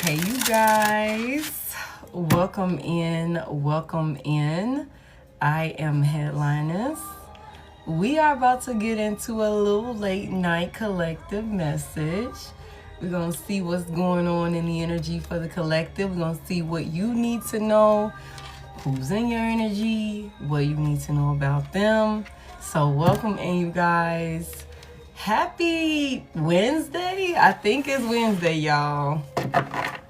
Hey, you guys. Welcome in. Welcome in. I am Head.Lioness. We are about to get into a little late night collective message. We're going to see what's going on in the energy for the collective. We're going to see what you need to know, who's in your energy, what you need to know about them. So welcome in, you guys. Happy Wednesday. I think it's Wednesday, y'all.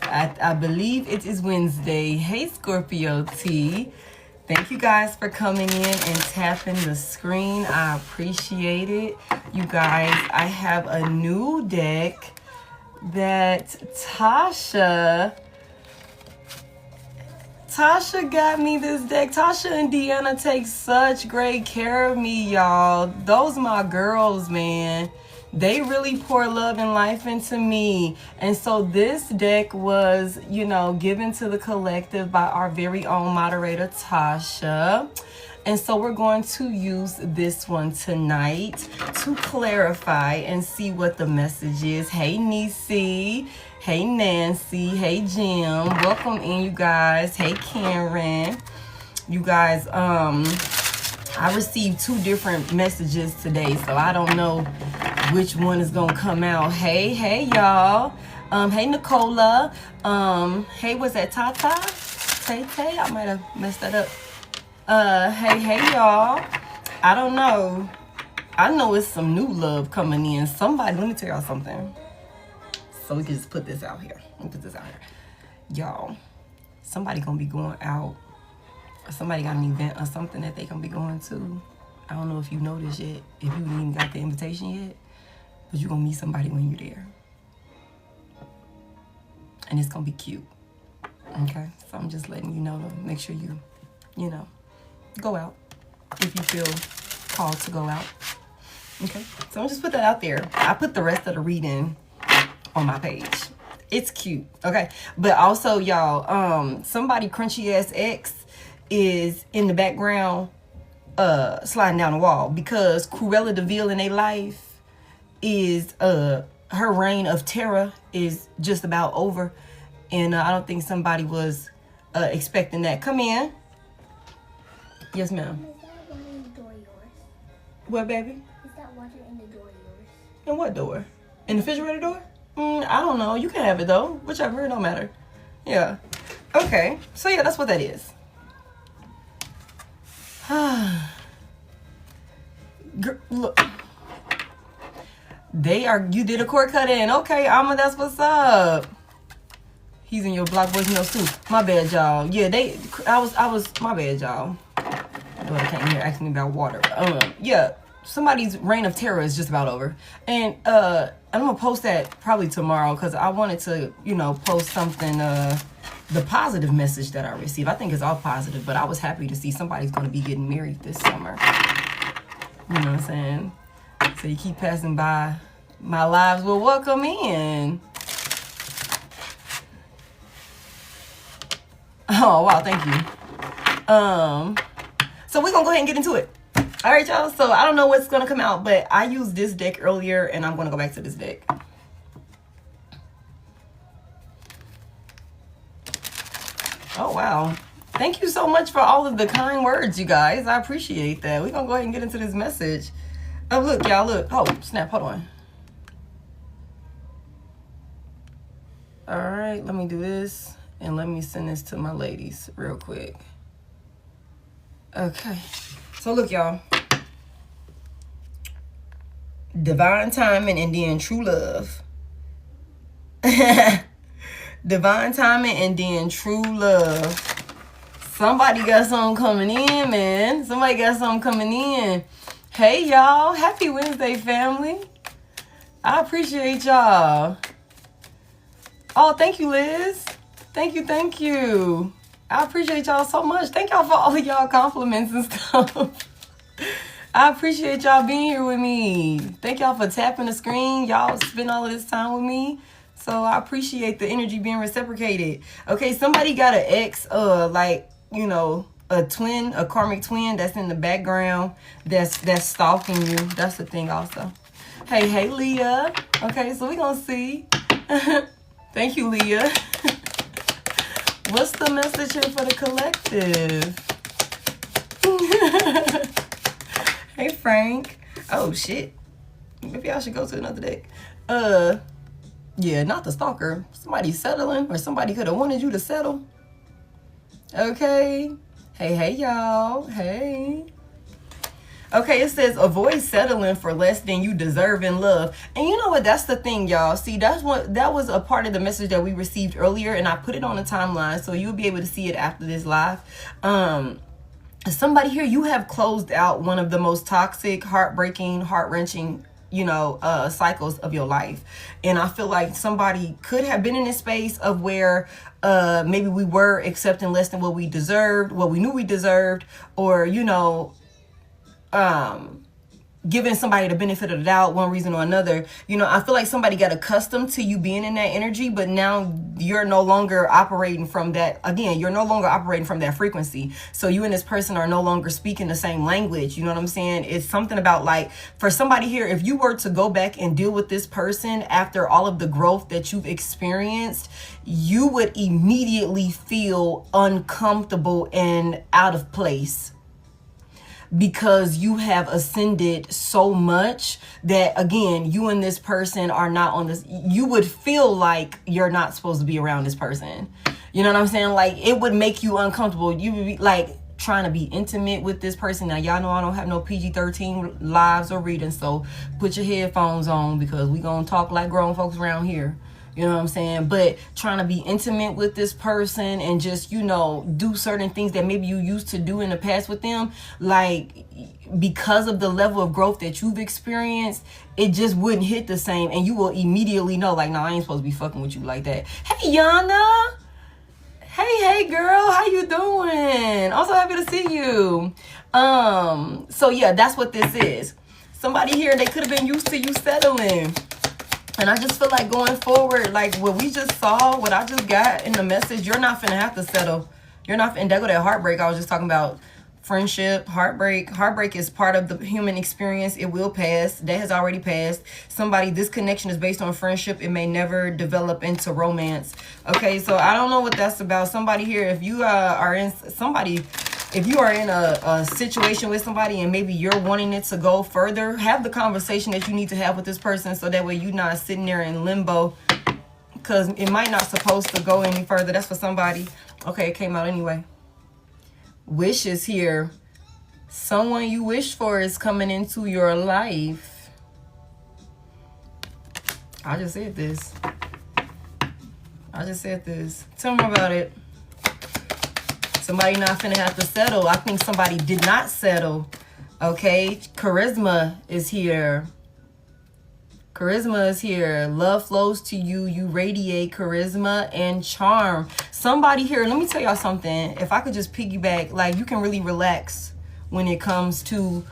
I believe it is Wednesday. Hey, Scorpio T. Thank you guys for coming in and tapping the screen. I appreciate it. You guys, I have a new deck that Tasha got me this deck. Tasha and Deanna take such great care of me, y'all. Those my girls, man. They really pour love and life into me. And so this deck was, given to the collective by our very own moderator, Tasha. And so we're going to use this one tonight to clarify and see what the message is. Hey, Niecy. Hey, Nancy. Hey, Jim. Welcome in, you guys. Hey, Karen. You guys, I received 2 different messages today, so I don't know which one is going to come out. Hey, y'all. Hey, Nicola. Hey, was that Tata? Tay? I might have messed that up. Hey, y'all. I don't know. I know it's some new love coming in. Somebody, let me tell y'all something. So we can just put this out here. Y'all, somebody gonna be going out. Or somebody got an event or something that they gonna be going to. I don't know if you know this yet. If you ain't even got the invitation yet. But you're gonna meet somebody when you're there. And it's gonna be cute. Okay? So I'm just letting you know to make sure you go out if you feel called to go out. Okay? So I'm just put that out there. I put the rest of the reading on my page. It's cute. Okay? But also, y'all, somebody crunchy ass ex is in the background sliding down the wall because Cruella de Vil in their life is her reign of terror is just about over, and I don't think somebody was expecting that. Come in. Yes, ma'am. Is that water in the door yours? What, baby? Is that water in the door yours? In what door? In the refrigerator door? I don't know. You can have it though. Whichever, it don't matter. Yeah. Okay. So yeah, that's what that is. Look. You did a cord cut in. Okay, Alma, that's what's up. He's in your Black Boys No Suit. My bad, y'all. Yeah, my bad, y'all. My daughter came here asking me about water. Yeah, somebody's reign of terror is just about over. And I'm gonna post that probably tomorrow because I wanted to, post something, the positive message that I received. I think it's all positive, but I was happy to see somebody's gonna be getting married this summer. You know what I'm saying? So you keep passing by my lives. Well, welcome in. Oh, wow. Thank you. So we're going to go ahead and get into it. All right, y'all. So I don't know what's going to come out, but I used this deck earlier and I'm going to go back to this deck. Oh, wow. Thank you so much for all of the kind words, you guys. I appreciate that. We're going to go ahead and get into this message. Oh, look, y'all, look. Oh, snap. Hold on. All right, let me do this. And let me send this to my ladies real quick. Okay. So, look, y'all. Divine timing and then true love. Divine timing and then true love. Somebody got something coming in, man. Somebody got something coming in. Hey, y'all. Happy Wednesday, family. I appreciate y'all. Oh, thank you, Liz. Thank you. I appreciate y'all so much. Thank y'all for all of y'all compliments and stuff. I appreciate y'all being here with me. Thank y'all for tapping the screen. Y'all spend all of this time with me. So I appreciate the energy being reciprocated. Okay, somebody got an ex, a twin, a karmic twin that's in the background that's stalking you. That's the thing also. Hey, Leah. Okay, so we're gonna see. Thank you, Leah. What's the message here for the collective? Hey, Frank. Oh, shit. Maybe I should go to another deck. Yeah, not the stalker. Somebody settling, or somebody could have wanted you to settle. Okay. Hey, y'all. Hey. Okay, it says avoid settling for less than you deserve in love. And you know what? That's the thing, y'all. See, that was a part of the message that we received earlier, and I put it on the timeline, so you'll be able to see it after this live. Somebody here, you have closed out one of the most toxic, heartbreaking, heart-wrenching, cycles of your life. And I feel like somebody could have been in a space of where maybe we were accepting less than what we deserved, what we knew we deserved, or giving somebody the benefit of the doubt, one reason or another. I feel like somebody got accustomed to you being in that energy, but now you're no longer operating from that. Again, you're no longer operating from that frequency. So you and this person are no longer speaking the same language. You know what I'm saying? It's something about, like, for somebody here, if you were to go back and deal with this person after all of the growth that you've experienced, you would immediately feel uncomfortable and out of place, because you have ascended so much that, again, you and this person are not on this. You would feel like you're not supposed to be around this person. You know what I'm saying? Like, it would make you uncomfortable. You would be like trying to be intimate with this person. Now, y'all know I don't have no PG-13 lives or readings, so put your headphones on, because we gonna talk like grown folks around here. You know what I'm saying? But trying to be intimate with this person and just, do certain things that maybe you used to do in the past with them, like, because of the level of growth that you've experienced, it just wouldn't hit the same. And you will immediately know, like, no, I ain't supposed to be fucking with you like that. Hey, Yana. Hey, girl. How you doing? I'm so happy to see you. So, yeah, that's what this is. Somebody here, they could have been used to you settling. And I just feel like going forward, like what we just saw, what I just got in the message, you're not finna have to settle. You're not, and there go that heartbreak I was just talking about. Friendship, heartbreak. Heartbreak is part of the human experience. It will pass. That has already passed. This connection is based on friendship. It may never develop into romance. Okay, so I don't know what that's about. Somebody here, if you are in a situation with somebody and maybe you're wanting it to go further, have the conversation that you need to have with this person, so that way you're not sitting there in limbo, because it might not supposed to go any further. That's for somebody. Okay, it came out anyway. Wishes here. Someone you wish for is coming into your life. I just said this. Tell me about it. Somebody not finna have to settle. I think somebody did not settle. Okay, charisma is here. Love flows to you. You radiate charisma and charm. Somebody here, let me tell y'all something. If I could just piggyback, like, you can really relax when it comes to,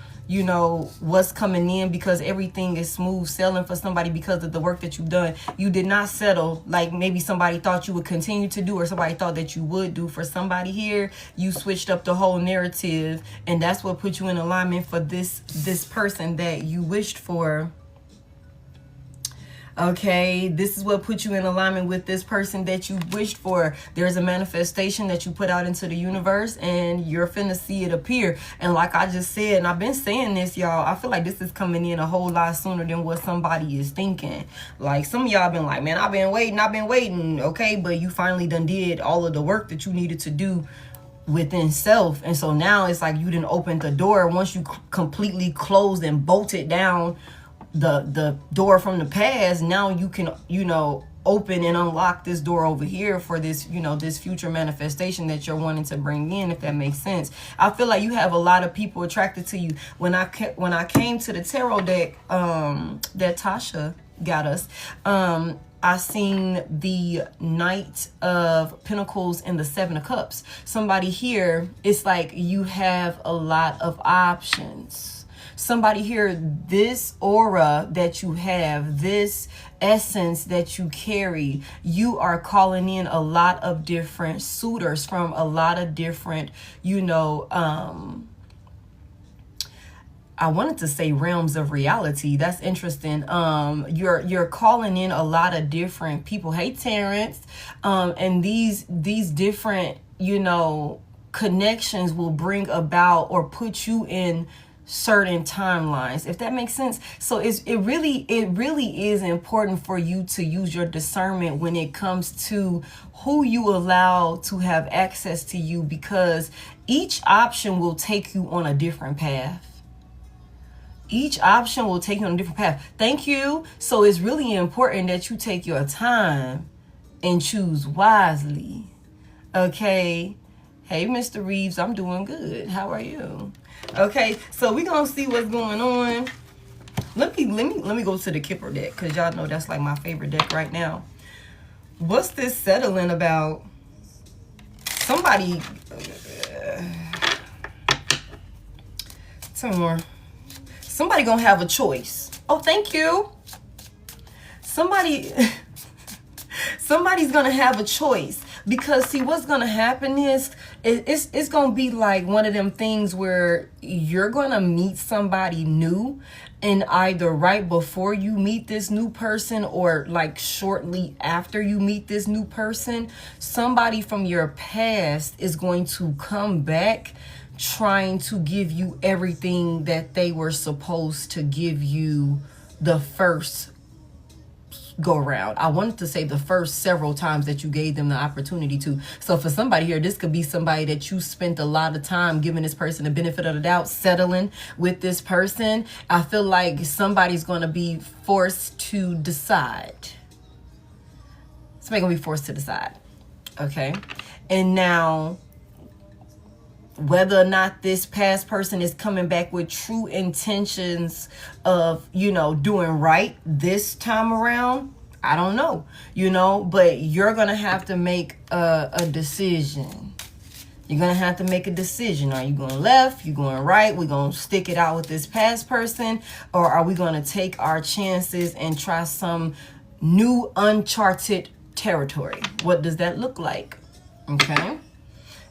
what's coming in, because everything is smooth sailing for somebody because of the work that you've done. You did not settle like maybe somebody thought you would continue to do, or somebody thought that you would do. For somebody here, you switched up the whole narrative, and that's what put you in alignment for this person that you wished for. Okay, this is what put you in alignment with this person that you wished for. There's a manifestation that you put out into the universe, and you're finna see it appear. And like I just said, and I've been saying this, y'all, I feel like this is coming in a whole lot sooner than what somebody is thinking. Like, some of y'all been like, man, I've been waiting. Okay, but you finally done did all of the work that you needed to do within self. And so now it's like you done opened the door. Once you completely closed and bolted down the door from the past, now you can open and unlock this door over here for this this future manifestation that you're wanting to bring in, if that makes sense. I feel like you have a lot of people attracted to you. When I came to the tarot deck that Tasha got us, I seen the Knight of Pentacles and the Seven of Cups. Somebody here, it's like you have a lot of options. Somebody here, this aura that you have, this essence that you carry, you are calling in a lot of different suitors from a lot of different, I wanted to say realms of reality. That's interesting. You're calling in a lot of different people. Hey, Terrence. And these different, connections will bring about or put you in certain timelines, if that makes sense. So it really is important for you to use your discernment when it comes to who you allow to have access to you, because each option will take you on a different path. Each option will take you on a different path. Thank you. So it's really important that you take your time and choose wisely. Okay. Hey, Mr. Reeves, I'm doing good. How are you? Okay, so we're gonna see what's going on. Let me go to the Kipper deck, because y'all know that's like my favorite deck right now. What's this settling about? Somebody some more. Somebody gonna have a choice. Oh, thank you. Somebody's gonna have a choice. Because see, what's gonna happen is it's gonna be like one of them things where you're gonna meet somebody new, and either right before you meet this new person or like shortly after you meet this new person, somebody from your past is going to come back trying to give you everything that they were supposed to give you the first go around. I wanted to say the first several times that you gave them the opportunity to. So for somebody here, this could be somebody that you spent a lot of time giving this person the benefit of the doubt, settling with this person. I feel like somebody's going to be forced to decide. Somebody's going to be forced to decide. Okay. And now, whether or not this past person is coming back with true intentions of, doing right this time around, I don't know, but you're going to have to make a decision. You're going to have to make a decision. Are you going left? You going right? We're going to stick it out with this past person? Or are we going to take our chances and try some new uncharted territory? What does that look like? Okay.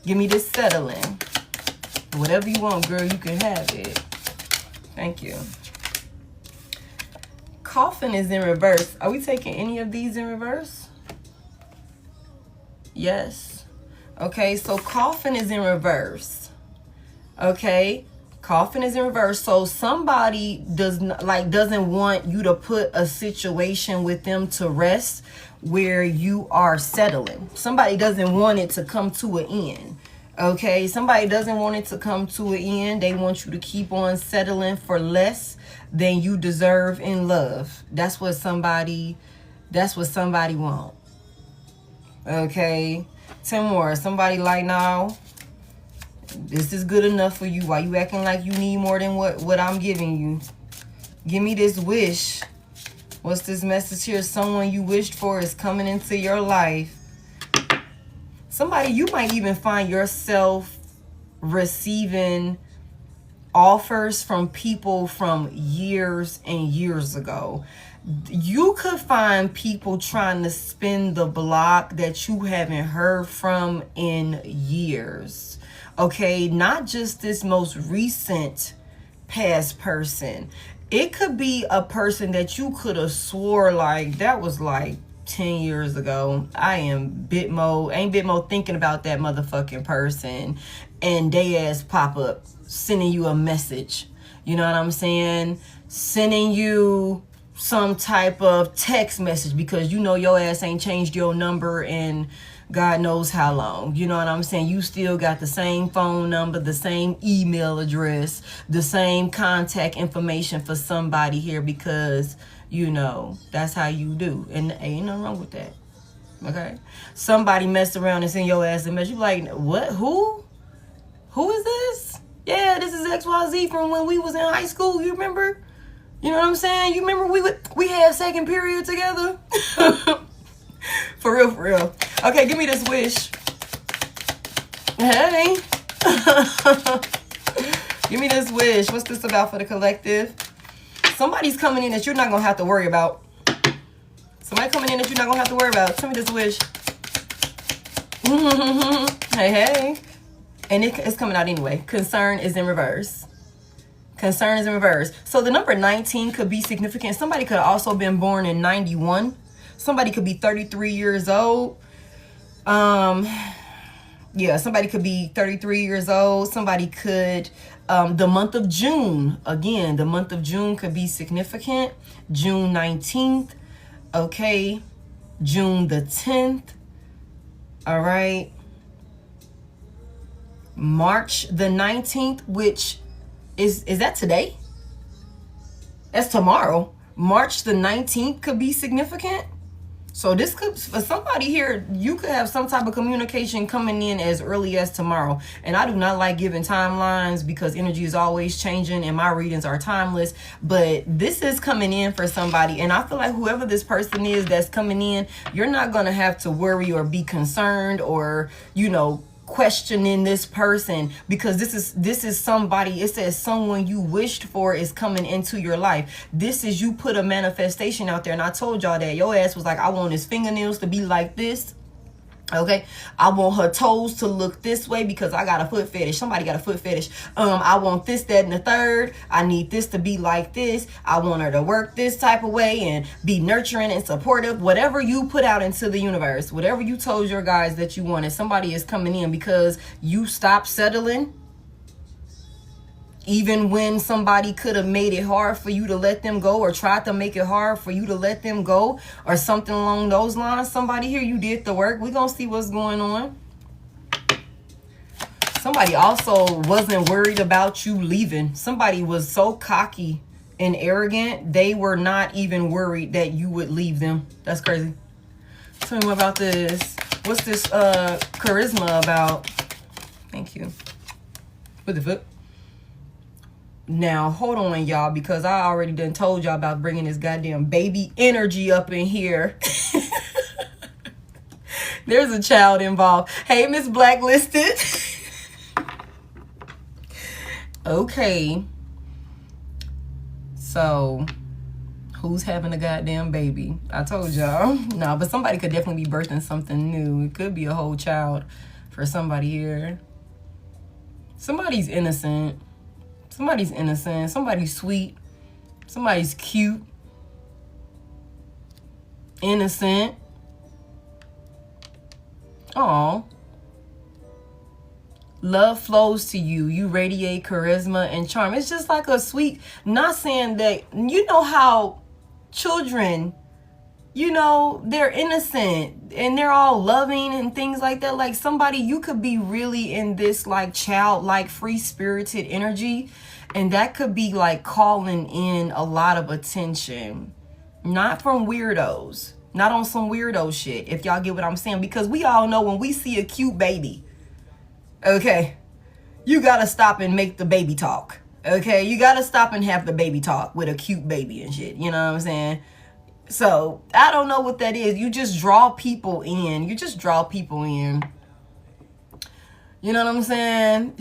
Give me this settling. Whatever you want, girl, you can have it. Thank you. Coffin is in reverse. Are we taking any of these in reverse? Yes. Okay, so coffin is in reverse. Okay, coffin is in reverse. So somebody doesn't want you to put a situation with them to rest where you are settling. Somebody doesn't want it to come to an end. Okay, somebody doesn't want it to come to an end. They want you to keep on settling for less than you deserve in love. That's what somebody want. Okay, 10 more. Somebody like, no, this is good enough for you. Why you acting like you need more than what I'm giving you? Give me this wish. What's this message here? Someone you wished for is coming into your life. Somebody, you might even find yourself receiving offers from people from years and years ago. You could find people trying to spin the block that you haven't heard from in years. Okay, not just this most recent past person. It could be a person that you could have swore like that was like 10 years ago. I ain't Bitmo thinking about that motherfucking person, and they ass pop up sending you a message. You know what I'm saying? Sending you some type of text message because your ass ain't changed your number in God knows how long. You know what I'm saying? You still got the same phone number, the same email address, the same contact information for somebody here because that's how you do. And ain't nothing wrong with that. Okay? Somebody messed around and sent your ass a message. You like, what? Who? Who is this? Yeah, this is XYZ from when we was in high school. You remember? You know what I'm saying? You remember we had second period together? For real, for real. Okay, give me this wish. Hey. Give me this wish. What's this about for the collective? Somebody's coming in that you're not going to have to worry about. Somebody coming in that you're not going to have to worry about. Tell me this wish. Hey, hey. And it's coming out anyway. Concern is in reverse. Concern is in reverse. So the number 19 could be significant. Somebody could have also been born in 91. Somebody could be 33 years old. Yeah, somebody could be 33 years old. Somebody could, the month of June, again, the month of June could be significant. June 19th, okay. June the 10th, all right. March the 19th, which is that today? That's tomorrow. March the 19th could be significant. So this could, for somebody here, you could have some type of communication coming in as early as tomorrow. And I do not like giving timelines because energy is always changing and my readings are timeless. But this is coming in for somebody. And I feel like whoever this person is that's coming in, you're not going to have to worry or be concerned or, you know, questioning this person, because this is somebody, it says someone you wished for is coming into your life. This is, you put a manifestation out there, and I told y'all that your ass was like, I want his fingernails to be like this. Okay, I want her toes to look this way because I got a foot fetish. Somebody got a foot fetish. I want this, that, and the third. I need this to be like this. I want her to work this type of way and be nurturing and supportive. Whatever you put out into the universe, whatever you told your guys that you wanted, somebody is coming in because you stopped settling. Even when somebody could have made it hard for you to let them go, or tried to make it hard for you to let them go, or something along those lines. Somebody here, you did the work. We're going to see what's going on. Somebody also wasn't worried about you leaving. Somebody was so cocky and arrogant, they were not even worried that you would leave them. That's crazy. Tell me more about this. What's this charisma about? Thank you. What the fuck? Now, hold on, y'all, because I already done told y'all about bringing this goddamn baby energy up in here. There's a child involved. Hey, Miss Blacklisted. Okay. So, who's having a goddamn baby? I told y'all. No, but somebody could definitely be birthing something new. It could be a whole child for somebody here. Somebody's innocent. Somebody's innocent. Somebody's sweet. Somebody's cute. Innocent. Aw. Love flows to you. You radiate charisma and charm. It's just like a sweet, not saying that, you know how children, you know, they're innocent and they're all loving and things like that. Like somebody, you could be really in this like childlike, free-spirited energy, and that could be like calling in a lot of attention. Not from weirdos. Not on some weirdo shit, if y'all get what I'm saying. Because we all know when we see a cute baby, okay, you gotta stop and make the baby talk. Okay, you gotta stop and have the baby talk with a cute baby and shit. You know what I'm saying? So, I don't know what that is. You just draw people in. You just draw people in. You know what I'm saying?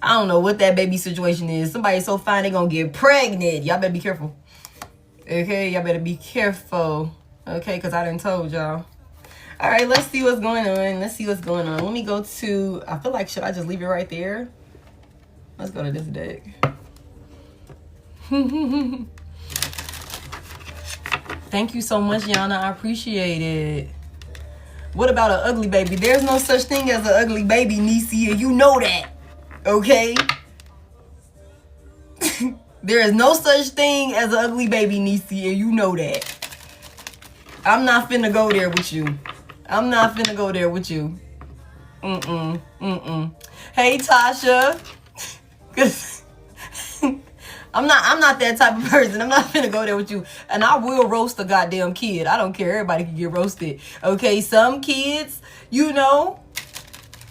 I don't know what that baby situation is. Somebody so fine they gonna get pregnant. Y'all better be careful. Okay, y'all better be careful. Okay, because I done told y'all. All right, let's see what's going on. Let's see what's going on. Let me go to, I feel like, should I just leave it right there? Let's go to this deck. Thank you so much, Yana. I appreciate it. What about an ugly baby? There's no such thing as an ugly baby, Nisi, and you know that. Okay? There is no such thing as an ugly baby, Nisi, and you know that. I'm not finna go there with you. I'm not finna go there with you. Hey, Tasha. I'm not that type of person. I'm not finna go there with you. And I will roast a goddamn kid. I don't care. Everybody can get roasted. Okay, some kids, you know,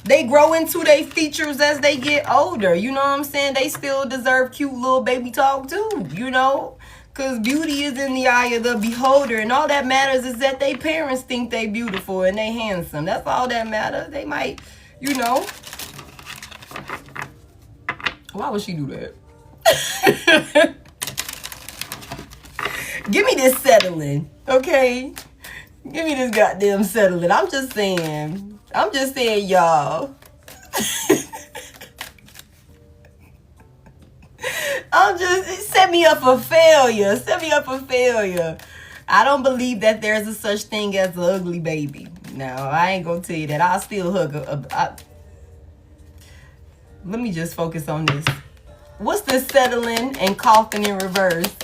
they grow into their features as they get older. You know what I'm saying? They still deserve cute little baby talk too, you know? Because beauty is in the eye of the beholder. And all that matters is that they parents think they beautiful and they handsome. That's all that matters. They might, you know. Why would she do that? Give me this settling, okay? Give me this goddamn settling. I'm just saying, y'all. I'm just, set me up for failure. Set me up for failure. I don't believe that there's a such thing as an ugly baby. No, I ain't gonna tell you that. I'll still hug let me just focus on this. What's this settling and coughing in reverse?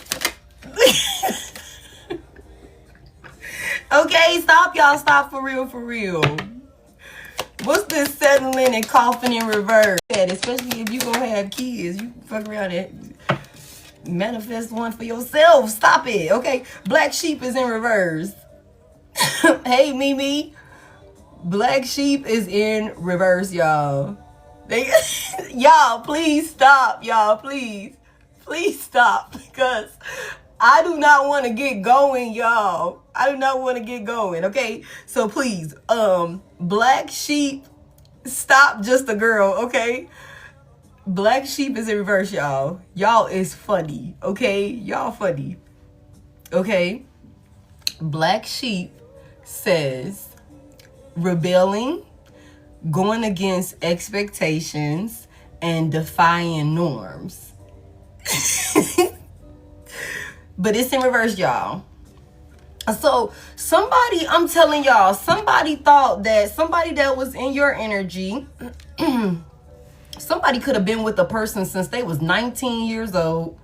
Okay, stop, y'all. Stop for real, for real. What's this settling and coughing in reverse? Especially if you gonna have kids. You fuck around and manifest one for yourself. Stop it, okay? Black sheep is in reverse. Hey, Mimi. Black sheep is in reverse, y'all. Y'all, please stop. Y'all, please. Please stop. Because I do not want to get going, y'all. I do not want to get going, okay? So please, black sheep, stop just a girl, okay? Black sheep is in reverse, y'all. Y'all is funny, okay? Y'all funny, okay? Black sheep says rebelling, going against expectations, and defying norms. But it's in reverse, y'all. So somebody, I'm telling y'all, somebody thought that somebody that was in your energy, somebody could have been with a person since they was 19 years old.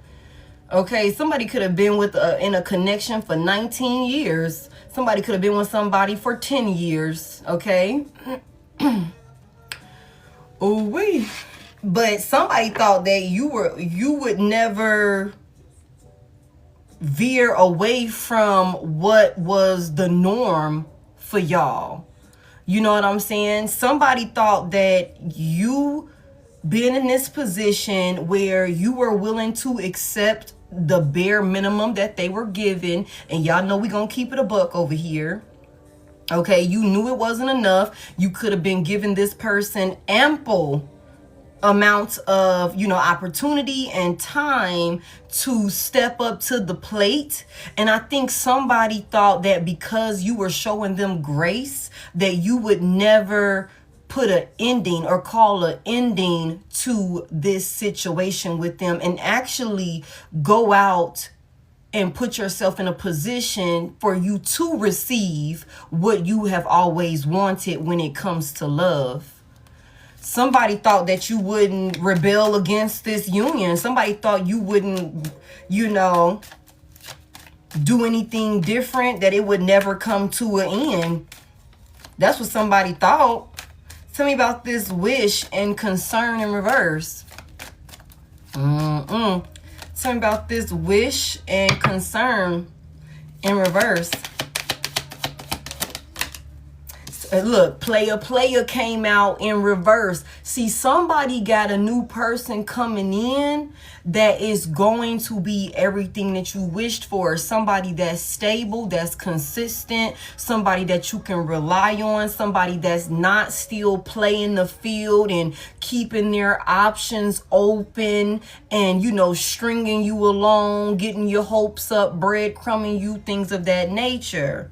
Okay, somebody could have been with in a connection for 19 years. Somebody could have been with somebody for 10 years. Okay. Oh wait. But somebody thought that you would never veer away from what was the norm for y'all. You know what I'm saying? Somebody thought that you being in this position where you were willing to accept the bare minimum that they were given, and y'all know we gonna keep it a buck over here. Okay, you knew it wasn't enough. You could have been giving this person ample amounts of, opportunity and time to step up to the plate. And I think somebody thought that because you were showing them grace, that you would never put an ending or call an ending to this situation with them, and actually go out and put yourself in a position for you to receive what you have always wanted when it comes to love. Somebody thought that you wouldn't rebel against this union. Somebody thought you wouldn't, do anything different, that it would never come to an end. That's what somebody thought. Tell me about this wish and concern in reverse. Tell me about this wish and concern in reverse. Look, player came out in reverse. See, somebody got a new person coming in that is going to be everything that you wished for. Somebody that's stable, that's consistent, somebody that you can rely on, somebody that's not still playing the field and keeping their options open and, stringing you along, getting your hopes up, breadcrumbing you, things of that nature.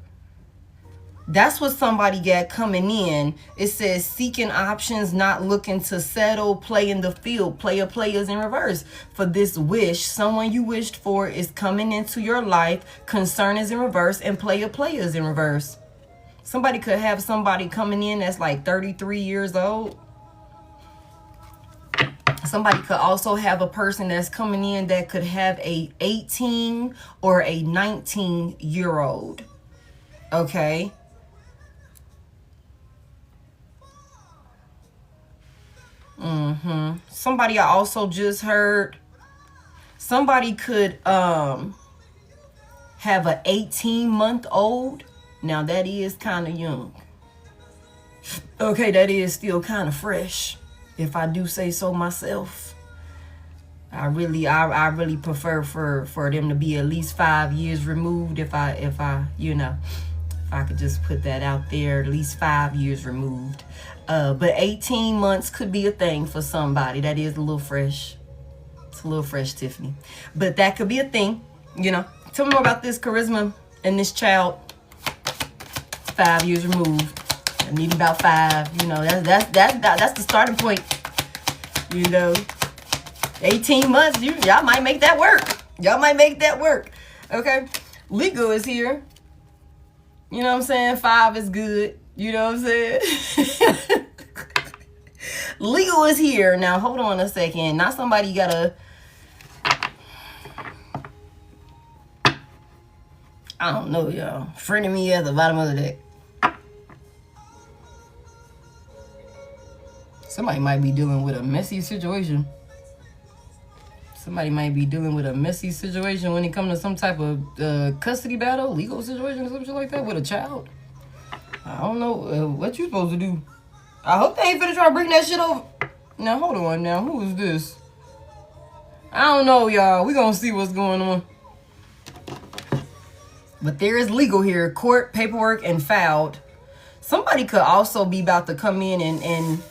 That's what somebody got coming in. It says seeking options, not looking to settle, play in the field. Players in reverse. For this wish, someone you wished for is coming into your life. Concern is in reverse, and players in reverse. Somebody could have somebody coming in that's like 33 years old. Somebody could also have a person that's coming in that could have a 18 or a 19-year-old. Okay. Somebody I also just heard, somebody could have an 18-month-old. Now that is kind of young. Okay, that is still kind of fresh, if I do say so myself. I really prefer for them to be at least 5 years removed. If I could just put that out there, at least 5 years removed. But 18 months could be a thing for somebody. That is a little fresh. It's a little fresh, Tiffany. But that could be a thing, Tell me more about this charisma and this child. 5 years removed. I need about 5. That's the starting point. 18 months, y'all might make that work. Y'all might make that work. Okay. Legal is here. You know what I'm saying? 5 is good. You know what I'm saying? Legal is here. Now, hold on a second. Not somebody gotta... I don't know, y'all. Friend of me at the bottom of the deck. Somebody might be dealing with a messy situation. Somebody might be dealing with a messy situation when it comes to some type of custody battle, legal situation or something like that with a child. I don't know what you supposed to do. I hope they ain't finna try to bring that shit over. Now, hold on now. Who is this? I don't know, y'all. We gonna see what's going on. But there is legal here. Court, paperwork, and filed. Somebody could also be about to come in and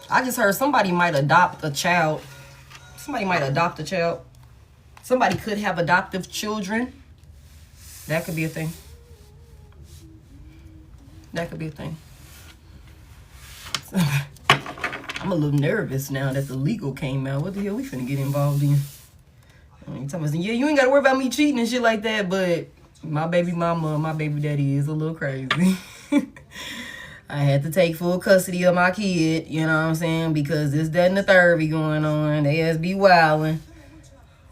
I just heard somebody might adopt a child. Somebody might adopt a child. Somebody could have adoptive children. That could be a thing. That could be a thing. I'm a little nervous now that the legal came out. What the hell we finna get involved in? You talking about, yeah, you ain't gotta worry about me cheating and shit like that, but my baby mama, my baby daddy is a little crazy. I had to take full custody of my kid, you know what I'm saying? Because this, that, and the third be going on. They just be wilding.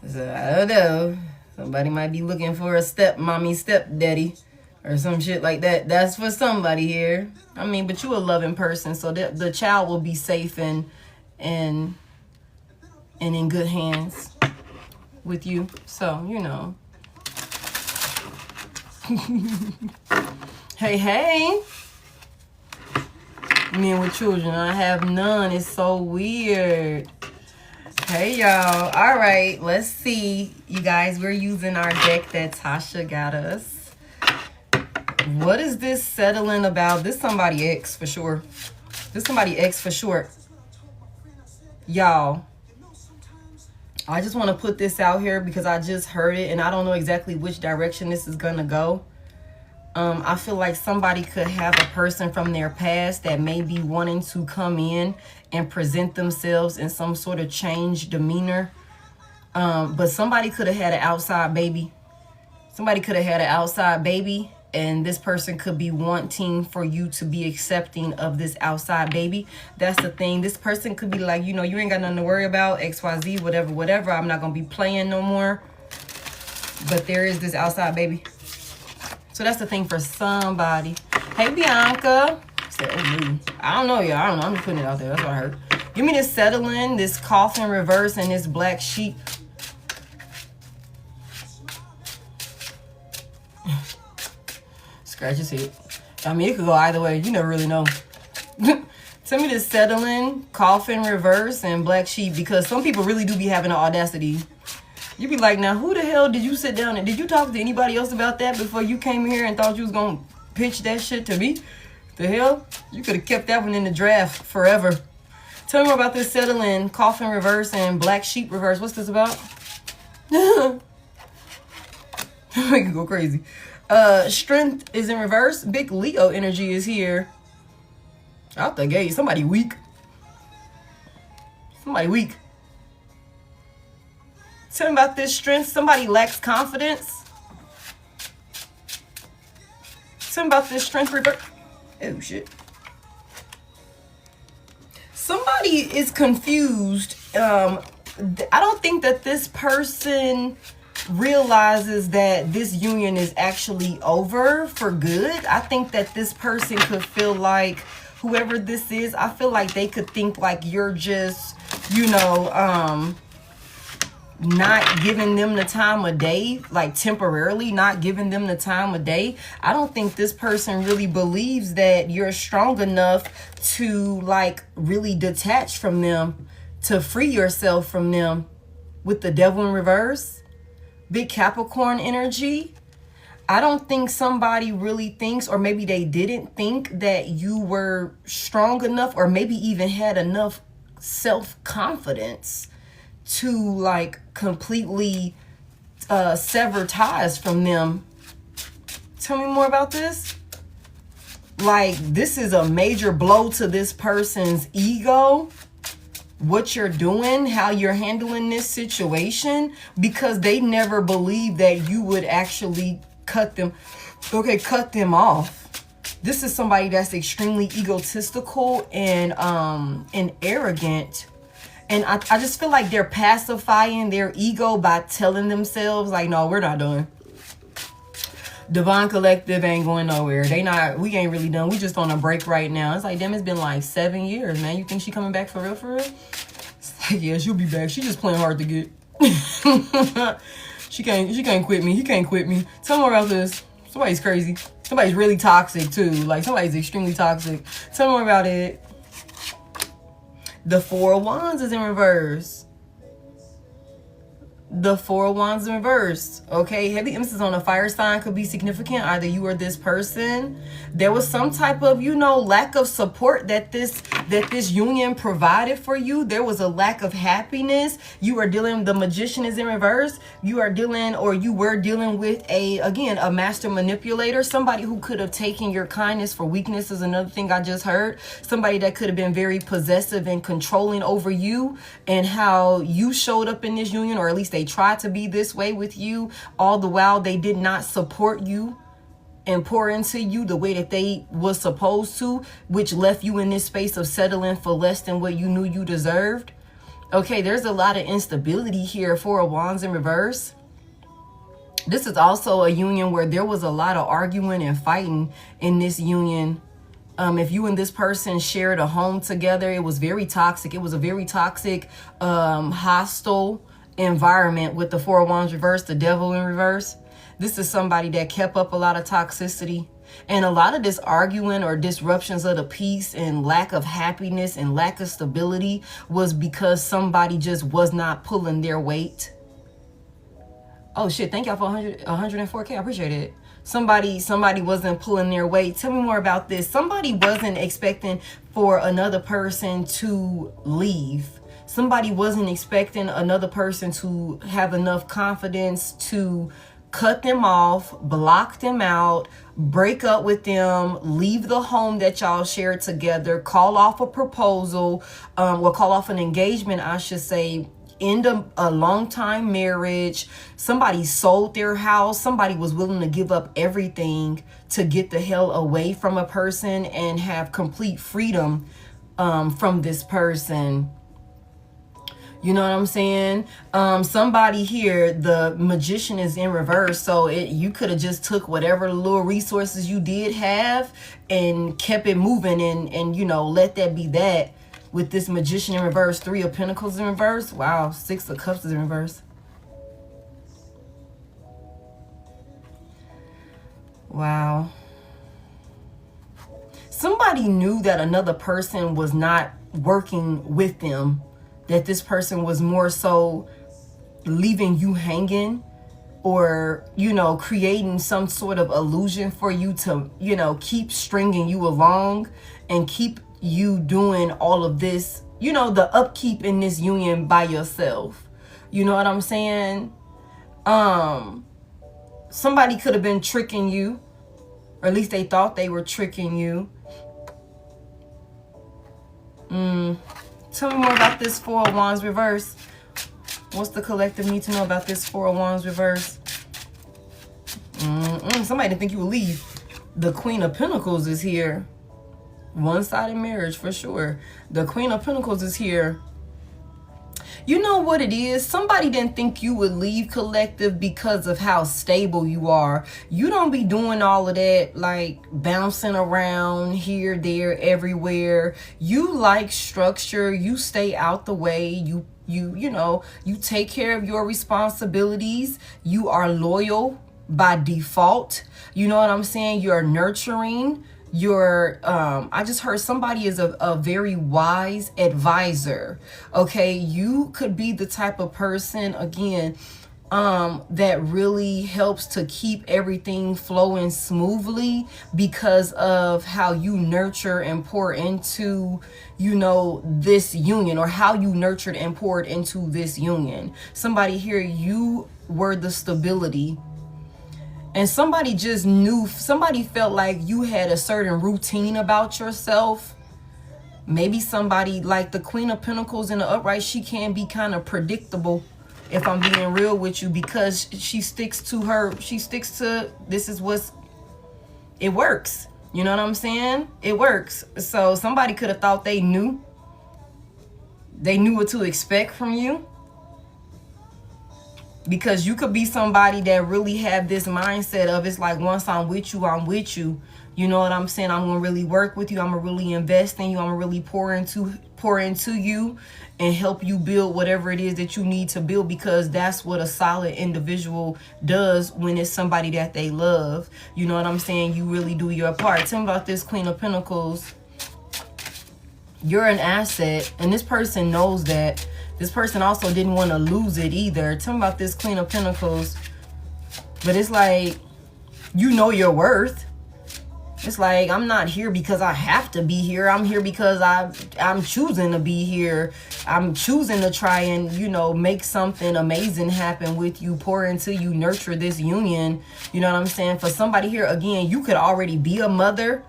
So, I don't know. Somebody might be looking for a stepmommy, stepdaddy, or some shit like that. That's for somebody here. I mean, but you a loving person, so that the child will be safe and in good hands with you. So, you know. Hey, hey. Men with children, I have none. It's so weird. Hey, y'all. All right, let's see. You guys, we're using our deck that Tasha got us. What is this settling about? This somebody ex for sure. This somebody ex for sure. Y'all, I just want to put this out here because I just heard it and I don't know exactly which direction this is going to go. I feel like somebody could have a person from their past that may be wanting to come in and present themselves in some sort of changed demeanor. But somebody could have had an outside baby. Somebody could have had an outside baby, and this person could be wanting for you to be accepting of this outside baby. That's the thing. This person could be like, you know, you ain't got nothing to worry about, XYZ, whatever, whatever. I'm not going to be playing no more. But there is this outside baby. So that's the thing for somebody. Hey, Bianca. I don't know, y'all. I don't know. I'm just putting it out there. That's what I heard. Give me this settling, this coffin reverse, and this black sheep. Scratch his head. I mean, it could go either way. You never really know. Tell me this settling, coffin reverse, and black sheep. Because some people really do be having the audacity. You be like, now who the hell did you sit down and did you talk to anybody else about that before you came here and thought you was gonna pitch that shit to me? The hell? You could have kept that one in the draft forever. Tell me more about this settling, coffin reverse, and black sheep reverse. What's this about? Make it go crazy. Strength is in reverse. Big Leo energy is here. Out the gate. Somebody weak. Somebody weak. Tell me about this strength. Somebody lacks confidence. Tell me about this strength reverse. Oh, shit. Somebody is confused. I don't think that this person realizes that this union is actually over for good. I think that this person could feel like, whoever this is, I feel like they could think like you're just, you know, not giving them the time of day, like temporarily not giving them the time of day. I don't think this person really believes that you're strong enough to like really detach from them, to free yourself from them. With the devil in reverse, big Capricorn energy. I don't think somebody really thinks, or maybe they didn't think that you were strong enough, or maybe even had enough self-confidence to like completely sever ties from them. Tell me more about this. Like, this is a major blow to this person's ego. what you're doing, how you're handling this situation, because they never believed that you would actually cut them off. This is somebody that's extremely egotistical and arrogant. And I just feel like they're pacifying their ego by telling themselves, like, no, we're not done. Divine Collective ain't going nowhere. We ain't really done. We just on a break right now. It's like, damn, it's been like 7 years, man. You think she coming back for real, for real? It's like, yeah, she'll be back. She just playing hard to get. She can't quit me. He can't quit me. Tell me more about this. Somebody's crazy. Somebody's really toxic too. Like, somebody's extremely toxic. Tell me more about it. The Four of Wands is in reverse. The Four of Wands in reverse. Okay, heavy emphasis on a fire sign could be significant. Either you or this person. There was some type of, lack of support that this union provided for you. There was a lack of happiness. You are dealing, the Magician is in reverse. You were dealing with a master manipulator. Somebody who could have taken your kindness for weakness is another thing I just heard. Somebody that could have been very possessive and controlling over you and how you showed up in this union, or at least they tried to be this way with you. All the while they did not support you and pour into you the way that they was supposed to, which left you in this space of settling for less than what you knew you deserved. Okay, there's a lot of instability here. Four of Wands in reverse. This is also a union where there was a lot of arguing and fighting in this union. If you and this person shared a home together, it was very toxic. It was a very toxic, hostile environment with the Four of Wands reverse, the Devil in reverse. This is somebody that kept up a lot of toxicity, and a lot of this arguing or disruptions of the peace and lack of happiness and lack of stability was because somebody just was not pulling their weight. Oh shit, thank y'all for 104K. I appreciate it. Somebody wasn't pulling their weight. Tell me more about this. Somebody wasn't expecting for another person to leave. Somebody wasn't expecting another person to have enough confidence to cut them off, block them out, break up with them, leave the home that y'all shared together, call off a proposal, call off an engagement, I should say, end a long time marriage. Somebody sold their house. Somebody was willing to give up everything to get the hell away from a person and have complete freedom from this person. You know what I'm saying? Somebody here, the Magician is in reverse. So you could have just took whatever little resources you did have and kept it moving and let that be that. With this Magician in reverse, Three of Pentacles in reverse. Wow, Six of Cups is in reverse. Wow. Somebody knew that another person was not working with them, that this person was more so leaving you hanging or, creating some sort of illusion for you to, keep stringing you along and keep you doing all of this, the upkeep in this union by yourself. You know what I'm saying? Somebody could have been tricking you, or at least they thought they were tricking you. Tell me more about this Four of Wands reverse. What's the collective need to know about this Four of Wands reverse? Somebody didn't think you would leave. The Queen of Pentacles is here. One-sided marriage for sure. The Queen of Pentacles is here. You know what it is? Somebody didn't think you would leave, collective, because of how stable you are. You don't be doing all of that, like bouncing around here, there, everywhere. You like structure. You stay out the way. You take care of your responsibilities. You are loyal by default. You know what I'm saying? You're nurturing. I just heard somebody is a very wise advisor. Okay, you could be the type of person, again, that really helps to keep everything flowing smoothly because of how you nurture and pour into, this union, or how you nurtured and poured into this union. Somebody here, you were the stability. And somebody just knew, somebody felt like you had a certain routine about yourself. Maybe somebody like the Queen of Pentacles in the upright, she can be kind of predictable, if I'm being real with you, because she sticks to this is what's, it works. You know what I'm saying? It works. So somebody could have thought they knew what to expect from you, because you could be somebody that really have this mindset of, it's like, once I'm with you, I'm with you. You know what I'm saying? I'm gonna really work with you. I'm gonna really invest in you. I'm gonna really pour into you and help you build whatever it is that you need to build, because that's what a solid individual does when it's somebody that they love. You know what I'm saying? You really do your part. Tell me about this Queen of Pentacles. You're an asset, and this person knows that. This person also didn't want to lose it either. Tell me about this Queen of Pentacles. But it's like, you know your worth. It's like, I'm not here because I have to be here. I'm here because I'm choosing to be here. I'm choosing to try and, you know, make something amazing happen with you, pour into you, nurture this union. You know what I'm saying? For somebody here, again, you could already be a mother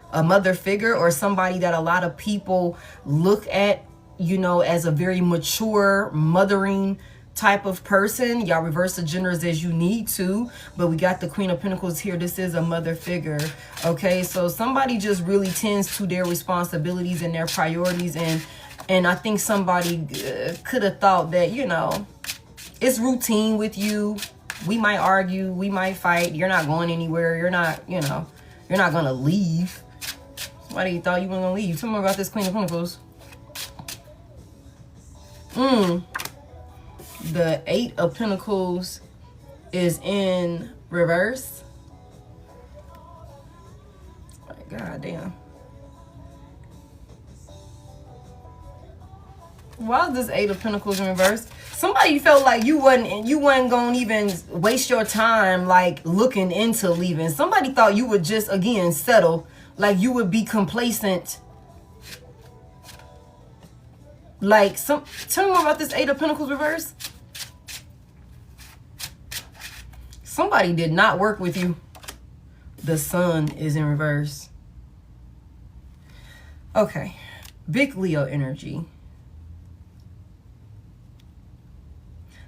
figure, or somebody that a lot of people look at, you know, as a very mature, mothering type of person. Y'all reverse the genders as you need to, but we got the Queen of Pentacles here. This is a mother figure. Okay, so somebody just really tends to their responsibilities and their priorities, and I think somebody could have thought that, you know, it's routine with you. We might argue, we might fight, you're not going anywhere, you're not, you know, you're not gonna leave. Somebody thought you weren't gonna leave. Tell me about this Queen of Pentacles. The Eight of Pentacles is in reverse. God damn. Why is this Eight of Pentacles in reverse? Somebody felt like you wasn't gonna even waste your time like looking into leaving. Somebody thought you would just, again, settle, like you would be complacent. Like, tell me more about this Eight of Pentacles reverse. Somebody did not work with you. The Sun is in reverse. Okay. Big Leo energy.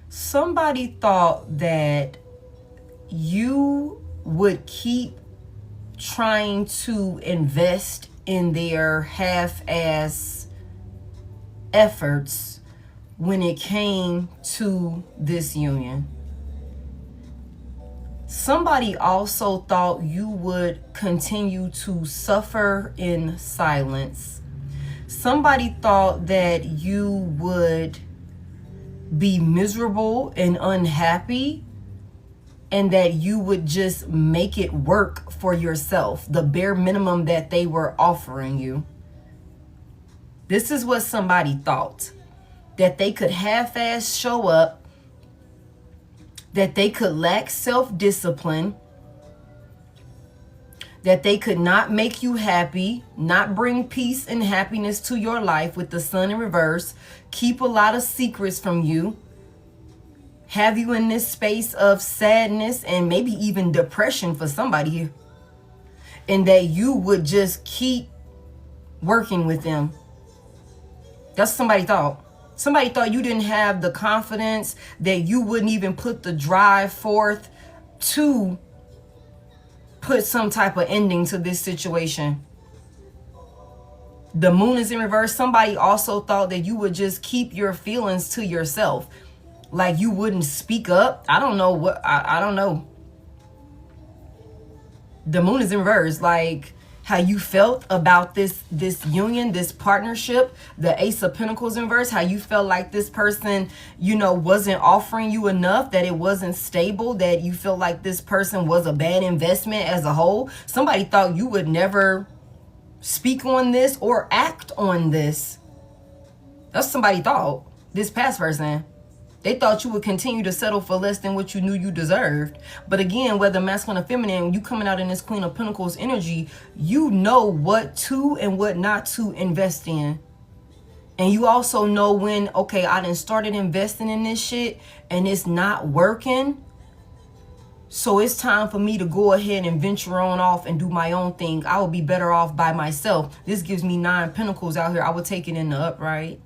Somebody thought that you would keep trying to invest in their half-ass efforts when it came to this union. Somebody also thought you would continue to suffer in silence. Somebody thought that you would be miserable and unhappy, and that you would just make it work for yourself, the bare minimum that they were offering you. This is what somebody thought, that they could half-ass show up, that they could lack self-discipline, that they could not make you happy, not bring peace and happiness to your life with the Sun in reverse, keep a lot of secrets from you, have you in this space of sadness and maybe even depression for somebody here, and that you would just keep working with them. That's what somebody thought. Somebody thought you didn't have the confidence, that you wouldn't even put the drive forth to put some type of ending to this situation. The Moon is in reverse. Somebody also thought that you would just keep your feelings to yourself. Like you wouldn't speak up. I don't know what, I don't know. The Moon is in reverse. Like how you felt about this union, this partnership. The Ace of Pentacles in reverse. How you felt like this person, you know, wasn't offering you enough, that it wasn't stable, that you felt like this person was a bad investment as a whole. Somebody thought you would never speak on this or act on this. That's what somebody thought. This past person. They thought you would continue to settle for less than what you knew you deserved. But again, whether masculine or feminine, you coming out in this Queen of Pentacles energy, you know what to and what not to invest in. And you also know when, okay, I done started investing in this shit and it's not working. So it's time for me to go ahead and venture on off and do my own thing. I will be better off by myself. This gives me 9 pentacles out here. I would take it in the upright.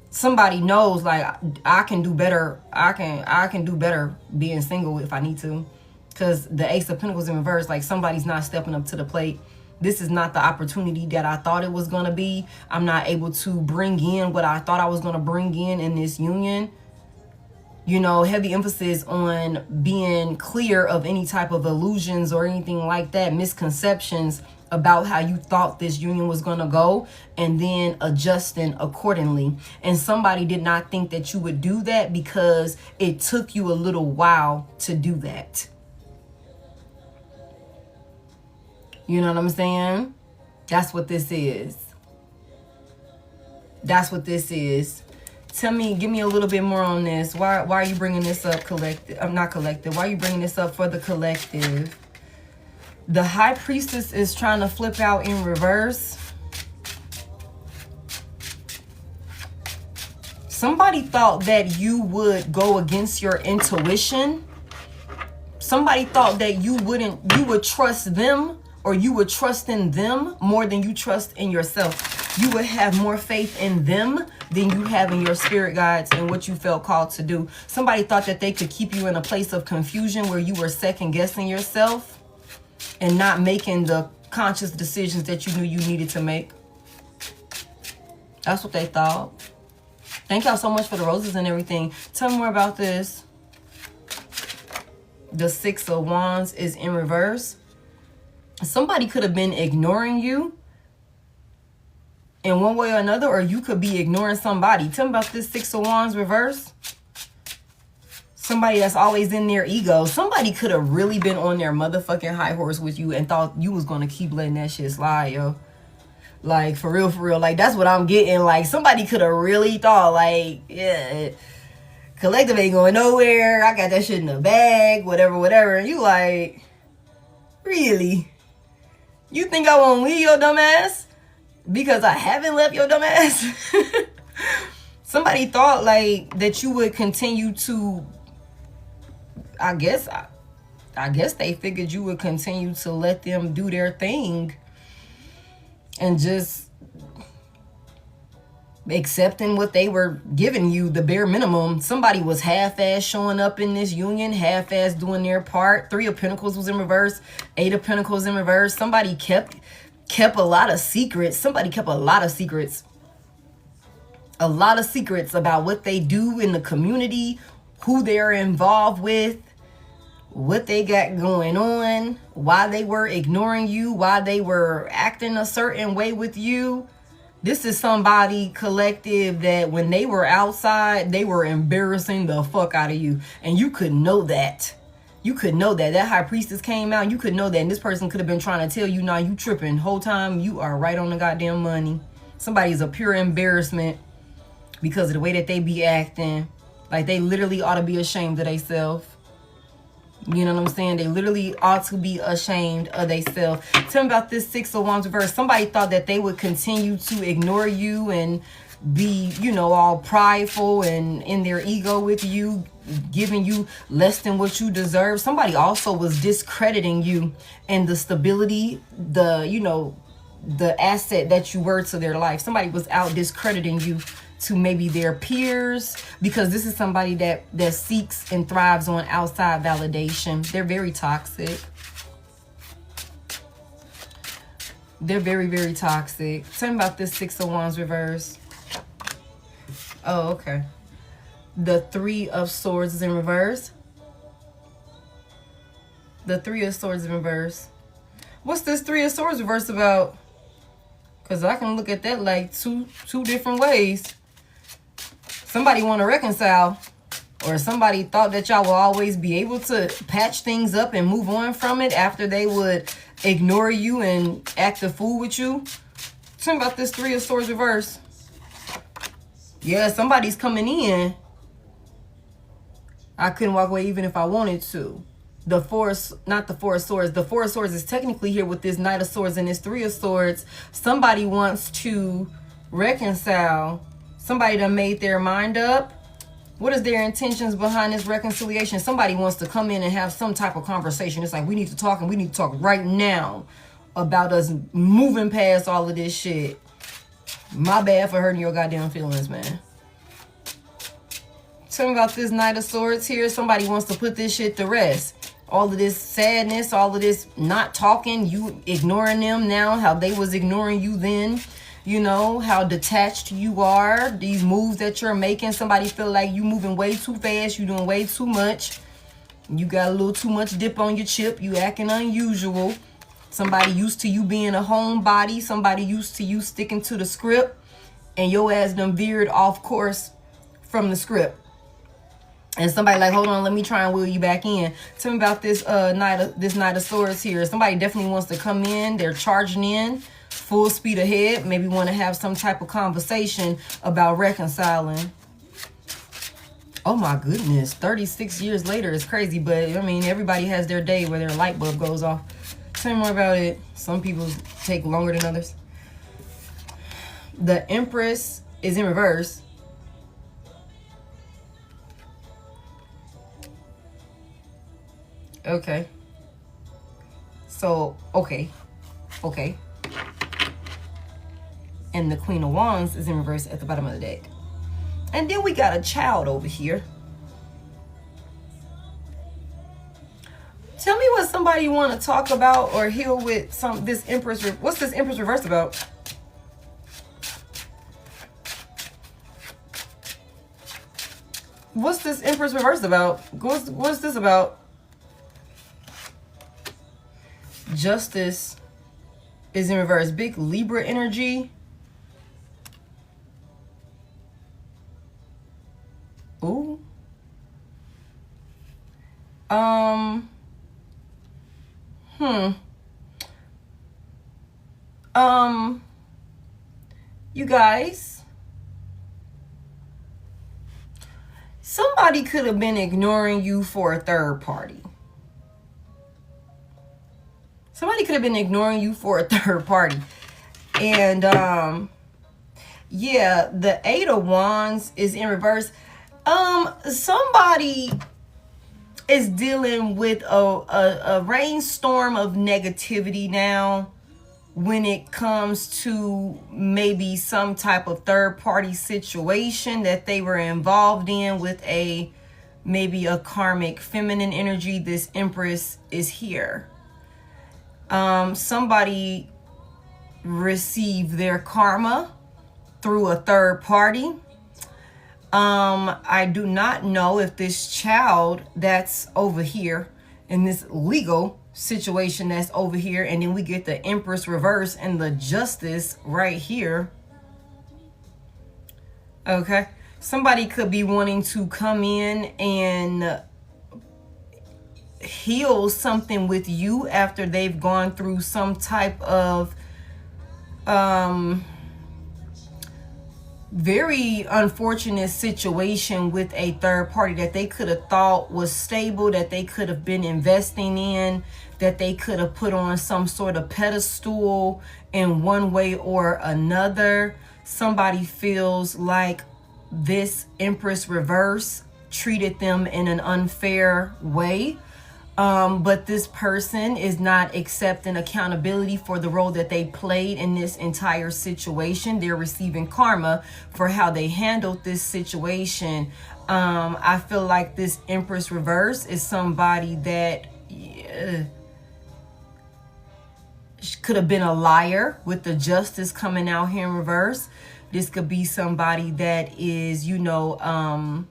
Somebody knows, like, I can do better. I can do better being single if I need to. Because the Ace of Pentacles in reverse, like, somebody's not stepping up to the plate. This is not the opportunity that I thought it was going to be. I'm not able to bring in what I thought I was going to bring in this union. You know, heavy emphasis on being clear of any type of illusions or anything like that, misconceptions about how you thought this union was going to go, and then adjusting accordingly. And somebody did not think that you would do that because it took you a little while to do that. You know what I'm saying? That's what this is. That's what this is. Tell me, give me a little bit more on this. Why are you bringing this up, collective? I'm not collective. Why are you bringing this up for the collective? The High Priestess is trying to flip out in reverse. Somebody thought that you would go against your intuition. Somebody thought that you would trust them, or you would trust in them more than you trust in yourself. You would have more faith in them than you have in your spirit guides and what you felt called to do. Somebody thought that they could keep you in a place of confusion where you were second guessing yourself and not making the conscious decisions that you knew you needed to make. That's what they thought. Thank y'all so much for the roses and everything. Tell me more about this. The Six of Wands is in reverse. Somebody could have been ignoring you in one way or another, or you could be ignoring somebody. Tell me about this Six of Wands reverse. Somebody that's always in their ego. Somebody could have really been on their motherfucking high horse with you and thought you was going to keep letting that shit slide, yo. Like, for real, for real. Like, that's what I'm getting. Like, somebody could have really thought, like, yeah, collective ain't going nowhere. I got that shit in the bag, whatever, whatever. And you like, really? You think I won't leave your dumb ass? Because I haven't left your dumb ass? Somebody thought, like, that you would continue to, I guess they figured you would continue to let them do their thing and just accepting what they were giving you, the bare minimum. Somebody was half-ass showing up in this union, half-ass doing their part. 3 of Pentacles was in reverse, 8 of Pentacles in reverse. Somebody kept a lot of secrets. Somebody kept a lot of secrets. A lot of secrets about what they do in the community, who they're involved with, what they got going on, why they were ignoring you, why they were acting a certain way with you. This is somebody, collective, that when they were outside, they were embarrassing the fuck out of you. And you could know that. You could know that. That High Priestess came out, you could know that. And this person could have been trying to tell you, nah, you tripping. Whole time, you are right on the goddamn money. Somebody's a pure embarrassment because of the way that they be acting. Like, they literally ought to be ashamed of themselves. You know what I'm saying? They literally ought to be ashamed of themselves. Tell me about this Six of Wands reverse. Somebody thought that they would continue to ignore you and be, you know, all prideful and in their ego with you, giving you less than what you deserve. Somebody also was discrediting you and the stability, the, you know, the asset that you were to their life. Somebody was out discrediting you to maybe their peers, because this is somebody that seeks and thrives on outside validation. They're very toxic. They're very, very toxic. Tell me about this Six of Wands reverse. Oh, okay. The 3 of Swords is in reverse. The 3 of Swords in reverse. What's this 3 of Swords reverse about? Because I can look at that like two different ways. Somebody want to reconcile, or somebody thought that y'all will always be able to patch things up and move on from it after they would ignore you and act a fool with you. Tell me about this 3 of Swords reverse. Yeah, somebody's coming in. I couldn't walk away even if I wanted to. The 4, not the 4 of Swords. The 4 of Swords is technically here with this Knight of Swords and this 3 of Swords. Somebody wants to reconcile. Somebody done made their mind up. What is their intentions behind this reconciliation? Somebody wants to come in and have some type of conversation. It's like, we need to talk, and we need to talk right now about us moving past all of this shit. My bad for hurting your goddamn feelings, man. Tell me about this Knight of Swords here. Somebody wants to put this shit to rest. All of this sadness, all of this not talking, you ignoring them now, how they was ignoring you then. You know, how detached you are. These moves that you're making. Somebody feel like you moving way too fast. You doing way too much. You got a little too much dip on your chip. You acting unusual. Somebody used to you being a homebody. Somebody used to you sticking to the script. And your ass done veered off course from the script. And somebody like, hold on, let me try and wheel you back in. Tell me about this Knight of Swords here. Somebody definitely wants to come in. They're charging in. Full speed ahead. Maybe want to have some type of conversation about reconciling. Oh my goodness. 36 years later is crazy. But I mean, everybody has their day where their light bulb goes off. Tell me more about it. Some people take longer than others. The Empress is in reverse. Okay. So, okay. And the Queen of Wands is in reverse at the bottom of the deck. And then we got a child over here. Tell me what somebody want to talk about or heal with this Empress. What's this Empress reverse about? What's this Empress reverse about? What's this about? Justice is in reverse. Big Libra energy. Ooh. You guys, somebody could have been ignoring you for a third party. Somebody could have been ignoring you for a third party. And yeah, the Eight of Wands is in reverse. Somebody is dealing with a rainstorm of negativity now when it comes to maybe some type of third party situation that they were involved in with maybe a karmic feminine energy. This Empress is here. Somebody received their karma through a third party. I do not know if this child that's over here in this legal situation that's over here, and then we get the Empress reverse and the Justice right here. Okay. Somebody could be wanting to come in and heal something with you after they've gone through some type of very unfortunate situation with a third party that they could have thought was stable, that they could have been investing in, that they could have put on some sort of pedestal in one way or another. Somebody feels like this Empress reverse treated them in an unfair way. But this person is not accepting accountability for the role that they played in this entire situation. They're receiving karma for how they handled this situation. I feel like this Empress reverse is somebody that could have been a liar with the Justice coming out here in reverse. This could be somebody that is, you know,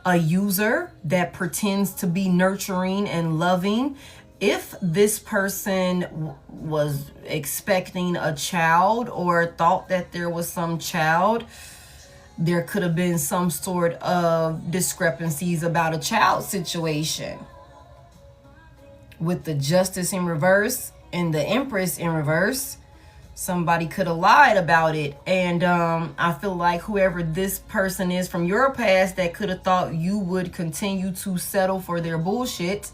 a user that pretends to be nurturing and loving. If this person was expecting a child or thought that there was some child, there could have been some sort of discrepancies about a child situation. With the Justice in reverse and the Empress in reverse, somebody could have lied about it. And I feel like whoever this person is from your past that could have thought you would continue to settle for their bullshit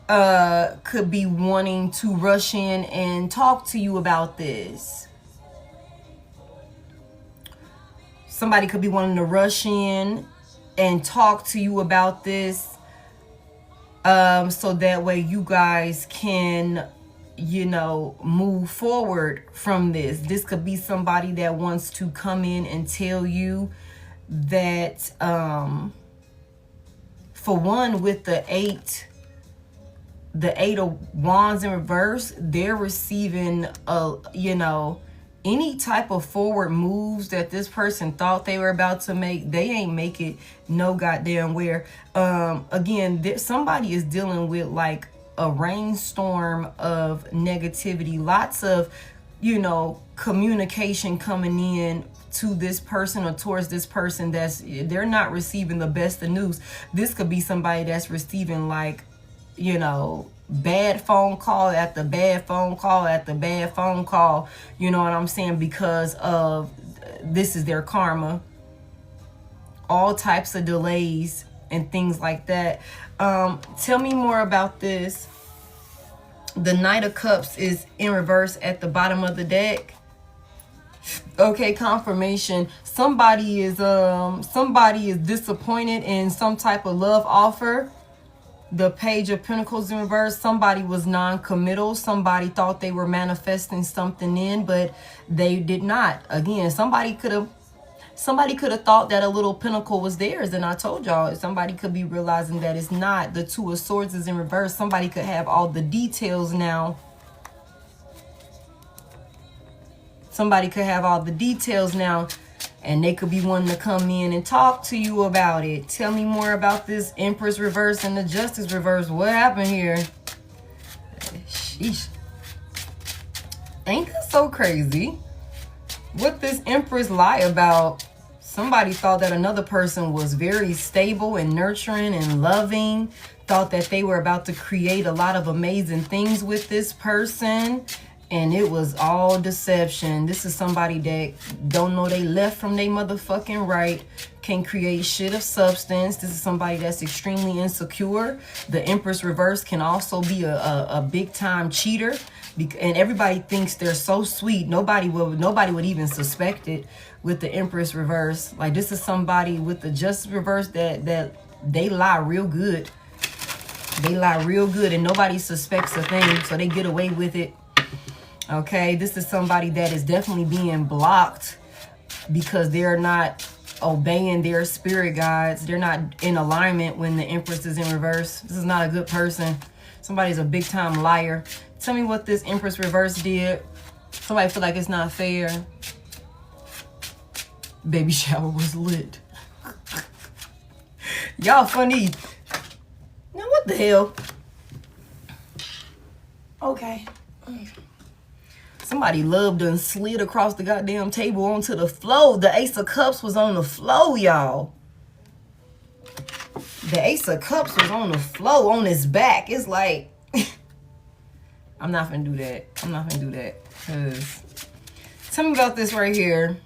could be wanting to rush in and talk to you about this. Somebody could be wanting to rush in and talk to you about this, so that way you guys can, you know, move forward from this. This could be somebody that wants to come in and tell you that, for one, with the eight of wands in reverse, they're receiving you know, any type of forward moves that this person thought they were about to make, they ain't make it no goddamn where. Again, somebody is dealing with like a rainstorm of negativity, lots of, you know, communication coming in to this person or towards this person they're not receiving the best of news. This could be somebody that's receiving, like, you know, bad phone call after bad phone call after bad phone call, you know what I'm saying, because of this is their karma, all types of delays and things like that. Tell me more about this. The Knight of Cups is in reverse at the bottom of the deck. Okay, confirmation. Somebody is disappointed in some type of love offer. The Page of Pentacles in reverse. Somebody was non-committal. Somebody thought they were manifesting something in, but they did not. Again, somebody could have thought that a little pentacle was theirs, and I told y'all, somebody could be realizing that it's not. The Two of Swords is in reverse. Somebody could have all the details now. Somebody could have all the details now, and they could be wanting to come in and talk to you about it. Tell me more about this Empress reverse and the Justice reverse. What happened here? Sheesh. Ain't that so crazy? What this Empress lie about? Somebody thought that another person was very stable and nurturing and loving. Thought that they were about to create a lot of amazing things with this person. And it was all deception. This is somebody that don't know they left from they motherfucking right. Can create shit of substance. This is somebody that's extremely insecure. The Empress reverse can also be a big time cheater. And everybody thinks they're so sweet. Nobody would even suspect it with the Empress reverse. Like, this is somebody with the Justice reverse that they lie real good. They lie real good and nobody suspects a thing. So they get away with it. Okay, this is somebody that is definitely being blocked because they're not obeying their spirit guides. They're not in alignment when the Empress is in reverse. This is not a good person. Somebody's a big time liar. Tell me what this Empress reverse did. Somebody feel like it's not fair. Baby shower was lit. Y'all funny. Now what the hell? Okay. Somebody loved and slid across the goddamn table onto the floor. The Ace of Cups was on the floor, y'all. The Ace of Cups was on the floor, on his back. It's like, I'm not gonna do that. I'm not gonna do that. Cause tell me about this right here.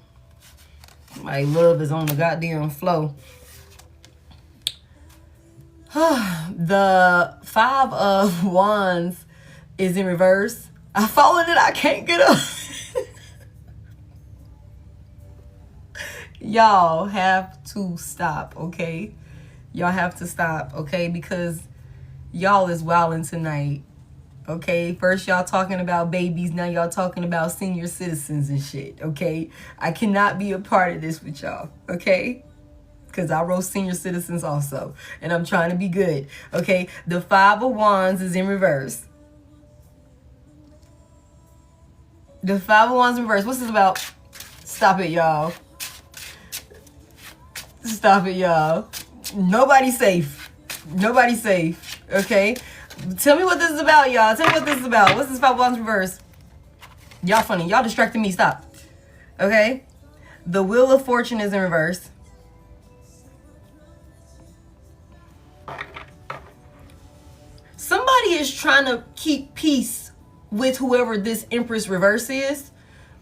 My love is on the goddamn floor. The Five of Wands is in reverse. I followed it. I can't get up. Y'all have to stop, okay? Y'all have to stop, okay? Because y'all is wilding tonight, okay? First y'all talking about babies. Now y'all talking about senior citizens and shit, okay? I cannot be a part of this with y'all, okay? Because I wrote senior citizens also. And I'm trying to be good, okay? The Five of Wands is in reverse. The Five of Wands in reverse. What's this about? Stop it, y'all. Stop it, y'all. Nobody's safe. Nobody's safe. Okay? Tell me what this is about, y'all. Tell me what this is about. What's this Five of Wands in reverse? Y'all funny. Y'all distracting me. Stop. Okay? The Wheel of Fortune is in reverse. Somebody is trying to keep peace with whoever this Empress reverse is.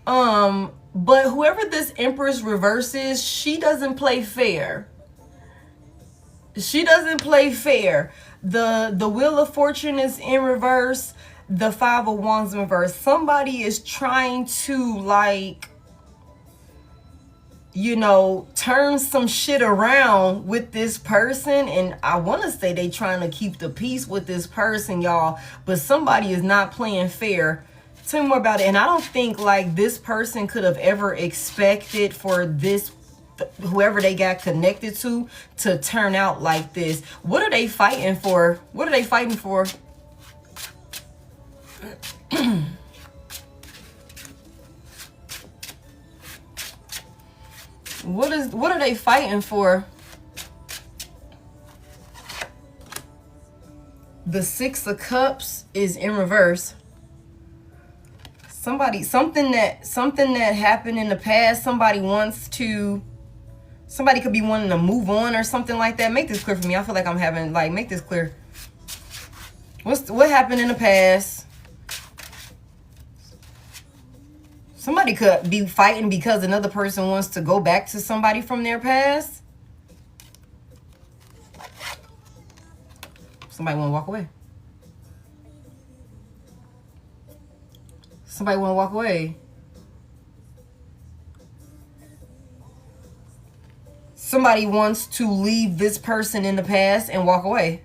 But whoever this Empress reverse is, she doesn't play fair. She doesn't play fair. The Wheel of Fortune is in reverse. The Five of Wands in reverse. Somebody is trying to, like, you know, turn some shit around with this person. And I want to say they trying to keep the peace with this person, y'all, but somebody is not playing fair. Tell me more about it. And I don't think like this person could have ever expected for this, whoever they got connected to turn out like this. What are they fighting for? What are they fighting for? What are they fighting for? The Six of Cups is in reverse. Something that happened in the past, somebody could be wanting to move on or something like that. Make this clear for me. I feel like I'm having, like, make this clear. What happened in the past? Somebody could be fighting because another person wants to go back to somebody from their past. Somebody want to walk away. Somebody want to walk away. Somebody wants to leave this person in the past and walk away.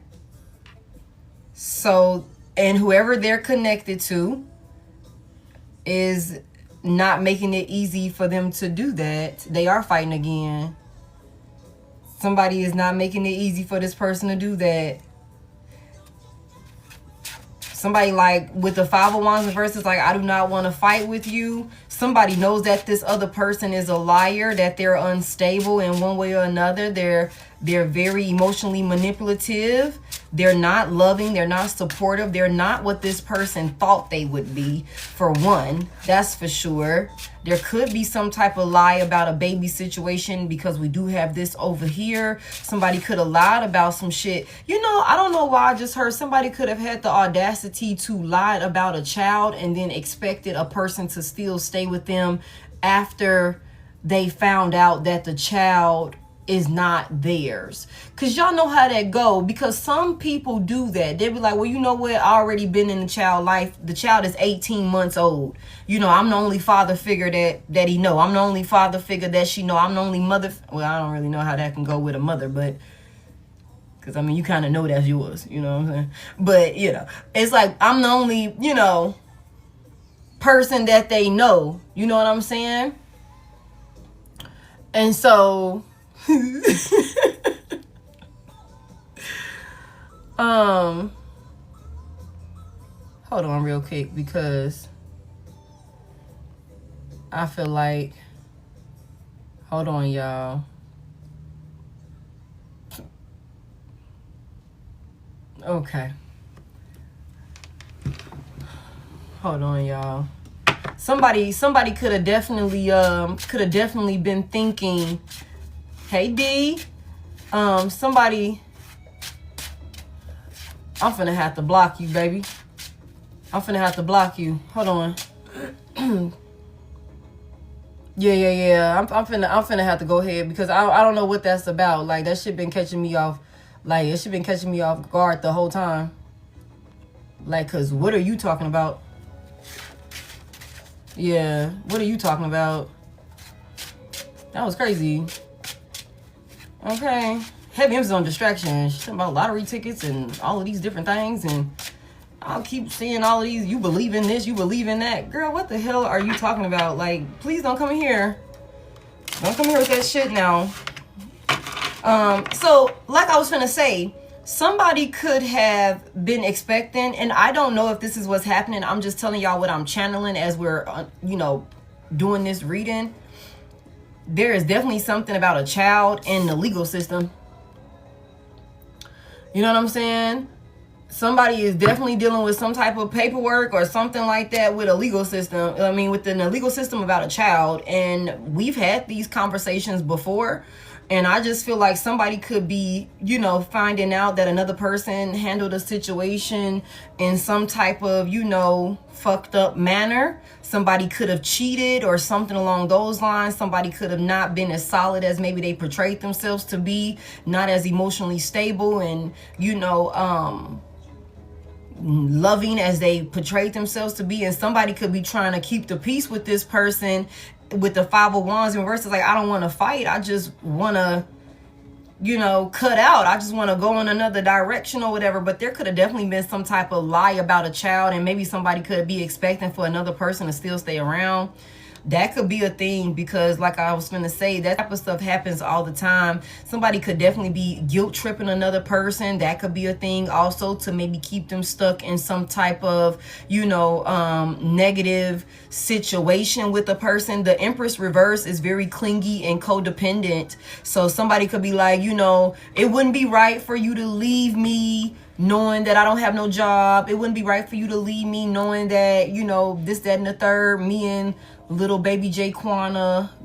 So, and whoever they're connected to is not making it easy for them to do that. They are fighting again. Somebody is not making it easy for this person to do that. Somebody, like, with the Five of Wands reverse, is like, I do not want to fight with you. Somebody knows that this other person is a liar, that they're unstable in one way or another. They're very emotionally manipulative. They're not loving. They're not supportive. They're not what this person thought they would be, for one. That's for sure. There could be some type of lie about a baby situation, because we do have this over here. Somebody could have lied about some shit. You know, I don't know why I just heard somebody could have had the audacity to lie about a child and then expected a person to still stay with them after they found out that the child is not theirs. Because y'all know how that go. Because some people do that. They'll be like, well, you know what? I already been in the child life. The child is 18 months old. You know, I'm the only father figure that he know. I'm the only father figure that she know. I'm the only mother. Well, I don't really know how that can go with a mother, but because, I mean, you kind of know that's yours. You know what I'm saying? But, you know, it's like I'm the only, you know, person that they know. You know what I'm saying? And so hold on real quick, because I feel like, hold on, y'all. Okay. Hold on, y'all. Somebody could have definitely been thinking, hey D, somebody, I'm finna have to block you, baby. I'm finna have to block you. Hold on. Yeah. I'm finna have to go ahead, because I don't know what that's about. Like, that shit been catching me off. Like, it shit been catching me off guard the whole time. Like, cause what are you talking about? Yeah, what are you talking about? That was crazy. Okay. Heavy emphasis on distraction. She's talking about lottery tickets and all of these different things, and I'll keep seeing all of these. You believe in this, you believe in that. Girl, what the hell are you talking about? Like, please don't come in here. Don't come here with that shit now. So, like I was finna say, somebody could have been expecting, and I don't know if this is what's happening. I'm just telling y'all what I'm channeling as we're, you know, doing this reading. There is definitely something about a child in the legal system. You know what I'm saying? Somebody is definitely dealing with some type of paperwork or something like that with a legal system. I mean, within the legal system about a child. And we've had these conversations before. And I just feel like somebody could be, you know, finding out that another person handled a situation in some type of, you know, fucked up manner. Somebody could have cheated or something along those lines. Somebody could have not been as solid as maybe they portrayed themselves to be, not as emotionally stable and, you know, loving as they portrayed themselves to be. And somebody could be trying to keep the peace with this person with the Five of Wands in reverse, it's like, I don't want to fight. I just want to, you know, cut out. I just want to go in another direction or whatever. But there could have definitely been some type of lie about a child, and maybe somebody could be expecting for another person to still stay around. That could be a thing, because like I was gonna say, that type of stuff happens all the time. Somebody could definitely be guilt tripping another person. That could be a thing also, to maybe keep them stuck in some type of, you know, negative situation with a person. The Empress reverse is very clingy and codependent. So somebody could be like, you know, it wouldn't be right for you to leave me knowing that I don't have no job. It wouldn't be right for you to leave me knowing that, you know, this, that, and the third. Me and little baby Jaquan,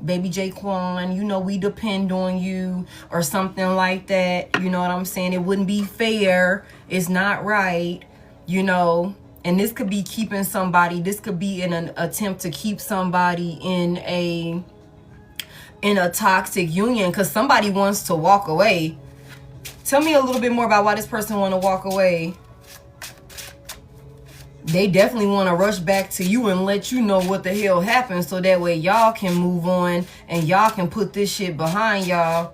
you know, we depend on you, or something like that. You know what I'm saying? It wouldn't be fair. It's not right, you know. And this could be keeping somebody, this could be in an attempt to keep somebody in a toxic union, because somebody wants to walk away. Tell me a little bit more about why this person want to walk away. They definitely want to rush back to you and let you know what the hell happened, so that way y'all can move on and y'all can put this shit behind y'all.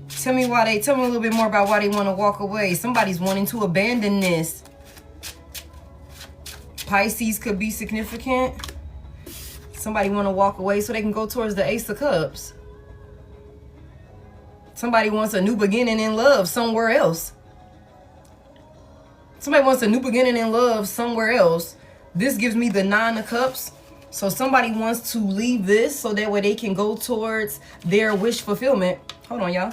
Tell me a little bit more about why they want to walk away. Somebody's wanting to abandon this. Pisces could be significant. Somebody want to walk away so they can go towards the Ace of Cups. Somebody wants a new beginning in love somewhere else. Somebody wants a new beginning in love somewhere else. This gives me the Nine of Cups. So somebody wants to leave this so that way they can go towards their wish fulfillment. Hold on, y'all.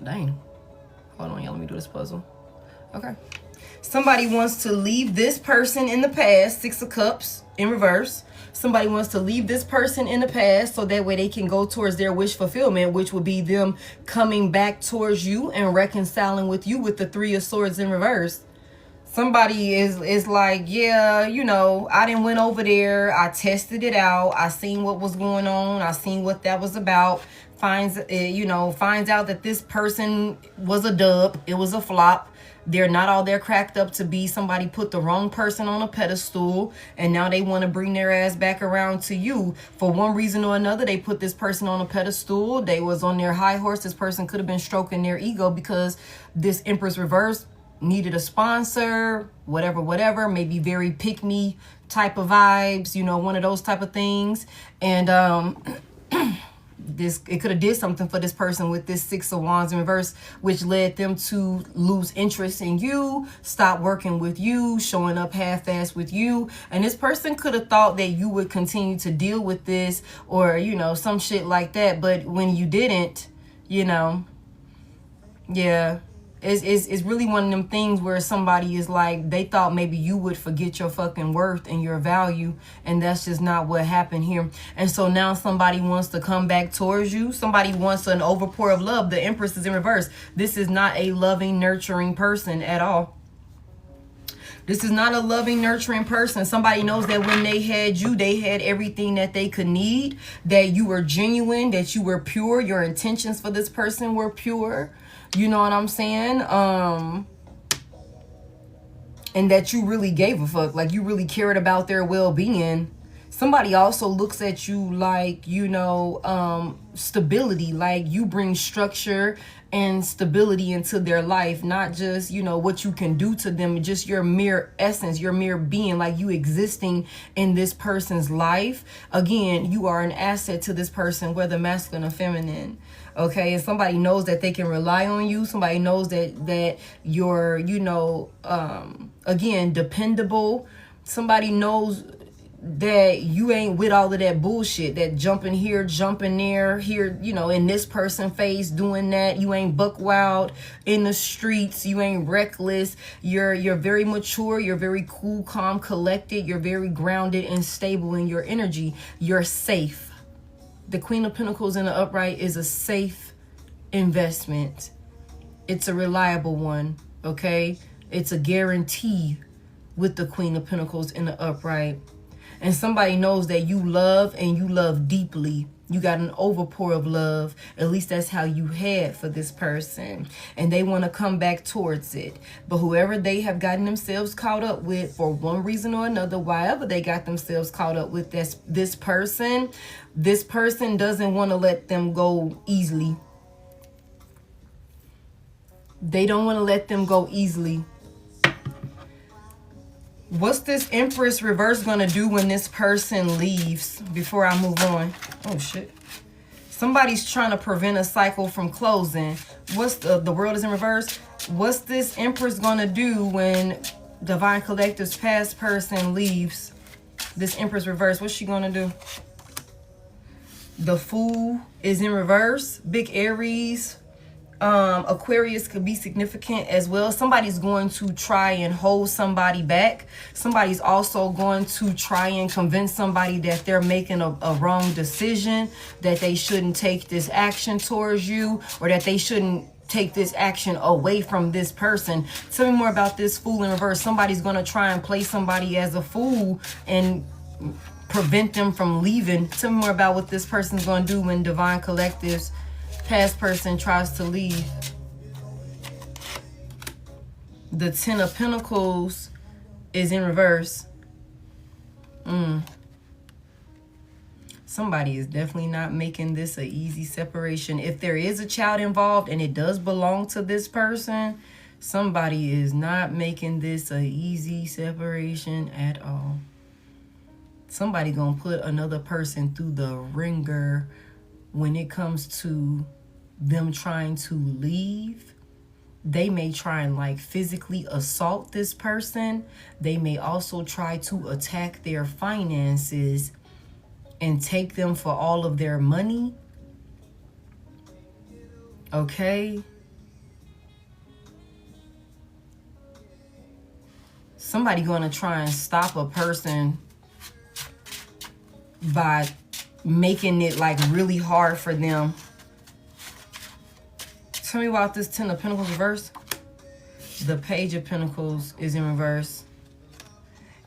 Dang. Hold on, y'all. Let me do this puzzle. Okay. Somebody wants to leave this person in the past. Six of Cups in reverse. Somebody wants to leave this person in the past so that way they can go towards their wish fulfillment, which would be them coming back towards you and reconciling with you with the Three of Swords in reverse. Somebody is like, yeah, you know, I didn't went over there. I tested it out. I seen what was going on. I seen what that was about. Finds out that this person was a dub. It was a flop. They're not all there cracked up to be. Somebody put the wrong person on a pedestal, and now they want to bring their ass back around to you. For one reason or another, they put this person on a pedestal. They was on their high horse. This person could have been stroking their ego because this Empress reverse needed a sponsor, whatever, maybe very pick me type of vibes, you know, one of those type of things. And it could have did something for this person with this Six of Wands in reverse, which led them to lose interest in you, stop working with you, showing up half-assed with you. And this person could have thought that you would continue to deal with this, or, you know, some shit like that. But when you didn't, you know, yeah. It's really one of them things where somebody is like, they thought maybe you would forget your fucking worth and your value, and that's just not what happened here. And so now somebody wants to come back towards you. Somebody wants an overpour of love. The Empress is in reverse. This is not a loving, nurturing person at all. This is not a loving, nurturing person. Somebody knows that when they had you, they had everything that they could need, that you were genuine, that you were pure. Your intentions for this person were pure. You know what I'm saying? And that you really gave a fuck. Like, you really cared about their well-being. Somebody also looks at you like, you know, stability. Like, you bring structure and stability into their life. Not just, you know, what you can do to them. Just your mere essence, your mere being. Like, you existing in this person's life. Again, you are an asset to this person, whether masculine or feminine. Okay, and somebody knows that they can rely on you. Somebody knows that you're, you know, again, dependable. Somebody knows that you ain't with all of that bullshit, that jumping here, jumping there, here, you know, in this person face, doing that. You ain't buck wild in the streets. You ain't reckless. You're very mature. You're very cool, calm, collected. You're very grounded and stable in your energy. You're safe. The Queen of Pentacles in the upright is a safe investment. It's a reliable one, okay? It's a guarantee with the Queen of Pentacles in the upright. And somebody knows that you love, and you love deeply. You got an overpour of love. At least that's how you had for this person. And they want to come back towards it. But whoever they have gotten themselves caught up with for one reason or another, wherever they got themselves caught up with this person doesn't want to let them go easily. They don't want to let them go easily. What's this Empress reverse gonna do when this person leaves before I move on? Oh shit. Somebody's trying to prevent a cycle from closing. What's the world is in reverse? What's this Empress gonna do when Divine Collective's past person leaves? This Empress reverse, what's she gonna do? The Fool is in reverse. Big Aries. Aquarius could be significant as well. Somebody's going to try and hold somebody back. Somebody's also going to try and convince somebody that they're making a wrong decision, that they shouldn't take this action towards you, or that they shouldn't take this action away from this person. Tell me more about this Fool in reverse. Somebody's going to try and play somebody as a fool and prevent them from leaving. Tell me more about what this person's going to do when Divine Collective's past person tries to leave. The Ten of Pentacles is in reverse. Somebody is definitely not making this an easy separation. If there is a child involved and it does belong to this person, somebody is not making this an easy separation at all. Somebody gonna put another person through the ringer when it comes to them trying to leave. They may try and like physically assault this person. They may also try to attack their finances and take them for all of their money. Okay. Somebody gonna try and stop a person by making it like really hard for them. Tell me about this Ten of Pentacles reverse. The Page of Pentacles is in reverse.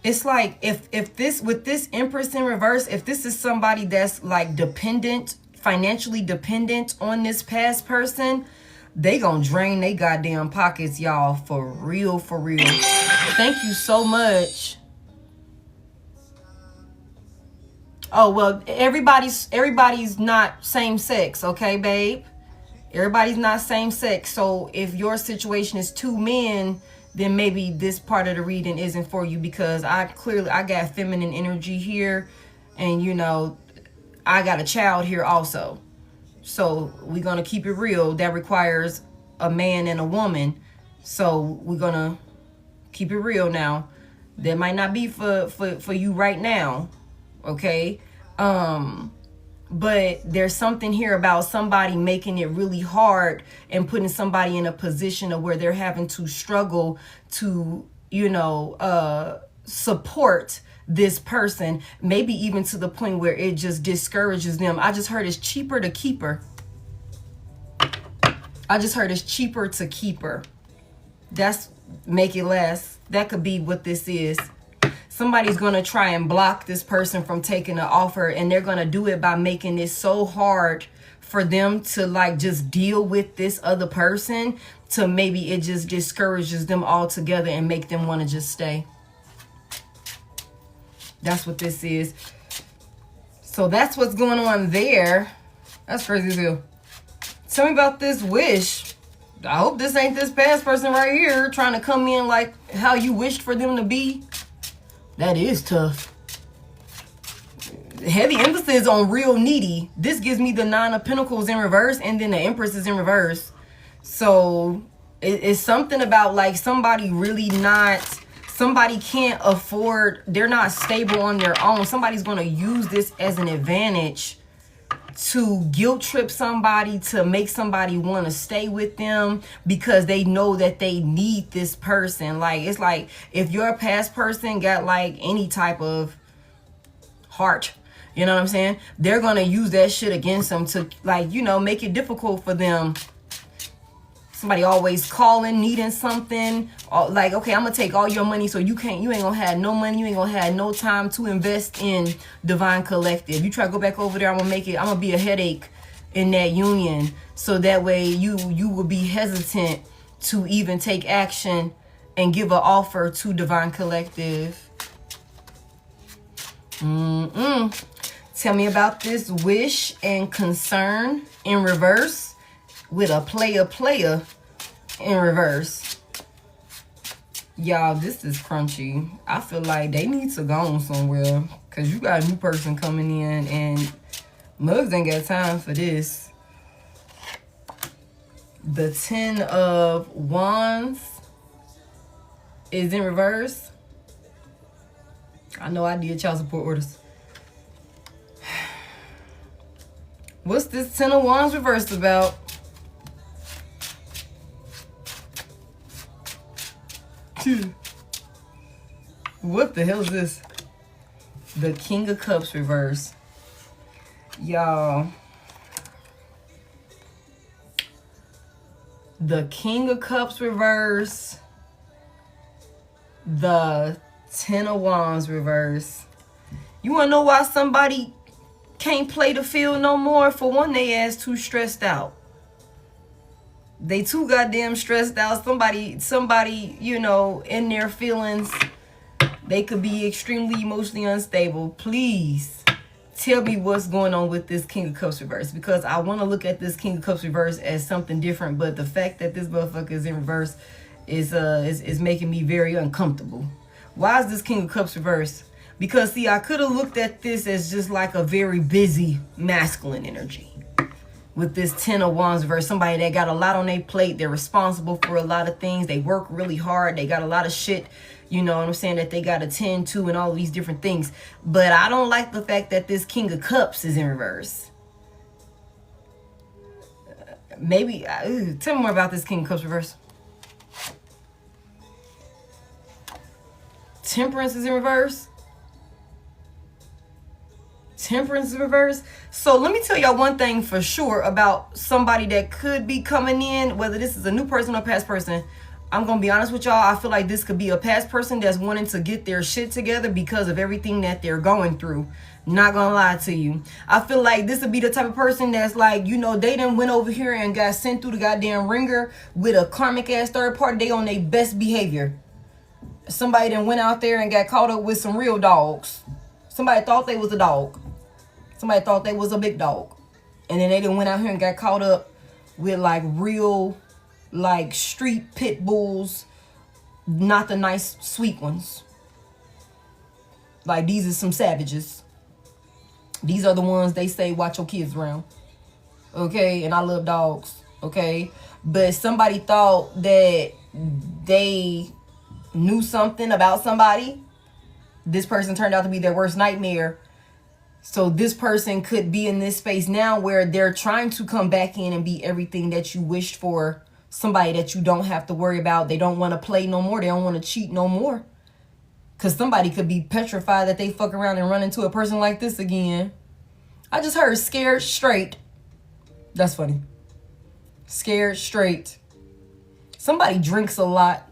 It's like if this, with this Empress in reverse, if this is somebody that's like dependent, financially dependent on this past person, they gonna drain they goddamn pockets, y'all, for real, for real. Thank you so much. Oh, well, everybody's not same sex, okay, babe? Everybody's not same sex. So if your situation is two men, then maybe this part of the reading isn't for you, because I got feminine energy here, and you know, I got a child here also. So we're gonna keep it real. That requires a man and a woman. So we're gonna keep it real now. That might not be for you right now. Okay. But there's something here about somebody making it really hard and putting somebody in a position of where they're having to struggle to, you know, support this person, maybe even to the point where it just discourages them. I just heard it's cheaper to keep her. I just heard it's cheaper to keep her. That's make it less. That could be what this is. Somebody's going to try and block this person from taking an offer, and they're going to do it by making it so hard for them to like just deal with this other person, to maybe it just discourages them altogether and make them want to just stay. That's what this is. So that's what's going on there. That's crazy as hell. Tell me about this wish. I hope this ain't this past person right here trying to come in like how you wished for them to be. That is tough. Heavy emphasis on real needy. This gives me the Nine of Pentacles in reverse, and then the Empress is in reverse. So it's something about like somebody really not, somebody can't afford, they're not stable on their own. Somebody's going to use this as an advantage to guilt trip somebody, to make somebody want to stay with them because they know that they need this person. Like, it's like if your past person got like any type of heart, you know what I'm saying? They're going to use that shit against them to like, you know, make it difficult for them Somebody always calling, needing something. Like, okay, I'm going to take all your money so you ain't going to have no money. You ain't going to have no time to invest in Divine Collective. You try to go back over there, I'm going to be a headache in that union. So that way you will be hesitant to even take action and give an offer to Divine Collective. Tell me about this wish and concern in reverse with a player in reverse. Y'all, this is crunchy. I feel like they need to go on somewhere because you got a new person coming in and Mugs ain't got time for this. The 10 of Wands is in reverse. I know I did child support orders. What's this 10 of Wands reversed about? What the hell is this? The King of Cups reverse. Y'all. The King of Cups reverse. The 10 of Wands reverse. You want to know why somebody can't play the field no more? For one, they ass too stressed out. They too goddamn stressed out. Somebody, you know, in their feelings, they could be extremely emotionally unstable. Please tell me what's going on with this King of Cups reverse, because I want to look at this King of Cups reverse as something different, but the fact that this motherfucker is in reverse is making me very uncomfortable. Why is this King of Cups reverse? Because see, I could have looked at this as just like a very busy masculine energy. With this 10 of Wands reverse, somebody that got a lot on their plate, they're responsible for a lot of things, they work really hard, they got a lot of shit, you know what I'm saying, that they got to tend to and all these different things. But I don't like the fact that this King of Cups is in reverse. Maybe, tell me more about this King of Cups reverse. Temperance is in reverse. Temperance in reverse. So let me tell y'all one thing for sure about somebody that could be coming in, whether this is a new person or past person. I'm gonna be honest with y'all, I feel like this could be a past person that's wanting to get their shit together because of everything that they're going through. Not gonna lie to you, I feel like this would be the type of person that's like, you know, they done went over here and got sent through the goddamn ringer with a karmic ass third party. They on their best behavior. Somebody done went out there and got caught up with some real dogs. Somebody thought they was a dog. Somebody thought they was a big dog. And then they done went out here and got caught up with like real, like street pit bulls. Not the nice, sweet ones. Like these are some savages. These are the ones they say watch your kids around. Okay, and I love dogs. Okay, but somebody thought that they knew something about somebody. This person turned out to be their worst nightmare. So this person could be in this space now where they're trying to come back in and be everything that you wished for. Somebody that you don't have to worry about. They don't want to play no more. They don't want to cheat no more. Because somebody could be petrified that they fuck around and run into a person like this again. I just heard scared straight. That's funny. Scared straight. Somebody drinks a lot.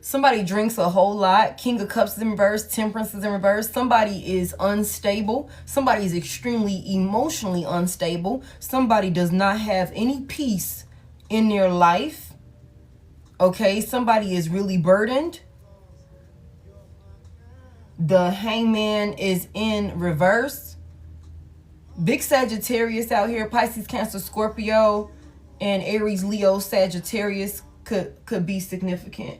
Somebody drinks a whole lot. King of Cups is in reverse. Temperance is in reverse. Somebody is unstable. Somebody is extremely emotionally unstable. Somebody does not have any peace in their life. Okay, somebody is really burdened. The Hangman is in reverse. Big Sagittarius out here. Pisces, Cancer, Scorpio, and Aries, Leo, Sagittarius could be significant.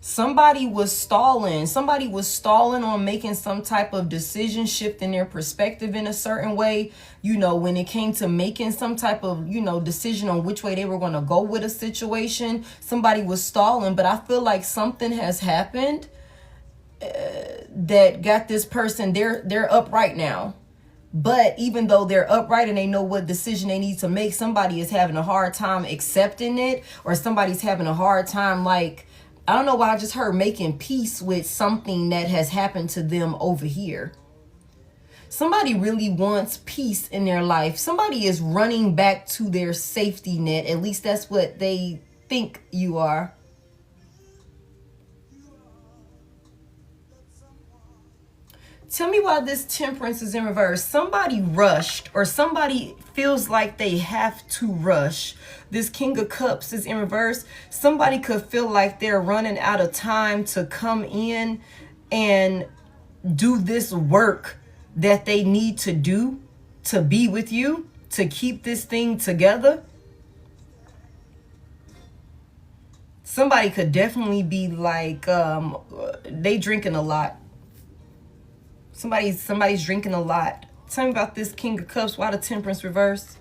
Somebody was stalling. Somebody was stalling on making some type of decision, shifting their perspective in a certain way. You know, when it came to making some type of, you know, decision on which way they were going to go with a situation. Somebody was stalling, but I feel like something has happened that got this person, they're upright now. But even though they're upright and they know what decision they need to make, somebody is having a hard time accepting it, or somebody's having a hard time, like, I don't know why I just heard making peace with something that has happened to them over here. Somebody really wants peace in their life. Somebody is running back to their safety net. At least that's what they think you are. Tell me why this Temperance is in reverse. Somebody rushed, or somebody feels like they have to rush. This King of Cups is in reverse. Somebody could feel like they're running out of time to come in and do this work that they need to do to be with you, to keep this thing together. Somebody could definitely be like, they drinking a lot. Somebody's drinking a lot. Tell me about this King of Cups. Why the Temperance reverse?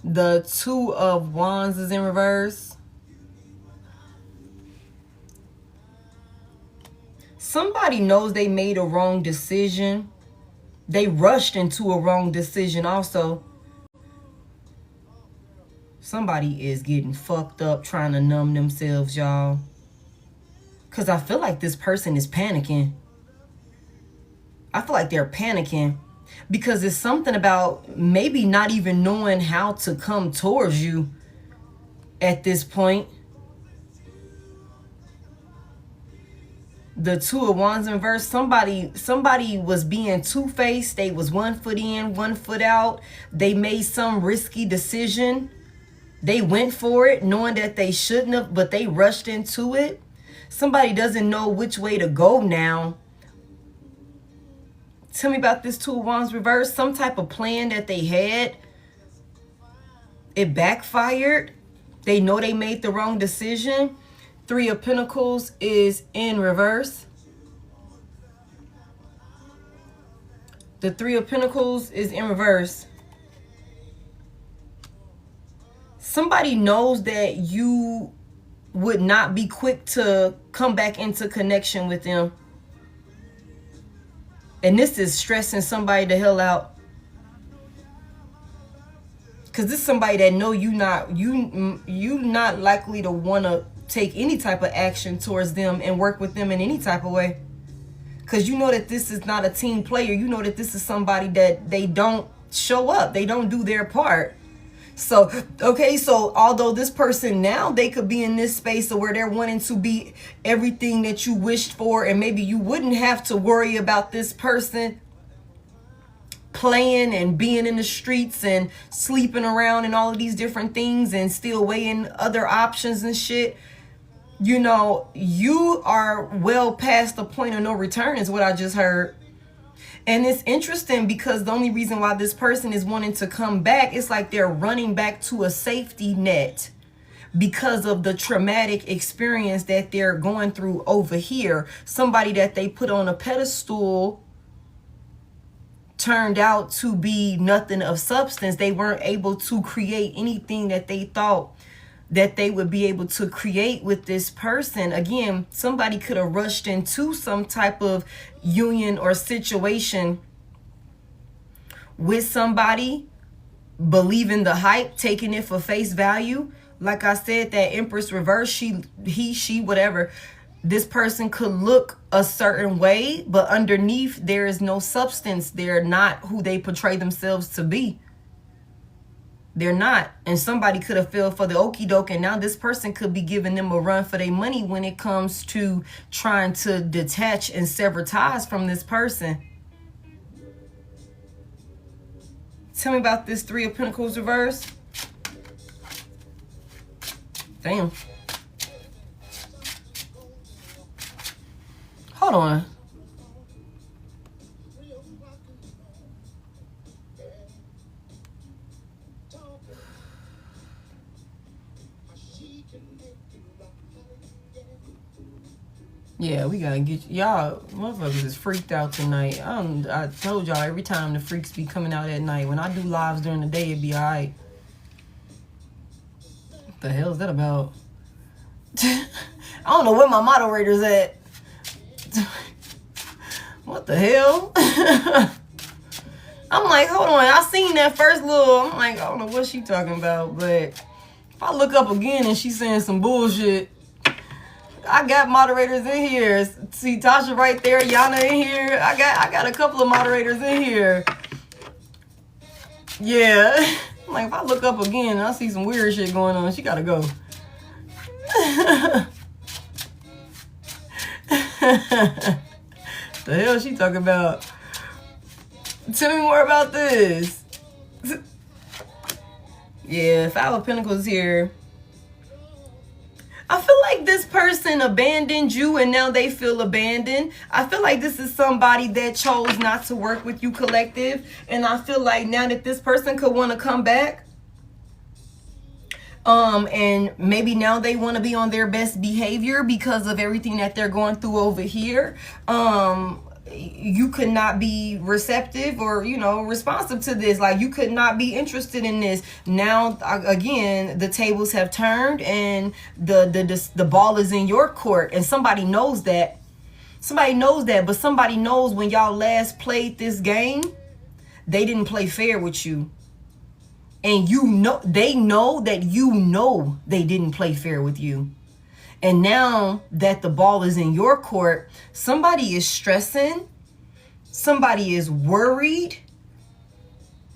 The Two of Wands is in reverse. Somebody knows they made a wrong decision. They rushed into a wrong decision also. Somebody is getting fucked up trying to numb themselves, y'all. Because I feel like this person is panicking. I feel like they're panicking. Because it's something about maybe not even knowing how to come towards you at this point. The Two of Wands in reverse. Somebody was being two-faced. They was 1 foot in, 1 foot out. They made some risky decision. They went for it knowing that they shouldn't have, but they rushed into it. Somebody doesn't know which way to go now. Tell me about this Two of Wands reverse. Some type of plan that they had, it backfired. They know they made the wrong decision. Three of Pentacles is in reverse. The Three of Pentacles is in reverse. Somebody knows that you would not be quick to come back into connection with them. And this is stressing somebody the hell out. Because this is somebody that know you not likely to want to take any type of action towards them and work with them in any type of way. Because you know that this is not a team player. You know that this is somebody that they don't show up. They don't do their part. So, okay, so although this person now, they could be in this space where they're wanting to be everything that you wished for, and maybe you wouldn't have to worry about this person playing and being in the streets and sleeping around and all of these different things and still weighing other options and shit. You know, you are well past the point of no return is what I just heard. And it's interesting because the only reason why this person is wanting to come back, it's like they're running back to a safety net because of the traumatic experience that they're going through over here. Somebody that they put on a pedestal turned out to be nothing of substance. They weren't able to create anything that they thought that they would be able to create with this person. Again, somebody could have rushed into some type of union or situation with somebody, believing the hype, taking it for face value. Like I said, that Empress reverse, she, whatever. This person could look a certain way, but underneath there is no substance. They're not who they portray themselves to be. They're not. And somebody could have fell for the okie doke, and now this person could be giving them a run for their money when it comes to trying to detach and sever ties from this person. Tell me about this Three of Pentacles reverse. Damn. Hold on. Yeah, we gotta get y'all. Motherfuckers is freaked out tonight. I told y'all every time the freaks be coming out at night. When I do lives during the day, it be alright. What the hell is that about? I don't know where my moderator's at. What the hell? I'm like, hold on. I seen that first little. I'm like, I don't know what she talking about, but if I look up again and she's saying some bullshit, I got moderators in here. See Tasha right there, Yana in here. I got a couple of moderators in here. Yeah. Like, if I look up again and I see some weird shit going on, she gotta go. The hell she talking about? Tell me more about this. Yeah, Five of Pentacles here. I feel like this person abandoned you and now they feel abandoned. I feel like this is somebody that chose not to work with you, collective. And I feel like now that this person could want to come back. And maybe now they want to be on their best behavior because of everything that they're going through over here. You could not be receptive or, you know, responsive to this. Like, you could not be interested in this. Now, again, the tables have turned and the ball is in your court, and somebody knows that. Somebody knows that, but somebody knows when y'all last played this game, they didn't play fair with you. And you know, they know that you know they didn't play fair with you. And now that the ball is in your court, somebody is stressing. Somebody is worried.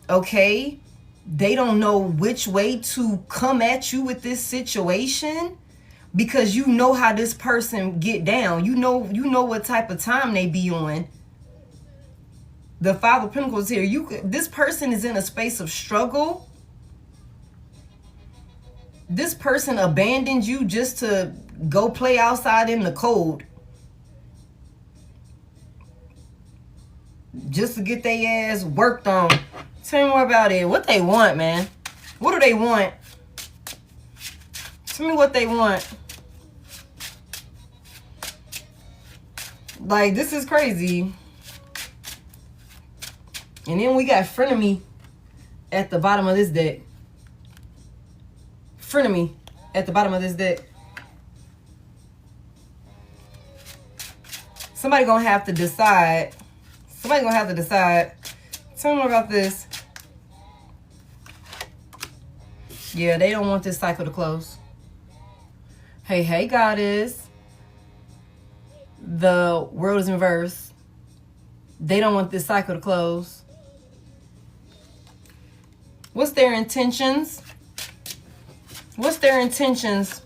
Okay? They don't know which way to come at you with this situation because you know how this person get down. You know what type of time they be on. The Five of Pentacles here. This person is in a space of struggle. This person abandoned you just to go play outside in the cold. Just to get their ass worked on. Tell me more about it. What they want, man. What do they want? Tell me what they want. Like, this is crazy. And then we got frenemy at the bottom of this deck. Frenemy at the bottom of this deck. Somebody gonna have to decide. Somebody gonna have to decide. Tell me more about this. Yeah, they don't want this cycle to close. Hey, goddess. The world is in reverse. They don't want this cycle to close. What's their intentions? What's their intentions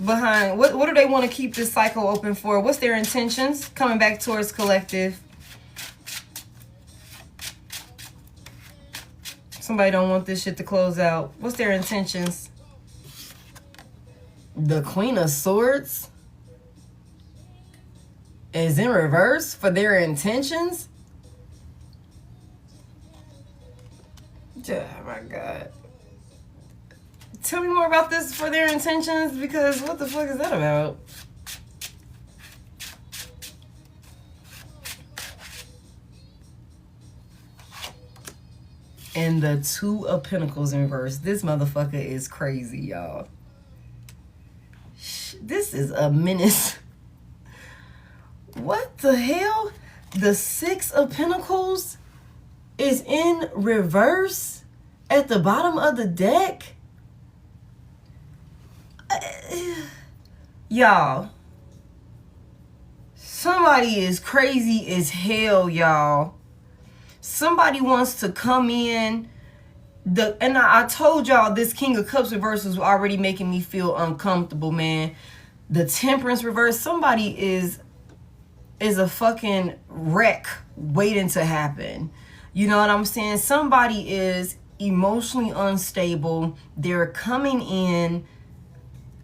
behind? What do they want to keep this cycle open for? What's their intentions? Coming back towards collective. Somebody don't want this shit to close out. What's their intentions? The Queen of Swords is in reverse for their intentions. Oh my God. Tell me more about this for their intentions, because what the fuck is that about? And the Two of Pentacles in reverse. This motherfucker is crazy, y'all. This is a menace. What the hell? The Six of Pentacles is in reverse at the bottom of the deck. Y'all, somebody is crazy as hell, y'all. Somebody wants to come in. And I told y'all this King of Cups reverse was already making me feel uncomfortable, man. The Temperance reverse. Somebody is a fucking wreck waiting to happen. You know what I'm saying? Somebody is emotionally unstable. They're coming in.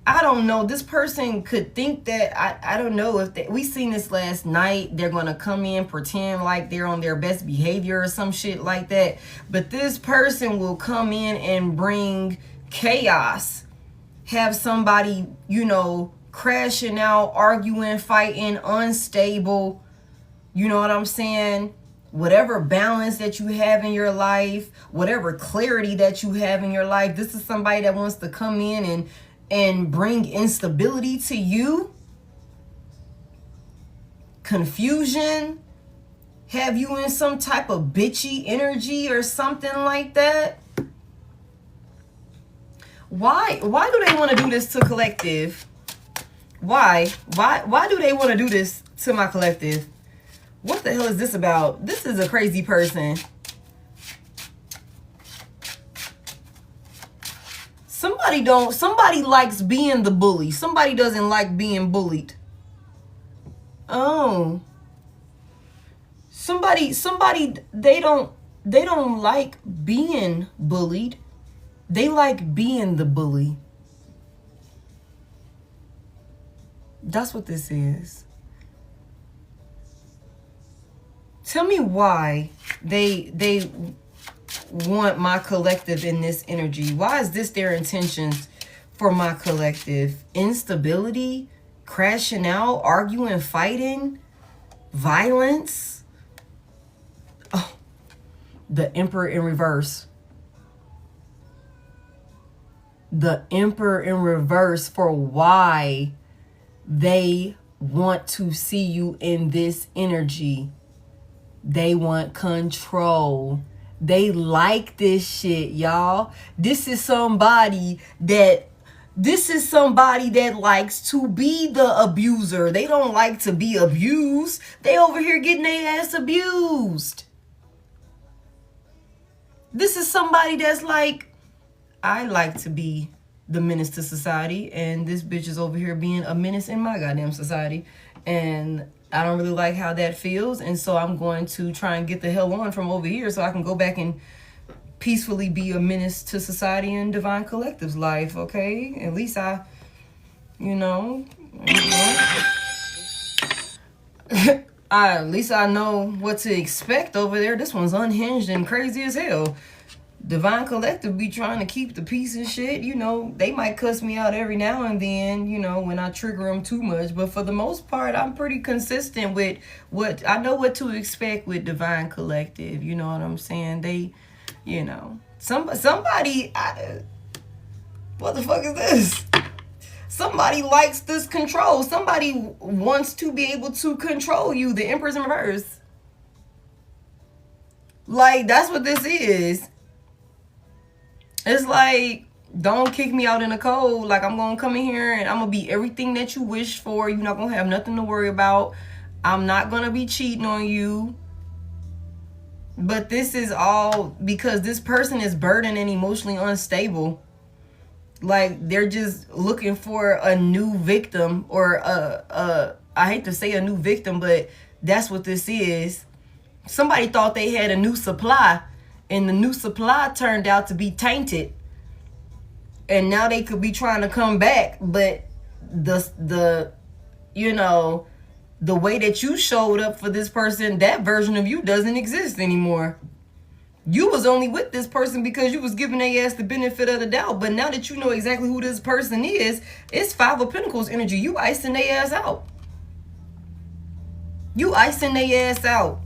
I don't know. This person could think that, I don't know if we seen this last night. They're going to come in, pretend like they're on their best behavior or some shit like that. But this person will come in and bring chaos. Have somebody, you know, crashing out, arguing, fighting, unstable. You know what I'm saying? Whatever balance that you have in your life, whatever clarity that you have in your life, this is somebody that wants to come in and bring instability to you, confusion, have you in some type of bitchy energy or something like that. Why do they want to do this to collective? Why? Why do they want to do this to my collective? What the hell is this about? This is a crazy person. Somebody likes being the bully. Somebody doesn't like being bullied. Oh. Somebody they don't like being bullied. They like being the bully. That's what this is. Tell me why they want my collective in this energy. Why is this their intentions for my collective? Instability, crashing out, arguing, fighting, violence. Oh, the Emperor in reverse. The Emperor in reverse for why they want to see you in this energy. They want control. They like this shit, y'all. This is somebody that likes to be the abuser. They don't like to be abused. They over here getting their ass abused. This is somebody that's like, I like to be the menace to society, and this bitch is over here being a menace in my goddamn society. And I don't really like how that feels, and so I'm going to try and get the hell on from over here so I can go back and peacefully be a menace to society and Divine Collective's life, okay? At least at least I know what to expect over there. This one's unhinged and crazy as hell. Divine Collective be trying to keep the peace and shit. They might cuss me out every now and then, when I trigger them too much. But for the most part, I'm pretty consistent with what I know what to expect with Divine Collective. You know what I'm saying? They, somebody, what the fuck is this? Somebody likes this control. Somebody wants to be able to control you. The Empress in reverse. Like, that's what this is. It's like, don't kick me out in the cold. Like, I'm going to come in here and I'm going to be everything that you wish for. You're not going to have nothing to worry about. I'm not going to be cheating on you. But this is all because this person is burdened and emotionally unstable. Like, they're just looking for a new victim, or I hate to say a new victim, but that's what this is. Somebody thought they had a new supply, and the new supply turned out to be tainted. And now they could be trying to come back, but the way that you showed up for this person, that version of you doesn't exist anymore. You was only with this person because you was giving their ass the benefit of the doubt. But now that you know exactly who this person is, it's Five of Pentacles energy. You icing their ass out. You icing their ass out.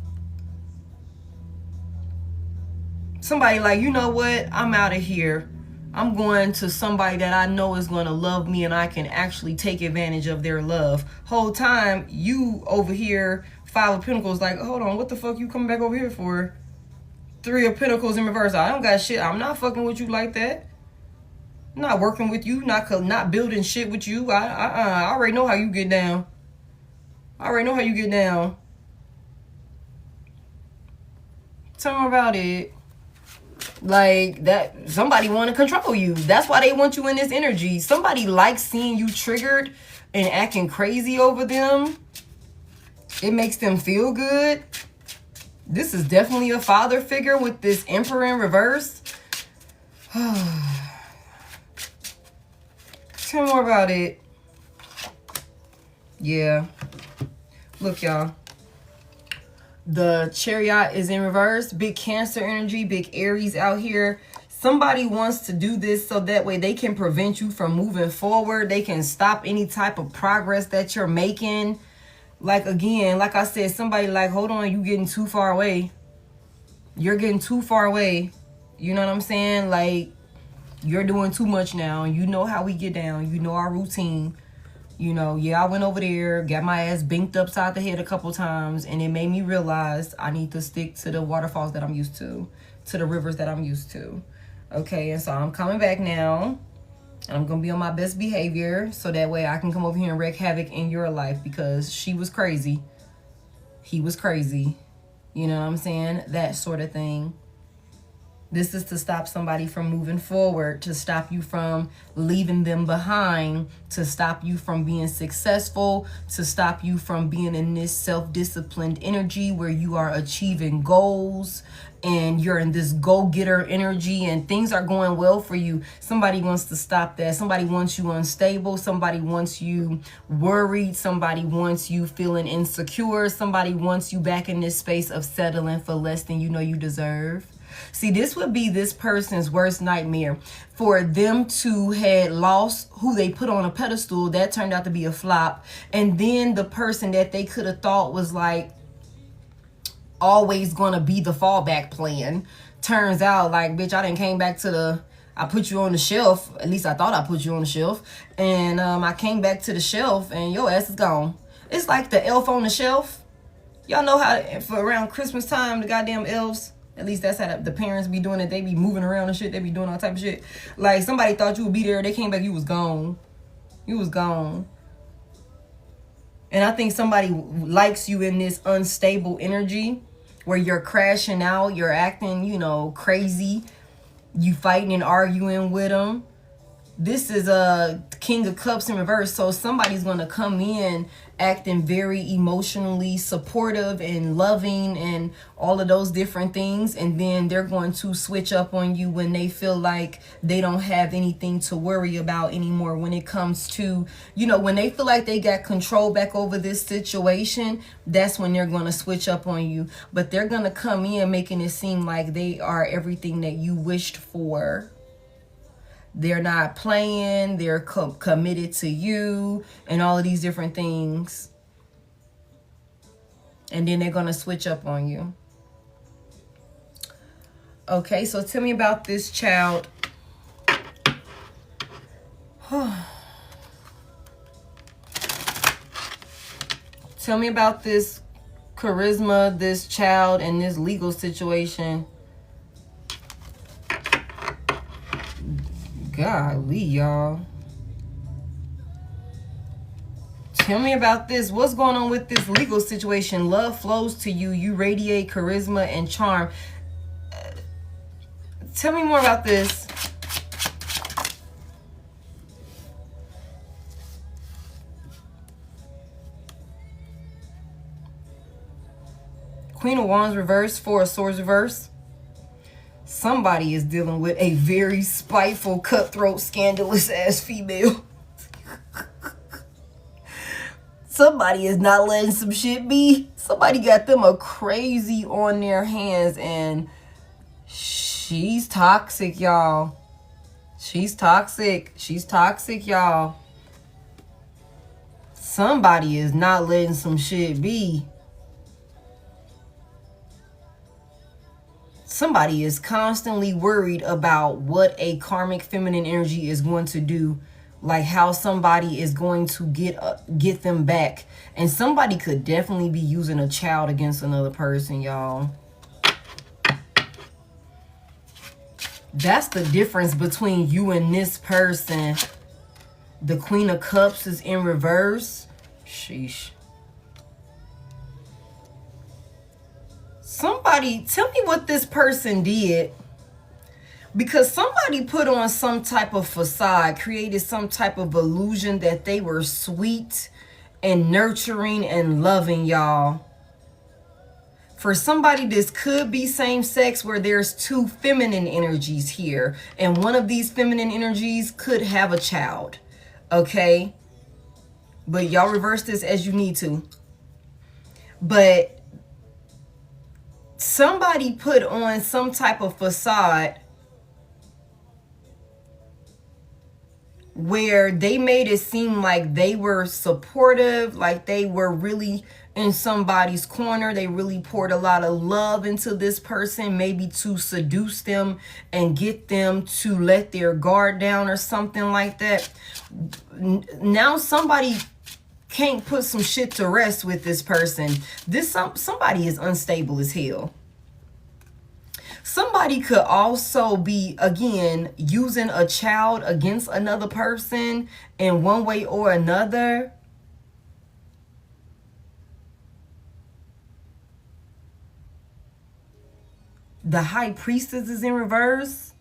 Somebody like, you know what? I'm out of here. I'm going to somebody that I know is going to love me and I can actually take advantage of their love. Whole time, you over here, Five of Pentacles, like, hold on, what the fuck you coming back over here for? Three of Pentacles in reverse. I don't got shit. I'm not fucking with you like that. I'm not working with you. Not building shit with you. I already know how you get down. I already know how you get down. Tell me about it. Like, that somebody want to control you. That's why they want you in this energy. Somebody likes seeing you triggered and acting crazy over them. It makes them feel good. This is definitely a father figure with this Emperor in reverse. Tell me more about it. Yeah. Look, y'all. The Chariot is in reverse. Big Cancer energy, big Aries out here. Somebody wants to do this so that way they can prevent you from moving forward. They can stop any type of progress that you're making. Like, again, like I said, somebody like, hold on, you getting too far away. You're getting too far away. You know what I'm saying? Like, you're doing too much now. You know how we get down. You know our routine. Yeah, I went over there, got my ass binked upside the head a couple times, and it made me realize I need to stick to the waterfalls that I'm used to the rivers that I'm used to. Okay, and so I'm coming back now. And I'm going to be on my best behavior so that way I can come over here and wreak havoc in your life, because she was crazy. He was crazy. You know what I'm saying? That sort of thing. This is to stop somebody from moving forward, to stop you from leaving them behind, to stop you from being successful, to stop you from being in this self-disciplined energy where you are achieving goals and you're in this go-getter energy and things are going well for you. Somebody wants to stop that. Somebody wants you unstable. Somebody wants you worried. Somebody wants you feeling insecure. Somebody wants you back in this space of settling for less than you know you deserve. See, this would be this person's worst nightmare, for them to had lost who they put on a pedestal. That turned out to be a flop. And then the person that they could have thought was like always going to be the fallback plan turns out like, bitch, I done came back to I put you on the shelf. At least I thought I put you on the shelf. And I came back to the shelf and your ass is gone. It's like the elf on the shelf. Y'all know how for around Christmas time, the goddamn elves, at least that's how the parents be doing it. They be moving around and shit. They be doing all type of shit. Like somebody thought you would be there. They came back. You was gone. You was gone. And I think somebody likes you in this unstable energy where you're crashing out. You're acting, you know, crazy. You fighting and arguing with them. This is a King of Cups in reverse. So somebody's going to come in acting very emotionally supportive and loving and all of those different things. And then they're going to switch up on you when they feel like they don't have anything to worry about anymore. When it comes to, you know, when they feel like they got control back over this situation, that's when they're going to switch up on you. But they're going to come in making it seem like they are everything that you wished for. They're not playing. They're committed to you and all of these different things. And then they're going to switch up on you. Okay, so tell me about this child. Tell me about this charisma, this child, and this legal situation. Golly, y'all. Tell me about this. What's going on with this legal situation? Love flows to you. You radiate charisma and charm. Tell me more about this. Queen of Wands reverse, Four of Swords reverse. Somebody is dealing with a very spiteful, cutthroat, scandalous ass female. Somebody is not letting some shit be. Somebody got them a crazy on their hands, and she's toxic, y'all. She's toxic. She's toxic, y'all. Somebody is not letting some shit be. Somebody is constantly worried about what a karmic feminine energy is going to do, like how somebody is going to get them back. And somebody could definitely be using a child against another person, y'all. That's the difference between you and this person. The Queen of Cups is in reverse. Sheesh. Somebody, tell me what this person did. Because somebody put on some type of facade, created some type of illusion that they were sweet and nurturing and loving, y'all. For somebody, this could be same sex, where there's two feminine energies here. And one of these feminine energies could have a child. Okay? But y'all reverse this as you need to. But somebody put on some type of facade where they made it seem like they were supportive, like they were really in somebody's corner. They really poured a lot of love into this person, maybe to seduce them and get them to let their guard down or something like that. Now somebody can't put some shit to rest with this person. Somebody is unstable as hell. Somebody could also be, again, using a child against another person in one way or another. The High Priestess is in reverse.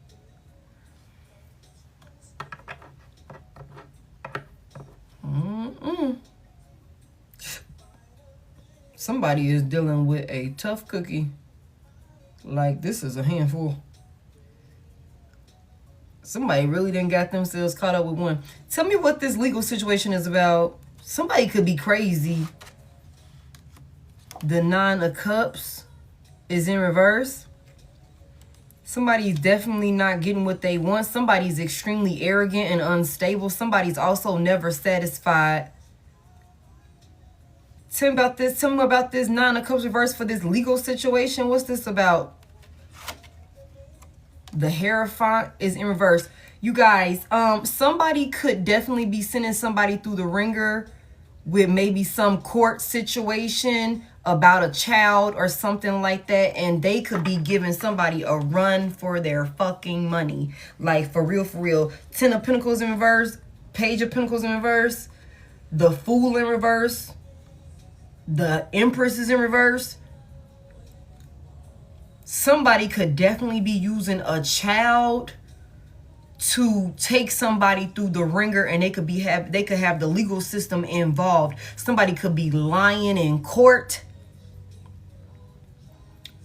Somebody is dealing with a tough cookie. Like, this is a handful. Somebody really done got themselves caught up with one. Tell me what this legal situation is about. Somebody could be crazy. The Nine of Cups is in reverse. Somebody's definitely not getting what they want. Somebody's extremely arrogant and unstable. Somebody's also never satisfied. Tell me about this. Tell me about this Nine of Cups reverse for this legal situation. What's this about? The Hierophant is in reverse. You guys, somebody could definitely be sending somebody through the ringer with maybe some court situation about a child or something like that, and they could be giving somebody a run for their fucking money. Like, for real, for real. Ten of Pentacles in reverse, Page of Pentacles in reverse, the Fool in reverse, the Empress is in reverse. Somebody could definitely be using a child to take somebody through the ringer, and they could have the legal system involved. Somebody could be lying in court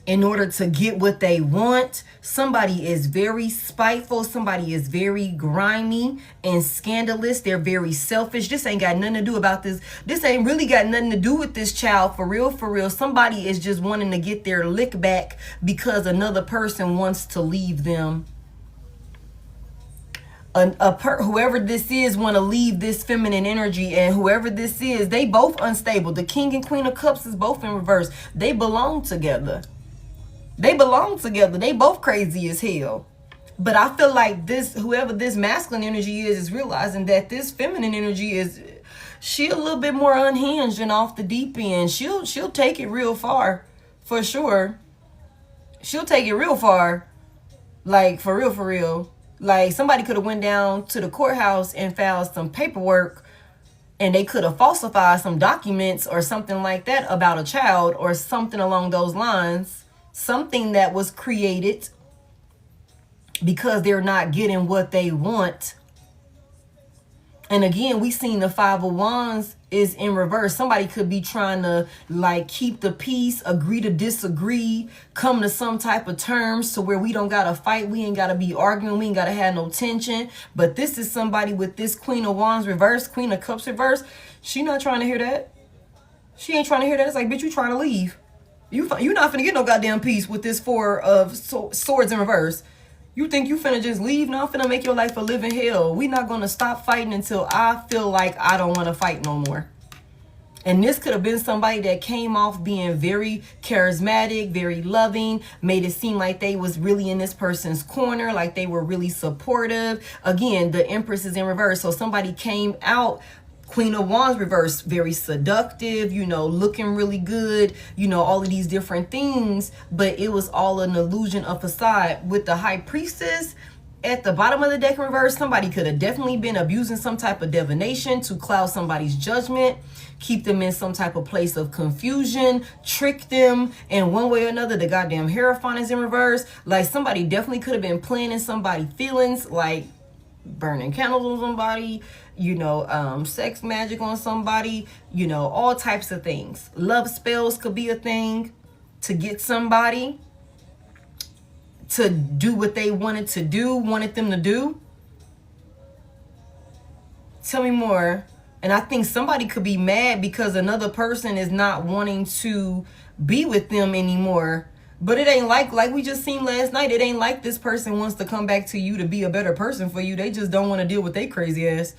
in order to get what they want. Somebody is very spiteful. Somebody is very grimy and scandalous. They're very selfish. This ain't got nothing to do about this. This ain't really got nothing to do with this child. For real, for real. Somebody is just wanting to get their lick back because another person wants to leave them. Whoever this is want to leave this feminine energy, and whoever this is, they both unstable. The King and Queen of Cups is both in reverse. They belong together. They belong together. They both crazy as hell. But I feel like whoever this masculine energy is realizing that this feminine energy she a little bit more unhinged and off the deep end. She'll take it real far, for sure. She'll take it real far. Like, for real, for real. Like, somebody could have went down to the courthouse and filed some paperwork, and they could have falsified some documents or something like that about a child or something along those lines. Something that was created because they're not getting what they want. And again, we seen the Five of Wands is in reverse. Somebody could be trying to, like, keep the peace, agree to disagree, come to some type of terms to where we don't gotta fight, we ain't gotta be arguing, we ain't gotta have no tension. But this is somebody with this Queen of Wands reverse, Queen of Cups reverse. She not trying to hear that. She ain't trying to hear that. It's like, bitch, you trying to leave. You not finna get no goddamn peace with this Four of Swords in reverse. You think you finna just leave? No, I'm finna make your life a living hell. We not gonna stop fighting until I feel like I don't want to fight no more. And this could have been somebody that came off being very charismatic, very loving, made it seem like they was really in this person's corner, like they were really supportive. Again, the Empress is in reverse. So somebody came out, Queen of Wands reverse, very seductive, you know, looking really good, you know, all of these different things, but it was all an illusion, a facade. With the High Priestess at the bottom of the deck in reverse, somebody could have definitely been abusing some type of divination to cloud somebody's judgment, keep them in some type of place of confusion, trick them in one way or another. The goddamn Hierophant is in reverse. Like, somebody definitely could have been playing in somebody's feelings, like burning candles on somebody, you know, sex magic on somebody, you know, all types of things. Love spells could be a thing to get somebody to do what they wanted them to do. Tell me more. And I think somebody could be mad because another person is not wanting to be with them anymore. But it ain't like we just seen last night. It ain't like this person wants to come back to you to be a better person for you. They just don't want to deal with their crazy ass.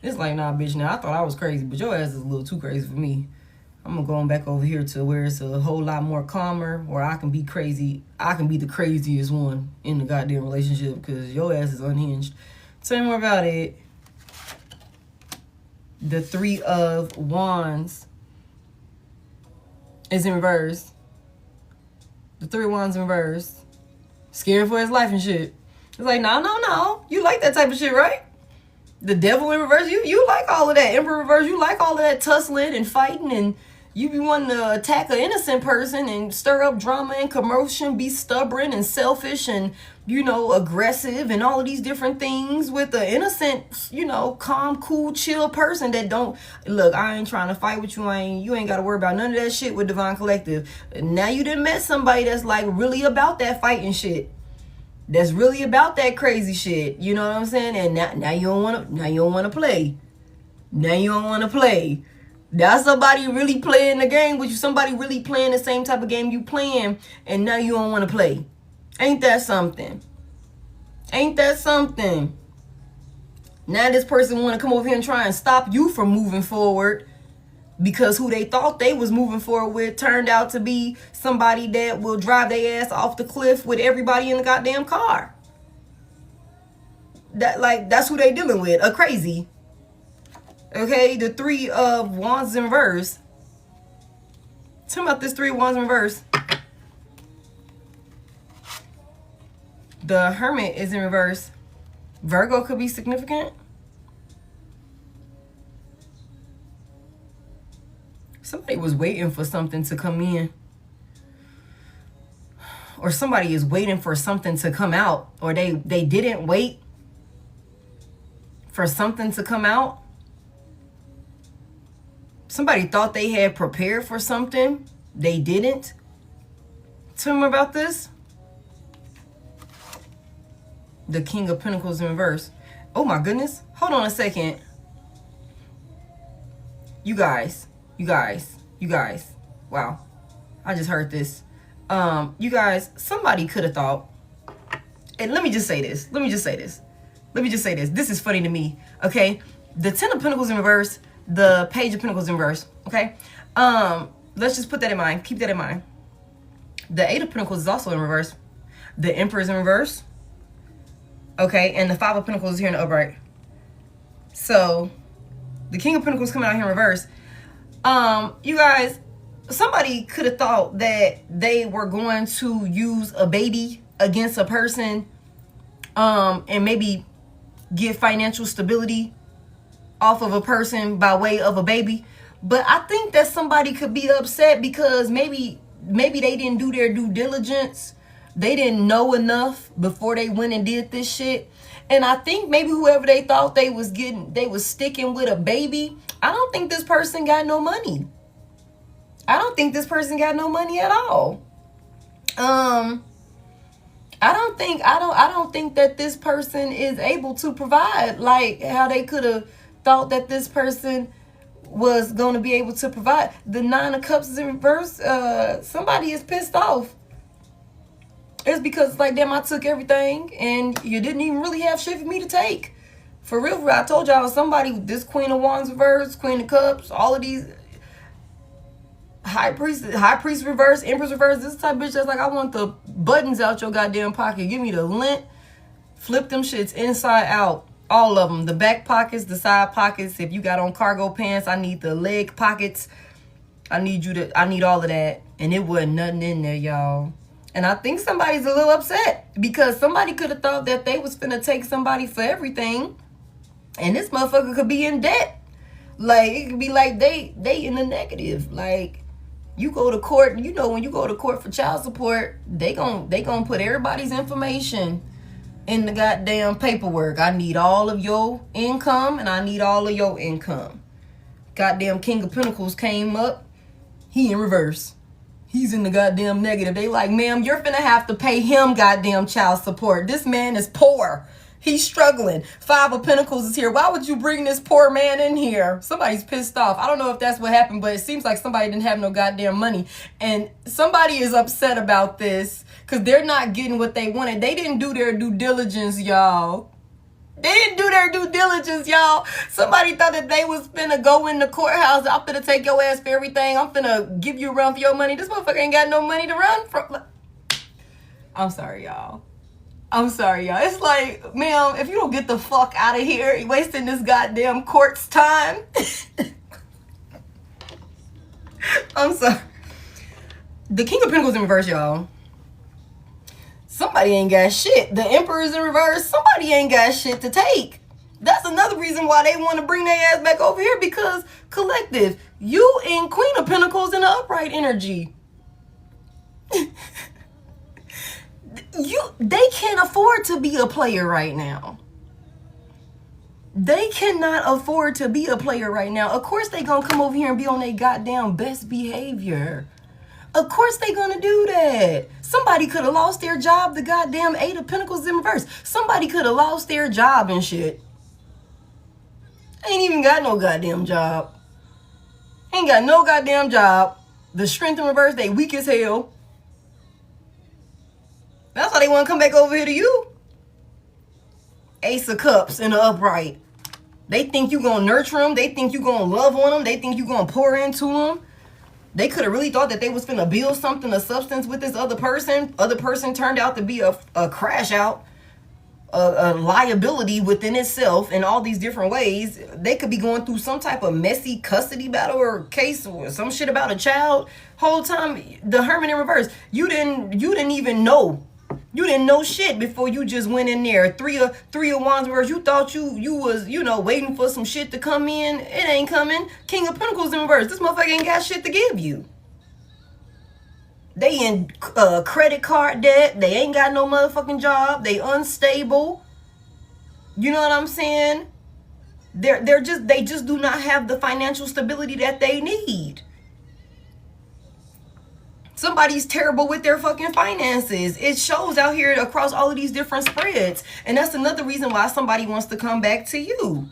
It's like, nah, bitch, now I thought I was crazy, but your ass is a little too crazy for me. I'm going to go on back over here to where it's a whole lot more calmer, where I can be crazy. I can be the craziest one in the goddamn relationship because your ass is unhinged. Tell me more about it. The Three of Wands is in reverse. The Three of Wands in reverse. Scared for his life and shit. It's like, no. You like that type of shit, right? The devil in reverse, you like all of that. Emperor reverse, you like all of that tussling and fighting, and you be wanting to attack an innocent person and stir up drama and commotion, be stubborn and selfish and, aggressive and all of these different things with an innocent, calm, cool, chill person that don't, look, I ain't trying to fight with you. You ain't got to worry about none of that shit with Divine Collective. Now you done met somebody that's like really about that fighting shit. That's really about that crazy shit. You know what I'm saying? And now you don't want to play. Now you don't want to play. That's somebody really playing the game with you. Somebody really playing the same type of game you playing. And now you don't want to play. Ain't that something? Ain't that something? Now this person want to come over here and try and stop you from moving forward. Because who they thought they was moving forward with turned out to be somebody that will drive their ass off the cliff with everybody in the goddamn car. That's who they dealing with. A crazy. Okay, the 3 of Wands in reverse. Tell me about this 3 of Wands in reverse. The Hermit is in reverse. Virgo could be significant. Somebody was waiting for something to come in. Or somebody is waiting for something to come out. Or they didn't wait for something to come out. Somebody thought they had prepared for something. They didn't. Tell me about this. The King of Pentacles in reverse. Oh my goodness. Hold on a second. You guys. Wow. I just heard this. You guys, somebody could have thought, and let me just say this. This is funny to me. Okay. The 10 of Pentacles in reverse, the Page of Pentacles in reverse. Okay. Let's just put that in mind. Keep that in mind. The 8 of Pentacles is also in reverse. The Emperor is in reverse. Okay. And the 5 of Pentacles is here in the upright. So the King of Pentacles coming out here in reverse. You guys, somebody could have thought that they were going to use a baby against a person, and maybe get financial stability off of a person by way of a baby. But I think that somebody could be upset because maybe they didn't do their due diligence. They didn't know enough before they went and did this shit. And I think maybe whoever they thought they was sticking with a baby. I don't think this person got no money. I don't think this person got no money at all. I don't think that this person is able to provide like how they could have thought that this person was going to be able to provide. The 9 of Cups is in reverse. Somebody is pissed off. It's because like, damn, I took everything and you didn't even really have shit for me to take. For real, I told y'all somebody, this Queen of Wands reverse, Queen of Cups, all of these High Priest reverse, Empress reverse, this type of bitch that's like, I want the buttons out your goddamn pocket. Give me the lint. Flip them shits inside out. All of them. The back pockets, the side pockets. If you got on cargo pants, I need the leg pockets. I need all of that. And it wasn't nothing in there, y'all. And I think somebody's a little upset because somebody could have thought that they was finna take somebody for everything. And this motherfucker could be in debt. Like, it could be like they in the negative. Like, you go to court, when you go to court for child support, they gon' put everybody's information in the goddamn paperwork. I need all of your income and I need all of your income. Goddamn King of Pentacles came up. He in reverse. He's in the goddamn negative. They like, ma'am, you're finna have to pay him goddamn child support. This man is poor. He's struggling. 5 of Pentacles is here. Why would you bring this poor man in here? Somebody's pissed off. I don't know if that's what happened, but it seems like somebody didn't have no goddamn money. And somebody is upset about this because they're not getting what they wanted. They didn't do their due diligence, y'all. They didn't do their due diligence, y'all. Somebody thought that they was finna go in the courthouse. I'm finna take your ass for everything. I'm finna give you a run for your money. This motherfucker ain't got no money to run from. I'm sorry, y'all. It's like, ma'am, if you don't get the fuck out of here, you're wasting this goddamn court's time. I'm sorry. The King of Pentacles in reverse, y'all. Somebody ain't got shit. The Emperor's in reverse. Somebody ain't got shit to take. That's another reason why they want to bring their ass back over here, because collective, you in Queen of Pentacles in the upright energy. They can't afford to be a player right now. They cannot afford to be a player right now. Of course they gonna come over here and be on their goddamn best behavior. Of course they gonna do that. Somebody could have lost their job. The goddamn 8 of Pentacles in reverse. Somebody could have lost their job and shit. Ain't even got no goddamn job. Ain't got no goddamn job. The Strength in reverse, they weak as hell. That's why they want to come back over here to you. Ace of Cups in the upright. They think you gonna nurture them. They think you gonna love on them. They think you gonna pour into them. They could have really thought that they was finna build something of substance with this other person. Other person turned out to be a crash out, a liability within itself in all these different ways. They could be going through some type of messy custody battle or case or some shit about a child. Whole time, the Hermit in reverse. You didn't even know. You didn't know shit before you just went in there. Three of Wands reverse. You thought you was, waiting for some shit to come in. It ain't coming. King of Pentacles in reverse. This motherfucker ain't got shit to give you. They in credit card debt. They ain't got no motherfucking job. They unstable. You know what I'm saying? They just do not have the financial stability that they need. Somebody's terrible with their fucking finances. It shows out here across all of these different spreads. And that's another reason why somebody wants to come back to you.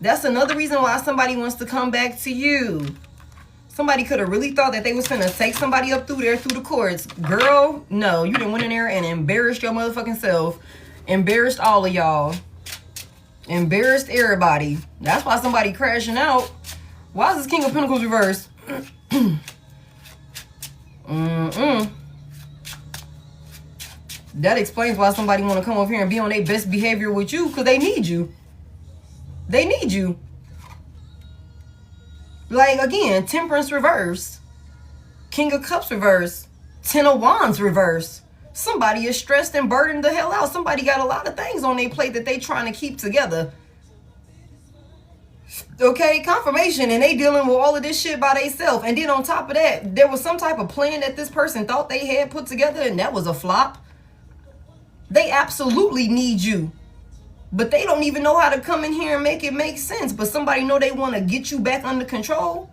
That's another reason why somebody wants to come back to you. Somebody could have really thought that they was finna take somebody up through there, through the courts. Girl, no. You done went in there and embarrassed your motherfucking self. Embarrassed all of y'all. Embarrassed everybody. That's why somebody crashing out. Why is this King of Pentacles reversed? That explains why somebody want to come over here and be on their best behavior with you, because they need you. They need you. Like, again, Temperance reverse. King of Cups reverse. 10 of Wands reverse. Somebody is stressed and burdened the hell out. Somebody got a lot of things on their plate that they trying to keep together. Okay, confirmation, and they dealing with all of this shit by themselves. And then on top of that, there was some type of plan that this person thought they had put together, and that was a flop. They absolutely need you, but they don't even know how to come in here and make it make sense. But somebody know they want to get you back under control,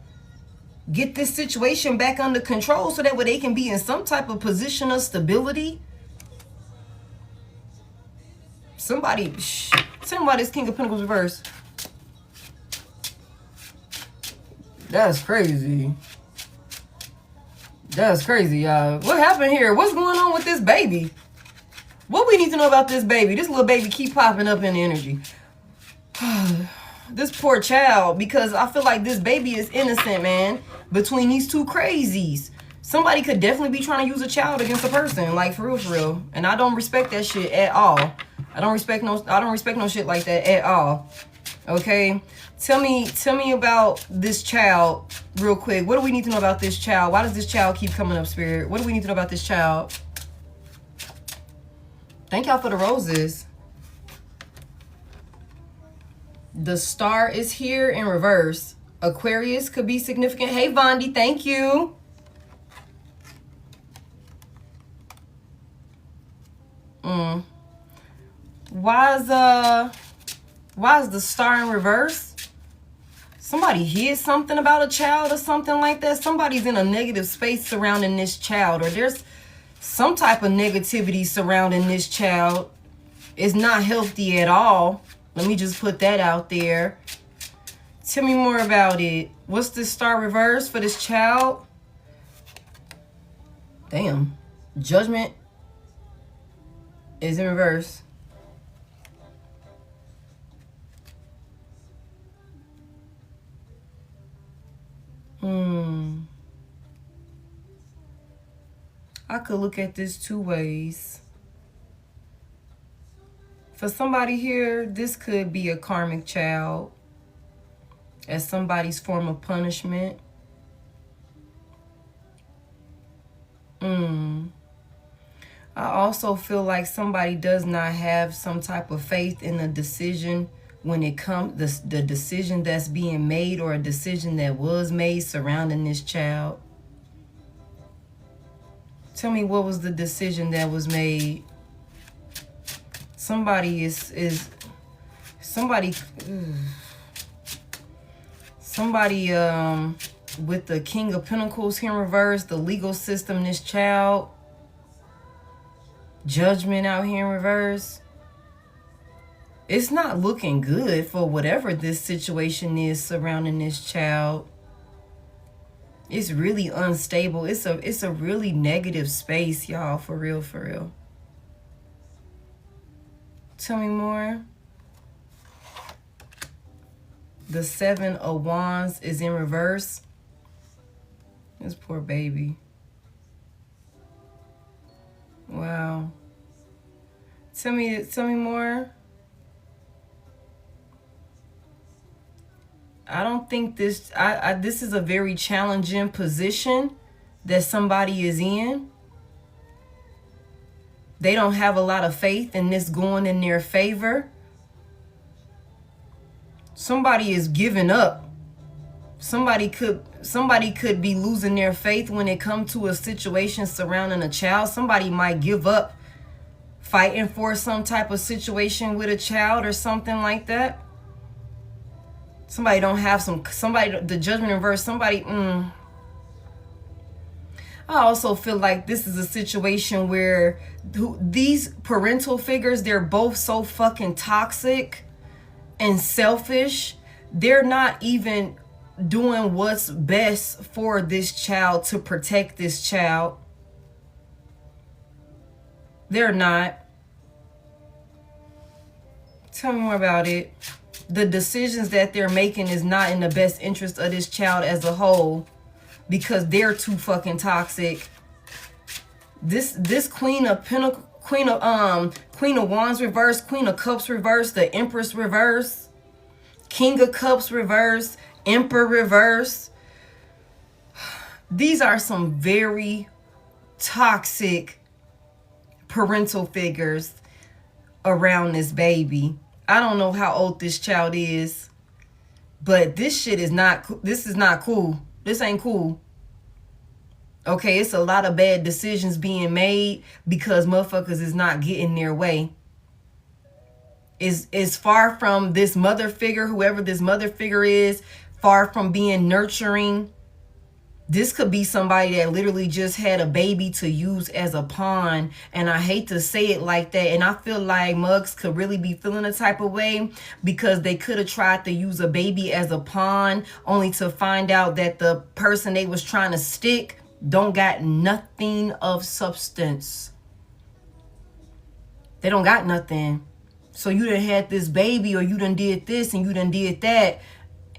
get this situation back under control, so that way they can be in some type of position of stability. Somebody, tell me why this King of Pentacles reverse. That's crazy. That's crazy, y'all. What happened here? What's going on with this baby? What we need to know about this baby? This little baby keep popping up in the energy. This poor child, because I feel like this baby is innocent, man. Between these two crazies. Somebody could definitely be trying to use a child against a person. Like, for real, for real. And I don't respect that shit at all. I don't respect no shit like that at all. Okay? Tell me about this child real quick. What do we need to know about this child? Why does this child keep coming up, Spirit? What do we need to know about this child? Thank y'all for the roses. The Star is here in reverse. Aquarius could be significant. Hey, Vondi, thank you. Why is the Star in reverse? Somebody hid something about a child or something like that. Somebody's in a negative space surrounding this child, or there's some type of negativity surrounding this child. It's not healthy at all. Let me just put that out there. Tell me more about it. What's the Star reverse for this child? Damn. Judgment is in reverse. I could look at this two ways. For somebody here, this could be a karmic child as somebody's form of punishment. I also feel like somebody does not have some type of faith in a decision when it comes the decision that's being made, or a decision that was made surrounding this child. Tell me, what was the decision that was made? Somebody somebody with the King of Pentacles here in reverse, the legal system, this child, Judgment out here in reverse. It's not looking good for whatever this situation is surrounding this child. It's really unstable. It's a really negative space, y'all, for real, for real. Tell me more. The 7 of Wands is in reverse. This poor baby. Wow. Tell me more. I don't think this is a very challenging position that somebody is in. They don't have a lot of faith in this going in their favor. Somebody is giving up. Somebody could be losing their faith when it comes to a situation surrounding a child. Somebody might give up fighting for some type of situation with a child or something like that. Somebody don't have the Judgment in reverse. I also feel like this is a situation where these parental figures, they're both so fucking toxic and selfish. They're not even doing what's best for this child, to protect this child. They're not. Tell me more about it. The decisions that they're making is not in the best interest of this child as a whole, because they're too fucking toxic. This Queen of Pentacles, Queen of Wands reverse, Queen of Cups reverse, the Empress reverse, King of Cups reverse, Emperor reverse. These are some very toxic parental figures around this baby. I don't know how old this child is, but this is not cool. This ain't cool. Okay, it's a lot of bad decisions being made because motherfuckers is not getting their way. Is far from this mother figure, whoever this mother figure is, far from being nurturing. This could be somebody that literally just had a baby to use as a pawn. And I hate to say it like that. And I feel like mugs could really be feeling a type of way because they could have tried to use a baby as a pawn, only to find out that the person they was trying to stick don't got nothing of substance. They don't got nothing. So you done had this baby, or you done did this and you done did that,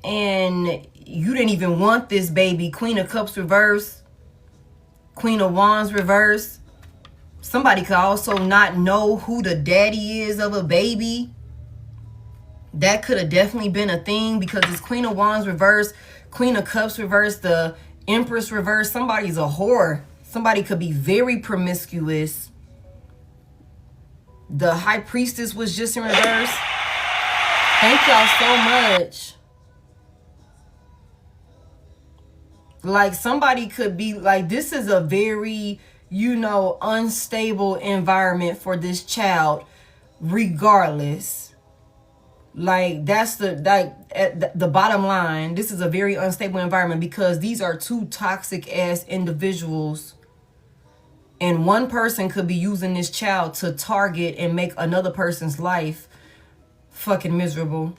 and you didn't even want this baby. Queen of Cups reverse, Queen of Wands reverse. Somebody could also not know who the daddy is of a baby. That could have definitely been a thing, because it's Queen of Wands reverse, Queen of Cups reverse, the Empress reverse. Somebody's a whore. Somebody could be very promiscuous. The High Priestess was just in reverse. Thank y'all so much. Like, somebody could be like, this is a very, unstable environment for this child, regardless. Like, that's the bottom line. This is a very unstable environment because these are two toxic ass individuals. And one person could be using this child to target and make another person's life fucking miserable.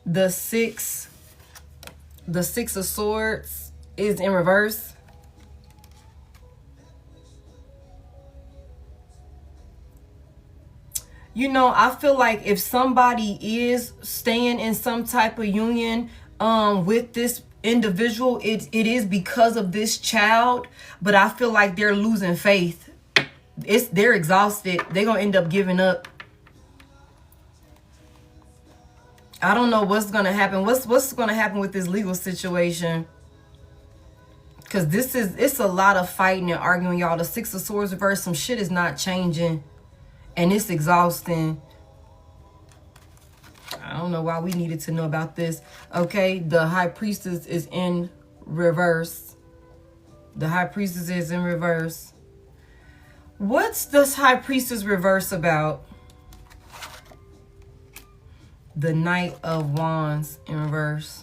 The Six of Swords is in reverse. I feel like if somebody is staying in some type of union with this individual, it is because of this child, but I feel like they're losing faith. They're exhausted. They're gonna end up giving up. I don't know what's gonna happen. What's gonna happen with this legal situation? Because it's a lot of fighting and arguing, y'all. The Six of Swords reverse, some shit is not changing. And it's exhausting. I don't know why we needed to know about this. Okay, the High Priestess is in reverse. The High Priestess is in reverse. What's this High Priestess reverse about? The Knight of Wands in reverse.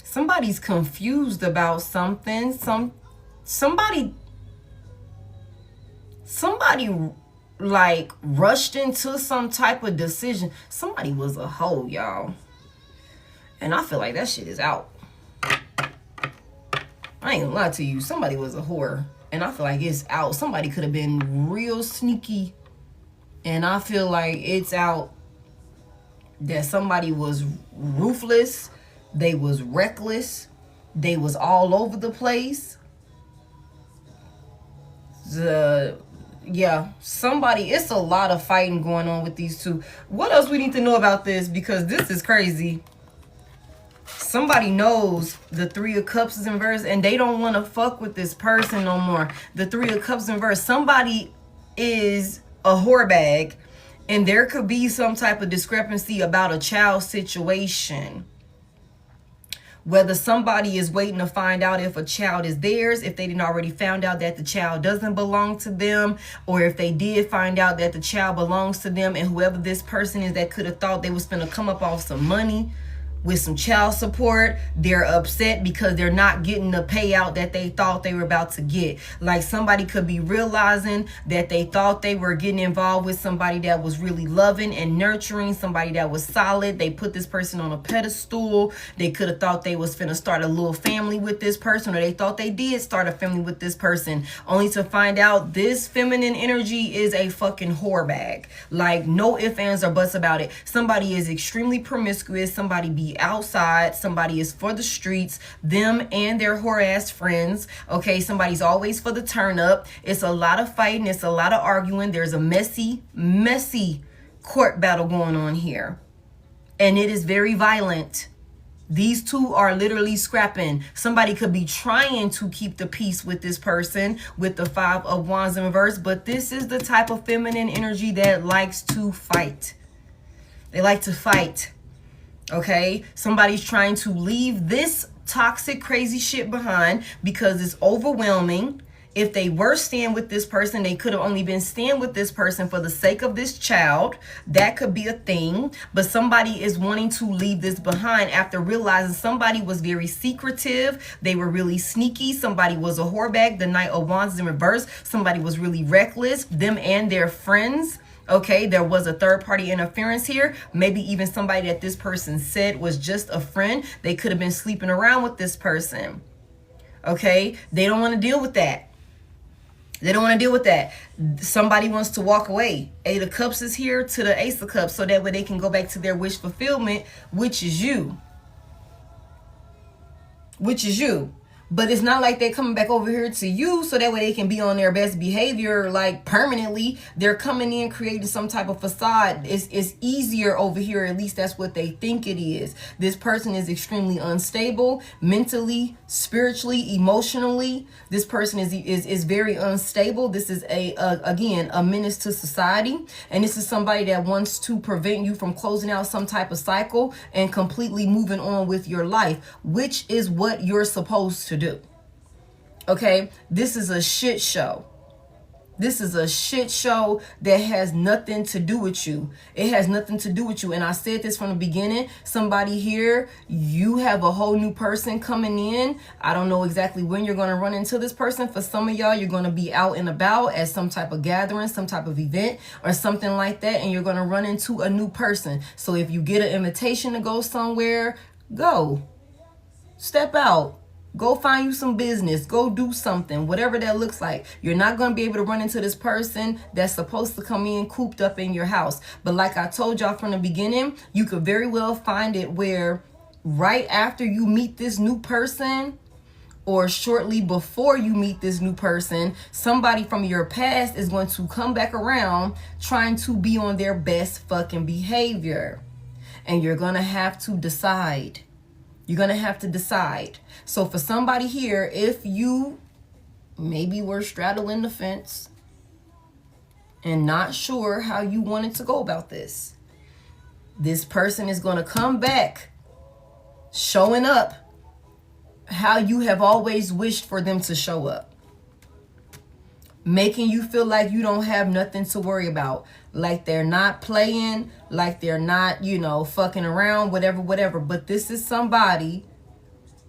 Somebody's confused about something. Somebody like rushed into some type of decision. Somebody was a hoe, y'all. And I feel like that shit is out. I ain't gonna lie to you. Somebody was a whore. And I feel like it's out. Somebody could have been real sneaky. And I feel like it's out that somebody was ruthless. They was reckless. They was all over the place. Yeah, somebody, it's a lot of fighting going on with these two. What else we need to know about this? Because this is crazy. Somebody knows the Three of Cups is in reverse and they don't want to fuck with this person no more. The Three of Cups in reverse. Somebody is a whore bag and there could be some type of discrepancy about a child situation. Whether somebody is waiting to find out if a child is theirs, if they didn't already found out that the child doesn't belong to them, or if they did find out that the child belongs to them and whoever this person is that could have thought they was finna come up off some money with some child support, they're upset because they're not getting the payout that they thought they were about to get. Like somebody could be realizing that they thought they were getting involved with somebody that was really loving and nurturing, somebody that was solid. They put this person on a pedestal. They could have thought they was finna start a little family with this person, or they thought they did start a family with this person, only to find out this feminine energy is a fucking whore bag. Like no ifs, ands, or buts about it. Somebody is extremely promiscuous. Somebody be outside. Somebody is for the streets, them and their whore ass friends. Okay, somebody's always for the turn up. It's a lot of fighting. It's a lot of arguing. There's a messy court battle going on here, and it is very violent. These two are literally scrapping. Somebody could be trying to keep the peace with this person with the Five of Wands in reverse, but this is the type of feminine energy that likes to fight. They like to fight. Okay, somebody's trying to leave this toxic, crazy shit behind because it's overwhelming. If they were staying with this person, they could have only been staying with this person for the sake of this child. That could be a thing. But somebody is wanting to leave this behind after realizing somebody was very secretive. They were really sneaky. Somebody was a whore bag. The Knight of Wands in reverse. Somebody was really reckless. Them and their friends. Okay, there was a third party interference here. Maybe even somebody that this person said was just a friend. They could have been sleeping around with this person. Okay, they don't want to deal with that. They don't want to deal with that. Somebody wants to walk away. Eight of Cups is here to the Ace of Cups, so that way they can go back to their wish fulfillment, which is you. Which is you. But it's not like they're coming back over here to you so that way they can be on their best behavior like permanently. They're coming in creating some type of facade. It's easier over here. At least that's what they think it is. This person is extremely unstable mentally, spiritually, emotionally. This person is very unstable. This is again a menace to society. And this is somebody that wants to prevent you from closing out some type of cycle and completely moving on with your life, which is what you're supposed to do. Okay, this is a shit show. This is a shit show that has nothing to do with you. It has nothing to do with you. And I said this from the beginning. Somebody here, you have a whole new person coming in. I don't know exactly when you're going to run into this person. For some of y'all, you're going to be out and about at some type of gathering, some type of event or something like that. And you're going to run into a new person. So if you get an invitation to go somewhere, go. Step out. Go find you some business. Go do something, whatever that looks like. You're not going to be able to run into this person that's supposed to come in cooped up in your house. But like I told y'all from the beginning, you could very well find it where right after you meet this new person, or shortly before you meet this new person, somebody from your past is going to come back around trying to be on their best fucking behavior. And you're going to have to decide. You're going to have to decide. So for somebody here, if you maybe were straddling the fence and not sure how you wanted to go about this person is going to come back showing up how you have always wished for them to show up, making you feel like you don't have nothing to worry about, like they're not playing, like they're not, fucking around, whatever. But this is somebody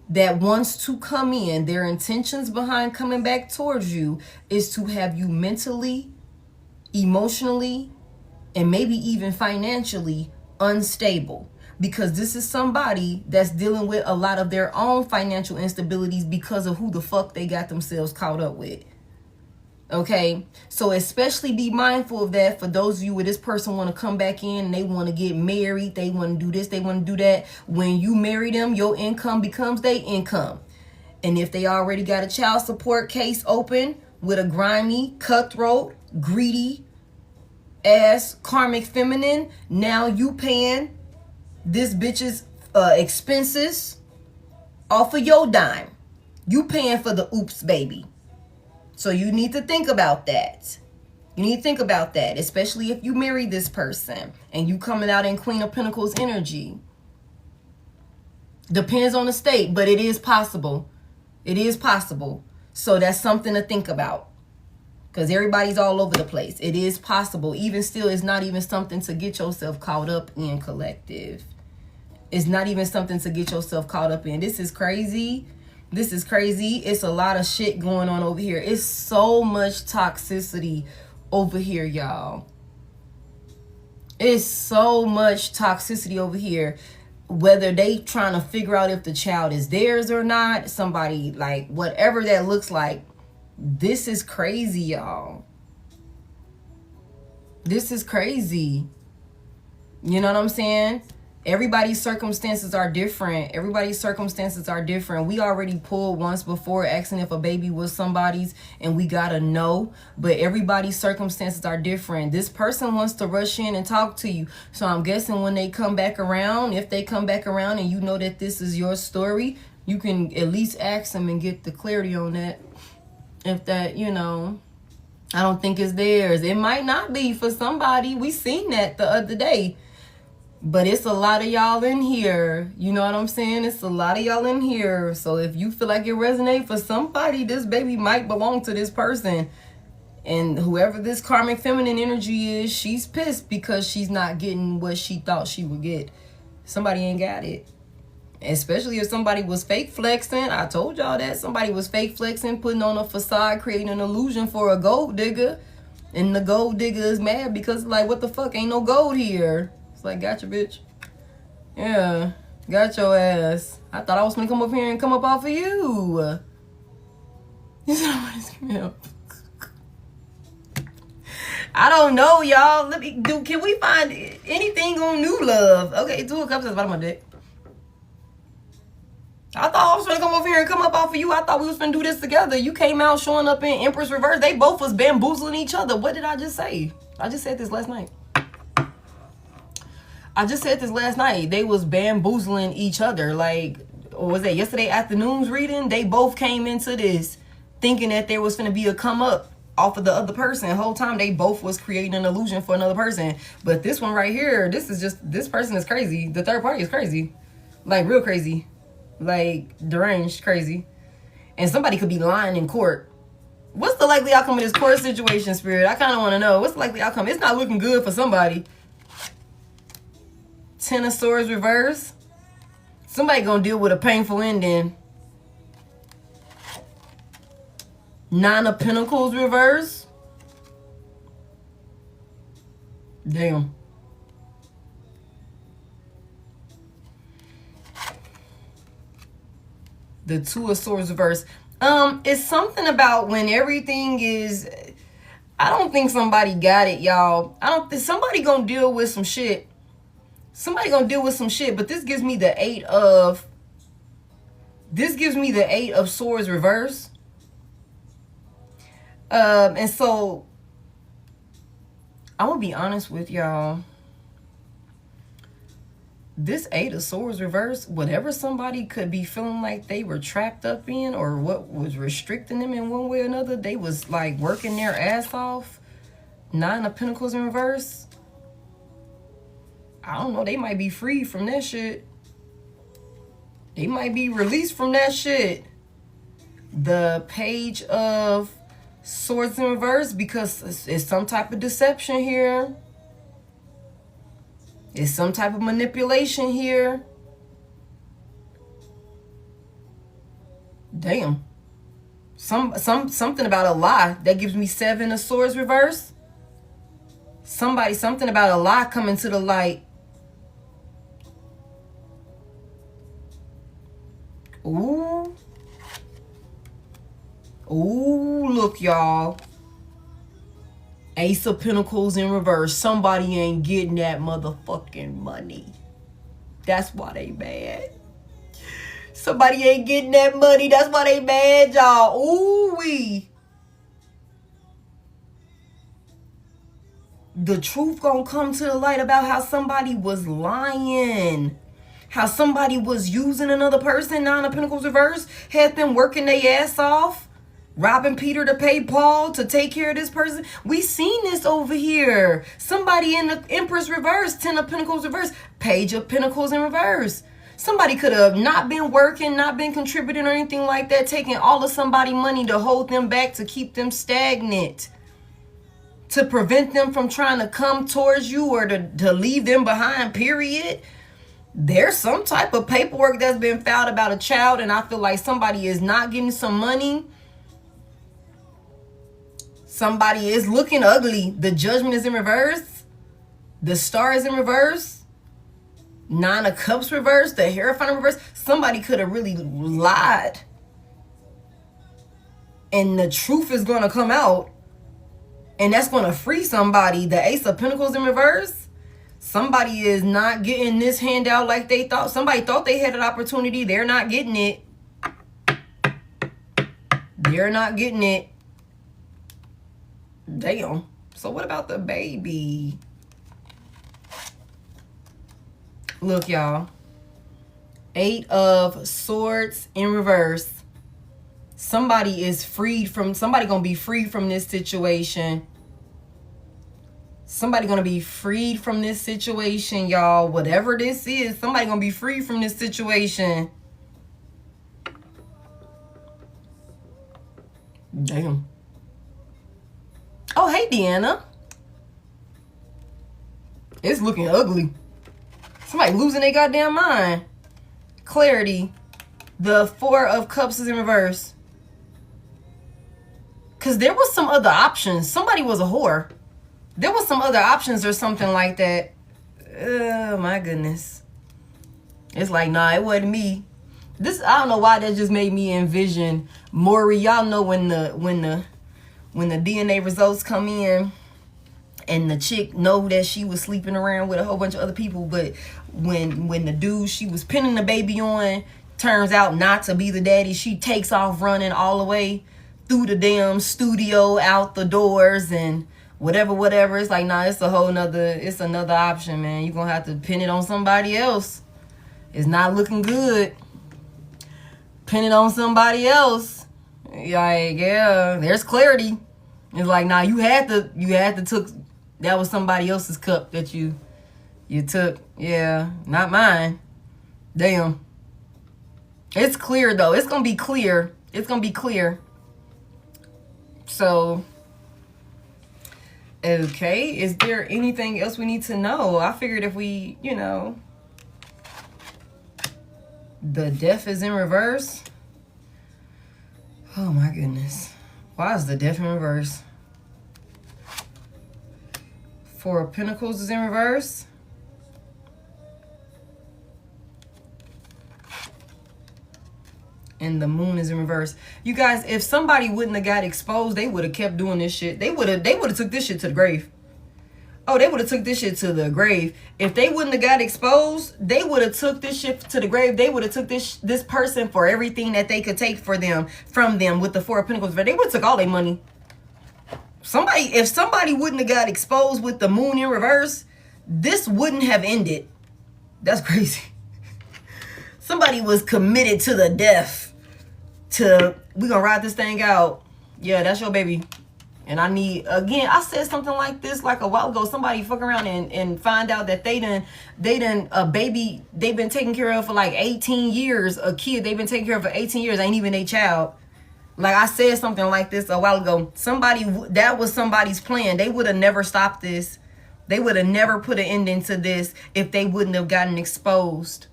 that wants to come in. Their intentions behind coming back towards you is to have you mentally, emotionally, and maybe even financially unstable. Because this is somebody that's dealing with a lot of their own financial instabilities because of who the fuck they got themselves caught up with. Okay, so especially be mindful of that for those of you where this person want to come back in and they want to get married, they want to do this, they want to do that. When you marry them, your income becomes their income. And if they already got a child support case open with a grimy, cutthroat, greedy ass karmic feminine, now you paying this bitch's expenses off of your dime. You paying for the oops baby. So you need to think about that. You need to think about that, especially if you marry this person and you coming out in Queen of Pentacles energy. Depends on the state, but it is possible. It is possible. So that's something to think about. Because everybody's all over the place. It is possible. Even still, it's not even something to get yourself caught up in, collective. It's not even something to get yourself caught up in. This is crazy. This is crazy. It's a lot of shit going on over here. It's so much toxicity over here, y'all. It's so much toxicity over here. Whether they trying to figure out if the child is theirs or not. Somebody, like, whatever that looks like. This is crazy, y'all. This is crazy. You know what I'm saying? Everybody's circumstances are different. Everybody's circumstances are different. We already pulled once before asking if a baby was somebody's and we gotta know. But everybody's circumstances are different. This person wants to rush in and talk to you. So I'm guessing when they come back around, if they come back around and you know that this is your story, you can at least ask them and get the clarity on that. If that, I don't think it's theirs. It might not be for somebody. We seen that the other day. But it's a lot of y'all in here. You know what I'm saying? It's a lot of y'all in here. So if you feel like it resonates for somebody, this baby might belong to this person. And whoever this karmic feminine energy is, she's pissed because she's not getting what she thought she would get. Somebody ain't got it. Especially if somebody was fake flexing. I told y'all that. Somebody was fake flexing, putting on a facade, creating an illusion for a gold digger. And the gold digger is mad because, like, what the fuck? Ain't no gold here. Like, gotcha, bitch. Yeah, got your ass. I thought I was gonna come up here and come up off of you. I don't know, y'all. Can we find anything on new love? Okay, 2 of Cups is bottom of my deck. I thought I was gonna come over here and come up off of you. I thought we was gonna do this together. You came out showing up in Empress Reverse. They both was bamboozling each other. What did I just say? I just said this last night. They was bamboozling each other. Like, or was that yesterday afternoon's reading? They both came into this thinking that there was going to be a come up off of the other person. The whole time they both was creating an illusion for another person. But this one right here, this person is crazy. The third party is crazy. Like, real crazy. Like, deranged crazy. And somebody could be lying in court. What's the likely outcome of this court situation, Spirit? I kind of want to know. What's the likely outcome? It's not looking good for somebody. 10 of Swords reverse. Somebody gonna deal with a painful ending. 9 of Pentacles reverse. Damn. The 2 of Swords reverse. It's something about when everything is... I don't think somebody got it, y'all. I don't think somebody gonna deal with some shit. Somebody gonna deal with some shit, but this gives me the 8 of This gives me the 8 of Swords reverse. And so I'm gonna be honest with y'all. This 8 of Swords reverse, whatever somebody could be feeling like they were trapped up in, or what was restricting them in one way or another, they was like working their ass off. 9 of Pentacles in reverse. I don't know, they might be free from that shit. They might be released from that shit. The Page of Swords in reverse, because it's some type of deception here. It's some type of manipulation here. Damn. Something about a lie. That gives me 7 of Swords reverse. Something about a lie coming to the light. Ooh. Ooh, look, y'all. Ace of Pentacles in reverse. Somebody ain't getting that motherfucking money. That's why they mad. Somebody ain't getting that money. That's why they mad, y'all. Ooh-wee. The truth gonna come to the light about how somebody was lying. How somebody was using another person. 9 of Pentacles reverse. Had them working their ass off. Robbing Peter to pay Paul to take care of this person. We seen this over here. Somebody in the Empress reverse. 10 of Pentacles reverse. Page of Pentacles in reverse. Somebody could have not been working, not been contributing or anything like that. Taking all of somebody's money to hold them back, to keep them stagnant. To prevent them from trying to come towards you, or to leave them behind, period. There's some type of paperwork that's been filed about a child, and I feel like somebody is not getting some money. Somebody is looking ugly. The Judgment is in reverse. The Star is in reverse. 9 of Cups reverse. The Hierophant in reverse. Somebody could have really lied. And the truth is going to come out. And that's going to free somebody. The Ace of Pentacles in reverse. Somebody is not getting this handout like they thought. Somebody thought they had an opportunity. They're not getting it. They're not getting it. Damn. So what about the baby? Look, y'all. 8 of Swords in reverse. Somebody is freed from, somebody gonna be freed from this situation. Somebody gonna be freed from this situation, y'all. Whatever this is, somebody gonna be freed from this situation. Damn. Oh, hey, Deanna. It's looking ugly. Somebody losing their goddamn mind. Clarity. The 4 of Cups is in reverse. Because there was some other options. Somebody was a whore. There was some other options or something like that. Oh, my goodness. It's like, nah, it wasn't me. This, I don't know why that just made me envision Maury. Y'all know when the DNA results come in and the chick know that she was sleeping around with a whole bunch of other people, but when the dude she was pinning the baby on turns out not to be the daddy, she takes off running all the way through the damn studio, out the doors, and whatever. It's like, nah, it's another option, man. You're gonna have to pin it on somebody else. It's not looking good. Pin it on somebody else. Like, yeah, there's clarity. It's like, nah, you had to took, that was somebody else's cup that you took. Yeah, not mine. Damn. It's clear though. It's gonna be clear. It's gonna be clear. So, okay, is there anything else we need to know? I figured if we, the Death is in reverse. Oh my goodness. Why is the Death in reverse? 4 of Pentacles is in reverse. And the Moon is in reverse. You guys, if somebody wouldn't have got exposed, they would have kept doing this shit. They would have took this shit to the grave. Oh, they would have took this shit to the grave. If they wouldn't have got exposed, they would have took this shit to the grave. They would have took this person for everything that they could take from them with the Four of Pentacles. They would have took all their money. If somebody wouldn't have got exposed with the moon in reverse, this wouldn't have ended. That's crazy. Somebody was committed to the death. We gonna ride this thing out. Yeah, that's your baby. And I need, again, I said something like this like a while ago. Somebody fuck around and find out that a baby they've been taking care of for like 18 years. A kid they've been taking care of for 18 years ain't even a child. Like I said something like this a while ago. That was somebody's plan. They would have never stopped this. They would have never put an ending to this if they wouldn't have gotten exposed.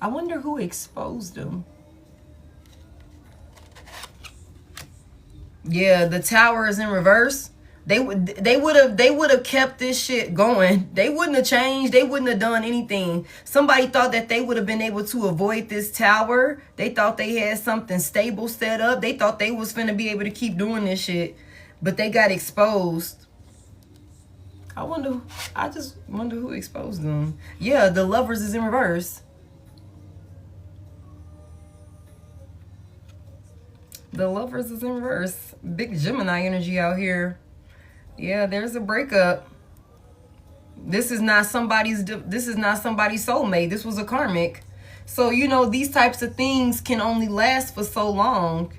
I wonder who exposed them. Yeah, the Tower is in reverse. They would have kept this shit going. They wouldn't have changed. They wouldn't have done anything. Somebody thought that they would have been able to avoid this Tower. They thought they had something stable set up. They thought they was finna be able to keep doing this shit, but they got exposed. I just wonder who exposed them. Yeah, the Lovers is in reverse. The Lovers is in reverse. Big Gemini energy out here. Yeah, there's a breakup. This is not somebody's soulmate. This was a karmic. So, you know, these types of things can only last for so long.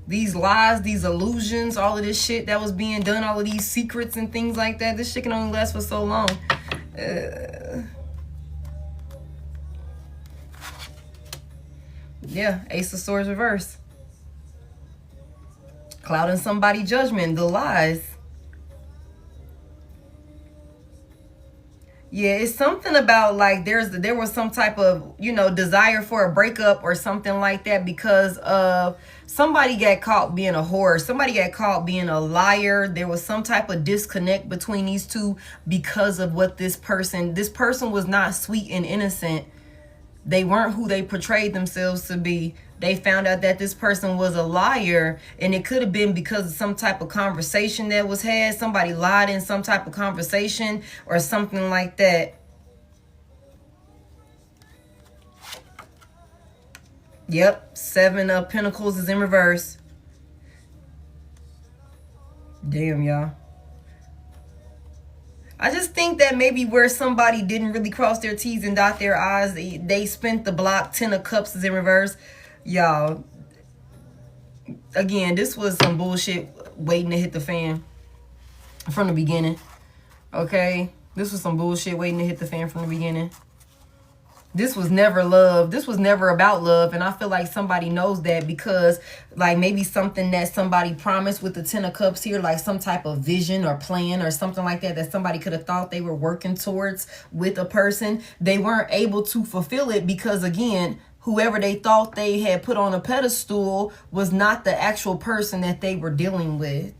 These lies, these illusions, all of this shit that was being done, all of these secrets and things like that, this shit can only last for so long. Yeah, Ace of Swords reverse. Clouding somebody's judgment, the lies. Yeah, it's something about like there was some type of, you know, desire for a breakup or something like that because of somebody got caught being a whore. Somebody got caught being a liar. There was some type of disconnect between these two because of what this person was not sweet and innocent. They weren't who they portrayed themselves to be. They found out that this person was a liar, and it could have been because of some type of conversation that was had. Somebody lied in some type of conversation or something like that. Yep, Seven of Pentacles is in reverse. Damn, y'all. I just think that maybe where somebody didn't really cross their T's and dot their I's, they spent the block. 10 of Cups is in reverse. Y'all, again, this was some bullshit waiting to hit the fan from the beginning. Okay? This was some bullshit waiting to hit the fan from the beginning. This was never love. This was never about love. And I feel like somebody knows that because like maybe something that somebody promised with the 10 of Cups here, like some type of vision or plan or something like that, that somebody could have thought they were working towards with a person. They weren't able to fulfill it because, again, whoever they thought they had put on a pedestal was not the actual person that they were dealing with.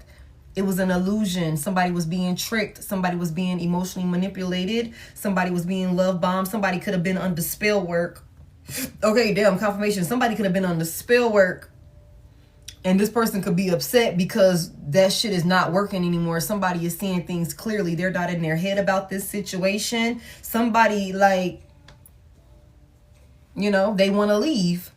It was an illusion. Somebody was being tricked. Somebody was being emotionally manipulated. Somebody was being love bombed. Somebody could have been under spell work. Okay, damn, confirmation. Somebody could have been under spell work. And this person could be upset because that shit is not working anymore. Somebody is seeing things clearly. They're not in their head about this situation. Somebody, like, you know, they want to leave.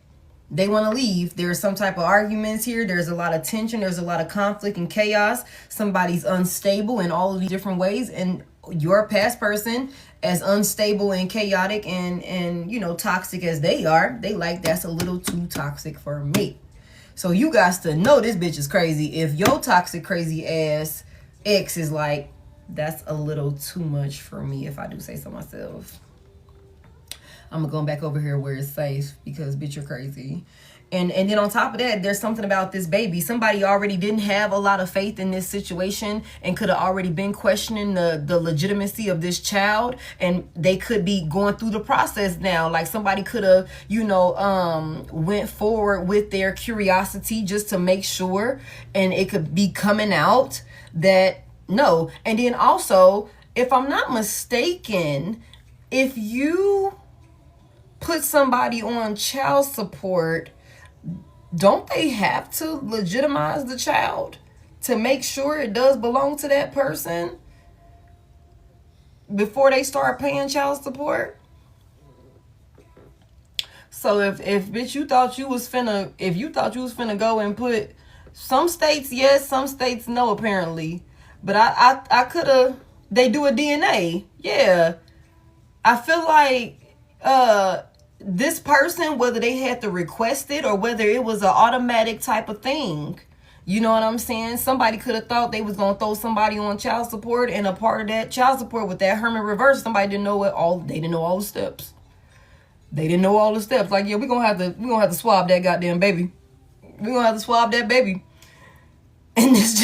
They want to leave. There's some type of arguments here. There's a lot of tension. There's a lot of conflict and chaos. Somebody's unstable in all of these different ways. And your past person, as unstable and chaotic and you know, toxic as they are, they like, that's a little too toxic for me. So you guys to know this bitch is crazy. If your toxic, crazy ass ex is like, that's a little too much for me, if I do say so myself. I'm going back over here where it's safe because, bitch, you're crazy. And then on top of that, there's something about this baby. Somebody already didn't have a lot of faith in this situation and could have already been questioning the legitimacy of this child. And they could be going through the process now. Like somebody could have, you know, went forward with their curiosity just to make sure. And it could be coming out that no. And then also, if I'm not mistaken, if you put somebody on child support, don't they have to legitimize the child to make sure it does belong to that person? before they start paying child support. So if bitch you thought you was finna go and put, some states yes, some states no apparently. But I coulda, they do a DNA. Yeah. I feel like this person, whether they had to request it or whether it was an automatic type of thing. You know what I'm saying? Somebody could have thought they was going to throw somebody on child support, and a part of that child support with that hermit reverse, somebody didn't know they didn't know all the steps. They didn't know all the steps. Like, yeah, we're going to have to swab that goddamn baby. We're going to have to swab that baby. And this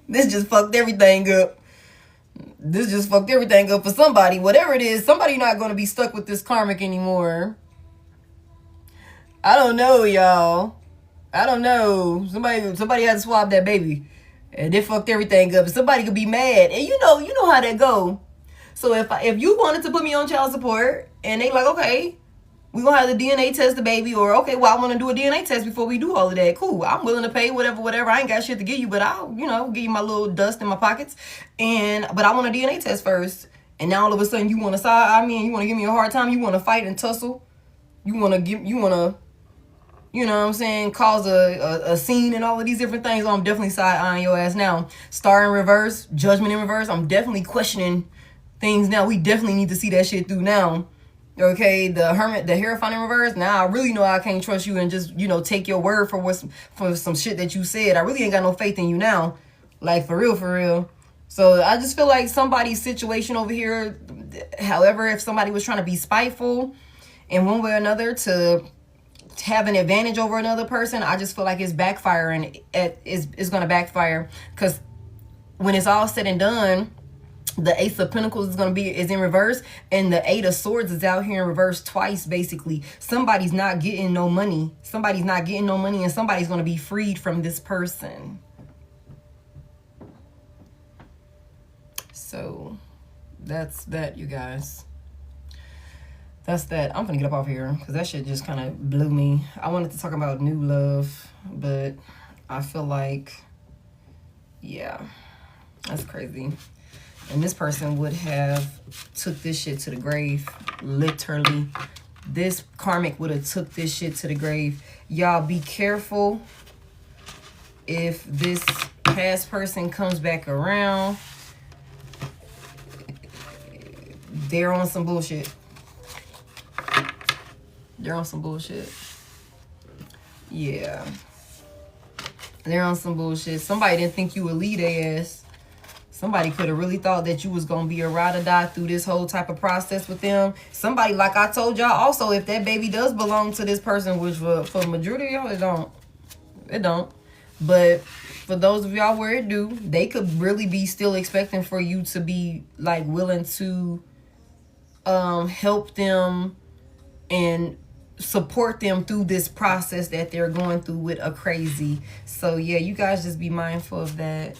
just fucked everything up. This just fucked everything up for somebody. Whatever it is, somebody not going to be stuck with this karmic anymore. I don't know, y'all. I don't know. Somebody had to swab that baby. And it fucked everything up. Somebody could be mad. And you know how that go. So if you wanted to put me on child support and they like, okay, we're going to have the DNA test the baby, or okay, well, I want to do a DNA test before we do all of that. Cool. I'm willing to pay whatever. I ain't got shit to give you, but I'll, give you my little dust in my pockets. But I want a DNA test first. And now all of a sudden you want to you want to give me a hard time. You want to fight and tussle. You want to, you know what I'm saying, cause a scene and all of these different things. I'm definitely side-eyeing your ass now. Star in reverse, judgment in reverse. I'm definitely questioning things now. We definitely need to see that shit through now. Okay, the hermit, the Hierophant in reverse. Now I really know I can't trust you and just, take your word for some shit that you said. I really ain't got no faith in you now. Like, for real. So I just feel like somebody's situation over here, however, if somebody was trying to be spiteful in one way or another to have an advantage over another person, I just feel like it's backfiring. It's going to backfire, because when it's all said and done, the Ace of Pentacles is in reverse, and the Eight of Swords is out here in reverse twice, basically. Somebody's not getting no money. And somebody's going to be freed from this person. So that's that, you guys. That's that. I'm gonna get up off here because that shit just kind of blew me. I wanted to talk about new love, but I feel like, yeah, that's crazy. And this person would have took this shit to the grave, literally. This karmic would have took this shit to the grave. Y'all be careful if this past person comes back around. They're on some bullshit. They're on some bullshit. Yeah. They're on some bullshit. Somebody didn't think you would lead their ass. Somebody could have really thought that you was going to be a ride or die through this whole type of process with them. Somebody, like I told y'all also, if that baby does belong to this person, which for the majority of y'all, it don't. It don't. But for those of y'all where it do, they could really be still expecting for you to be, like, willing to help them and support them through this process that they're going through with a crazy. So, yeah, you guys just be mindful of that.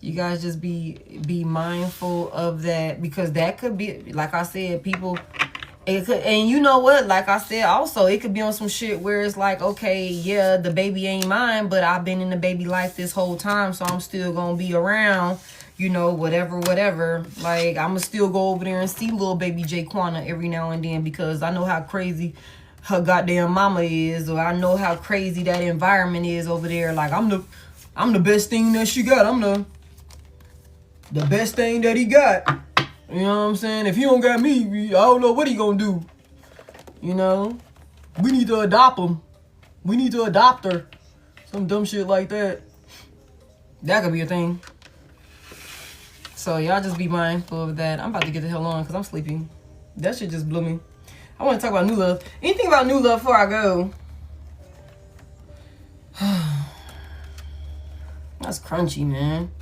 You guys just be mindful of that, because that could be, like I said, people, it could, and you know what, like I said also, it could be on some shit where it's like, okay, yeah, the baby ain't mine, but I've been in the baby life this whole time, so I'm still gonna be around, whatever. Like, I'm gonna still go over there and see little baby Jaquana every now and then, because I know how crazy her goddamn mama is, or I know how crazy that environment is over there. Like, I'm the best thing that she got. I'm the best thing that he got. You know what I'm saying? If he don't got me, I don't know what he gonna do. We need to adopt him. We need to adopt her. Some dumb shit like that. That could be a thing. So y'all just be mindful of that. I'm about to get the hell on because I'm sleeping. That shit just blew me. I want to talk about new love. Anything about new love before I go? That's crunchy, man.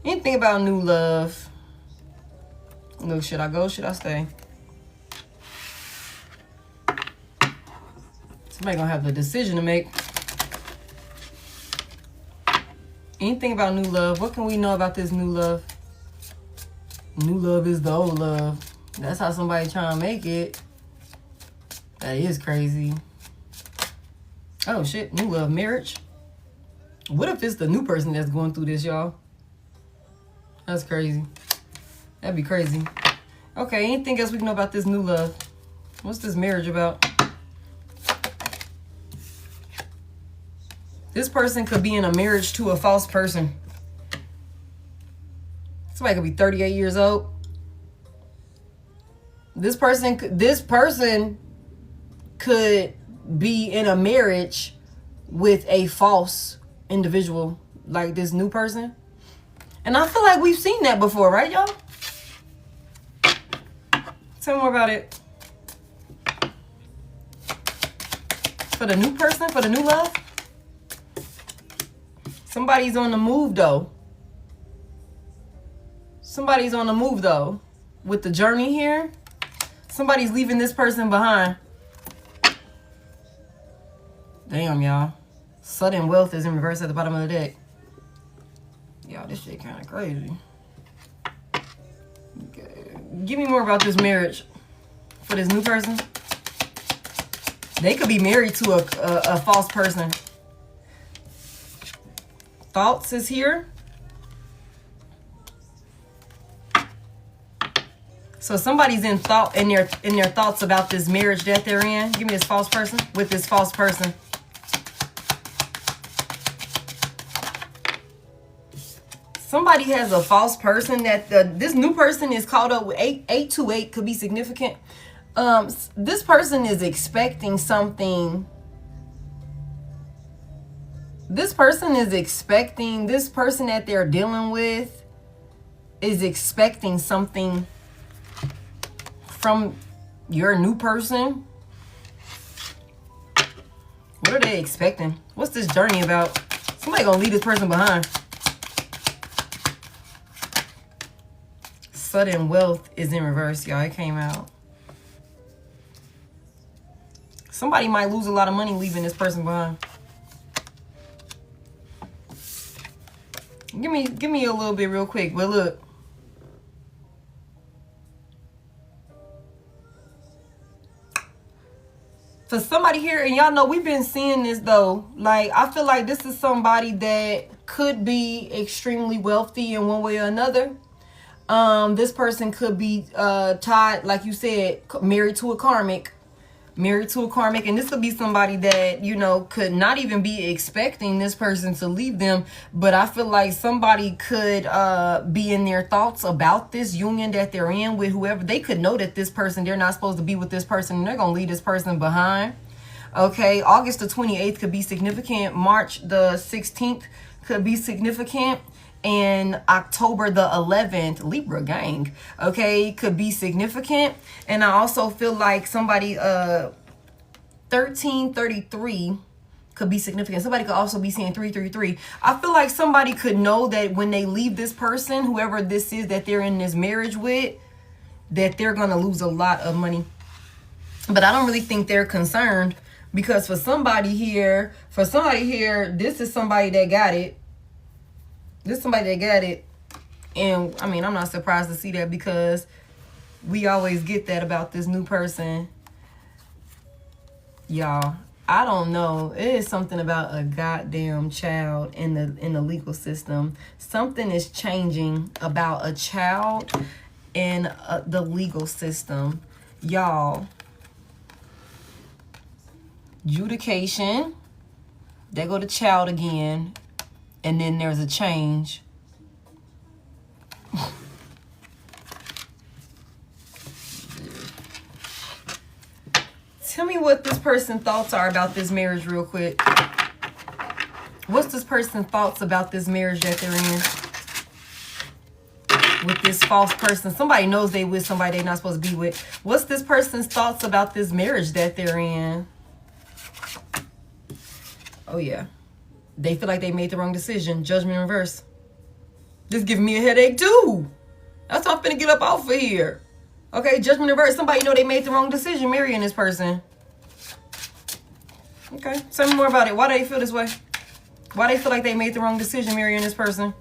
Anything about new love? Look, should I go? Should I stay? Somebody gonna have the decision to make. Anything about new love? What can we know about this new love? New love is the old love. That's how somebody trying to make it. That is crazy. Oh shit, new love, marriage. What if it's the new person that's going through this, y'all? That's crazy. That'd be crazy. Okay, anything else we can know about this new love? What's this marriage about? This person could be in a marriage to a false person. Somebody could be 38 years old. This person could be in a marriage with a false individual, like this new person. And I feel like we've seen that before, right, y'all? Tell me more about it. For the new person, for the new love. Somebody's on the move, though. Somebody's on the move, though. With the journey here, somebody's leaving this person behind. Damn, y'all. Sudden wealth is in reverse at the bottom of the deck. Y'all, this shit kind of crazy. Okay. Give me more about this marriage for this new person. They could be married to a false person. Thoughts is here. So somebody's in their thoughts about this marriage that they're in. Give me this false person with this false person. Somebody has a false person that this new person is caught up with. 828 could be significant. This person is expecting something. This person that they're dealing with is expecting something from your new person. What are they expecting? What's this journey about? Somebody gonna leave this person behind. Sudden wealth is in reverse, y'all. It came out. Somebody might lose a lot of money leaving this person behind. Give me a little bit real quick. But look. For somebody here, and y'all know we've been seeing this though. Like, I feel like this is somebody that could be extremely wealthy in one way or another. This person could be tied, like you said, married to a karmic. And this could be somebody that, you know, could not even be expecting this person to leave them. But I feel like somebody could be in their thoughts about this union that they're in with whoever. They could know that this person, they're not supposed to be with this person, and they're going to leave this person behind. Okay, August the 28th could be significant. March the 16th could be significant. And October the 11th, Libra gang, okay, could be significant. And I also feel like somebody, 1333 could be significant. Somebody could also be seeing 333. I feel like somebody could know that when they leave this person, whoever this is that they're in this marriage with, that they're going to lose a lot of money. But I don't really think they're concerned, because for somebody here, this is somebody that got it. And I mean, I'm not surprised to see that, because we always get that about this new person. Y'all, I don't know. It is something about a goddamn child in the legal system. Something is changing about a child in the legal system. Y'all, adjudication. They go to child again. And then there's a change. Tell me what this person's thoughts are about this marriage real quick. What's this person's thoughts about this marriage that they're in? With this false person. Somebody knows they with somebody they're not supposed to be with. What's this person's thoughts about this marriage that they're in? Oh, yeah. They feel like they made the wrong decision. Judgment in reverse. This giving me a headache too. That's why I'm finna get up off of here. Okay, judgment in reverse. Somebody know they made the wrong decision marrying this person. Okay, tell me more about it. Why do they feel this way? Why they feel like they made the wrong decision marrying this person?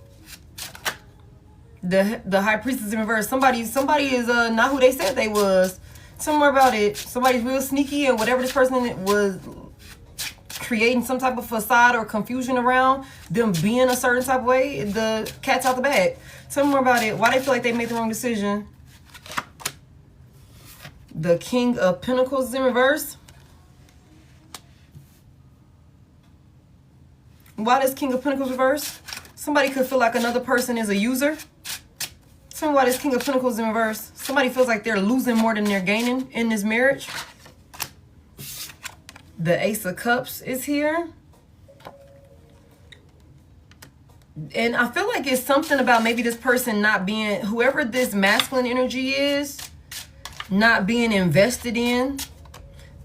The high priestess in reverse. Somebody is not who they said they was. Tell me more about it. Somebody's real sneaky, and whatever this person was creating some type of facade or confusion around them being a certain type of way, the cat's out the bag. Tell me more about it. Why they feel like they made the wrong decision. The King of Pentacles is in reverse. Why does King of Pentacles reverse? Somebody could feel like another person is a user. Tell me why this King of Pentacles in reverse. Somebody feels like they're losing more than they're gaining in this marriage. The Ace of Cups is here. And I feel like it's something about maybe this person not being, whoever this masculine energy is, not being invested in.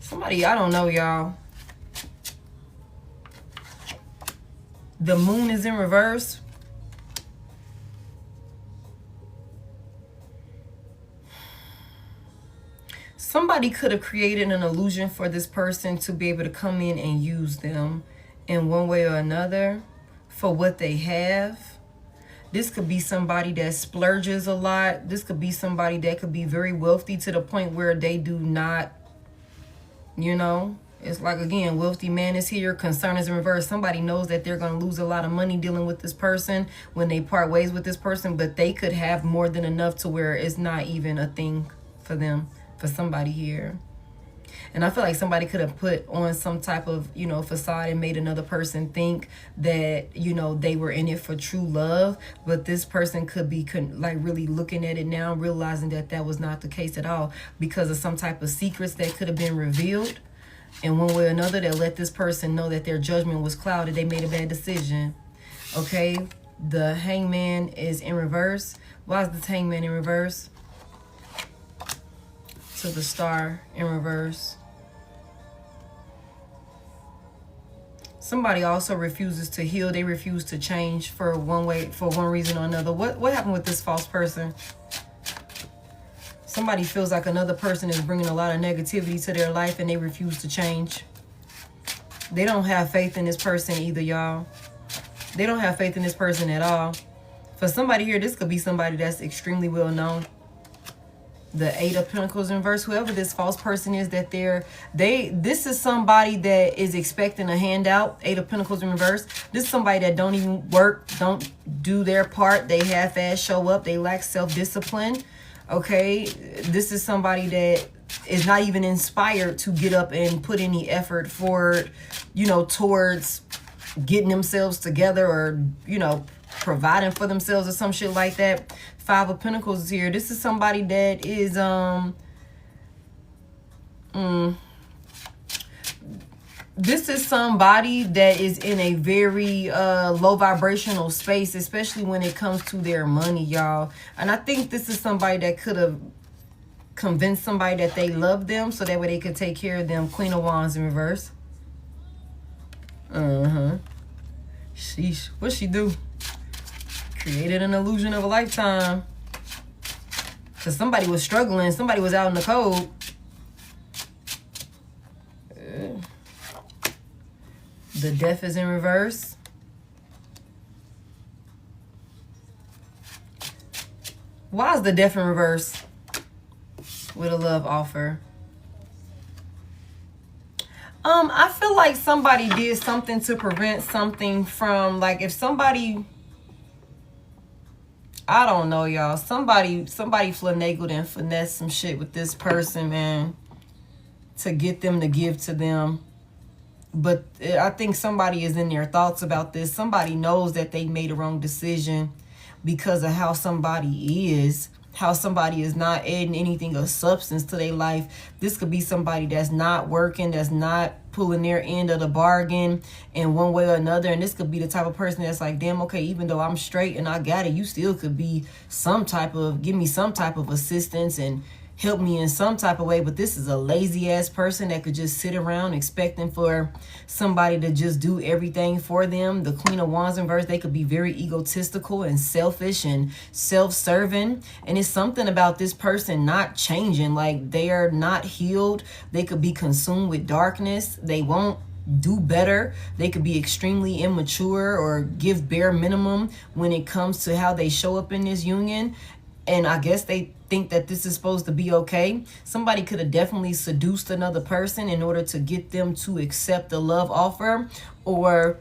Somebody, I don't know, y'all. The Moon is in reverse. Somebody could have created an illusion for this person to be able to come in and use them in one way or another for what they have. This could be somebody that splurges a lot. This could be somebody that could be very wealthy to the point where they do not, you know, it's like, again, wealthy man is here, concern is in reverse. Somebody knows that they're going to lose a lot of money dealing with this person when they part ways with this person, but they could have more than enough to where it's not even a thing for them, for somebody here. And I feel like somebody could have put on some type of, you know, facade and made another person think that, you know, they were in it for true love. But this person could be like really looking at it now, realizing that that was not the case at all because of some type of secrets that could have been revealed. And one way or another, that let this person know that their judgment was clouded. They made a bad decision. Okay, the Hangman is in reverse. Why is the Hangman in reverse? To the Star in reverse. Somebody also refuses to heal. They refuse to change for one reason or another. What happened with this false person? Somebody feels like another person is bringing a lot of negativity to their life and they refuse to change. They don't have faith in this person either, y'all. They don't have faith in this person at all. For somebody here, this could be somebody that's extremely well known. The Eight of Pentacles in reverse. Whoever this false person is, that this is somebody that is expecting a handout. Eight of Pentacles in reverse. This is somebody that don't even work, don't do their part. They half-ass show up. They lack self-discipline. Okay, this is somebody that is not even inspired to get up and put any effort forward, you know, towards getting themselves together or, you know, providing for themselves or some shit like that. Five of Pentacles is here. This is somebody that is this is somebody that is in a very low vibrational space, especially when it comes to their money, y'all. And I think this is somebody that could have convinced somebody that they love them so that way they could take care of them. Queen of Wands in reverse. Sheesh. What'd she do? Created an illusion of a lifetime. Because somebody was struggling. Somebody was out in the cold. The Death is in reverse. Why is the Death in reverse? With a love offer. I feel like somebody did something to prevent something from, like, if somebody, I don't know, y'all. Somebody finagled and finessed some shit with this person, man, to get them to give to them. But I think somebody is in their thoughts about this. Somebody knows that they made a wrong decision because of how somebody is. How somebody is not adding anything of substance to their life. This could be somebody that's not working, that's not pulling their end of the bargain in one way or another. And this could be the type of person that's like, damn, okay, even though I'm straight and I got it, you still could be give me some type of assistance and help me in some type of way. But this is a lazy ass person that could just sit around expecting for somebody to just do everything for them. The Queen of Wands in reverse, they could be very egotistical and selfish and self-serving. And it's something about this person not changing. Like, they are not healed. They could be consumed with darkness. They won't do better. They could be extremely immature or give bare minimum when it comes to how they show up in this union. and I guess they think that this is supposed to be okay. Somebody could have definitely seduced another person in order to get them to accept the love offer, or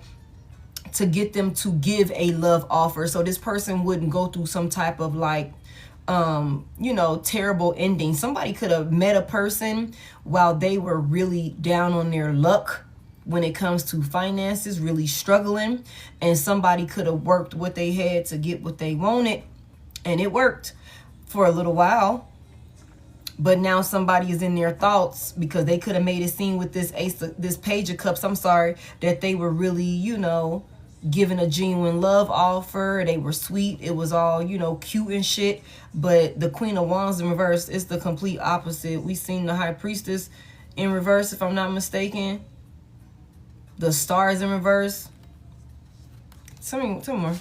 to get them to give a love offer, so this person wouldn't go through some type of like you know, terrible ending. Somebody could have met a person while they were really down on their luck when it comes to finances, really struggling, and somebody could have worked what they had to get what they wanted, and it worked for a little while. But now somebody is in their thoughts because they could have made it seem with this this Page of Cups, I'm sorry, that they were really, you know, giving a genuine love offer. They were sweet. It was all, you know, cute and shit. But the Queen of Wands in reverse is the complete opposite. We seen the High Priestess in reverse, if I'm not mistaken. The Stars in reverse. Tell me more.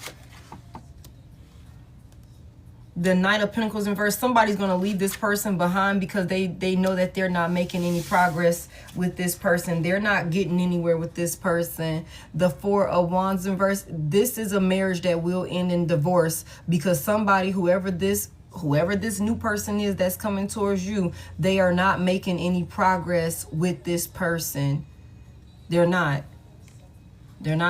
The Knight of Pentacles in reverse. Somebody's going to leave this person behind because they know that they're not making any progress with this person. They're not getting anywhere with this person. The Four of Wands in reverse. This is a marriage that will end in divorce because somebody, whoever this new person is that's coming towards you, they are not making any progress with this person. They're not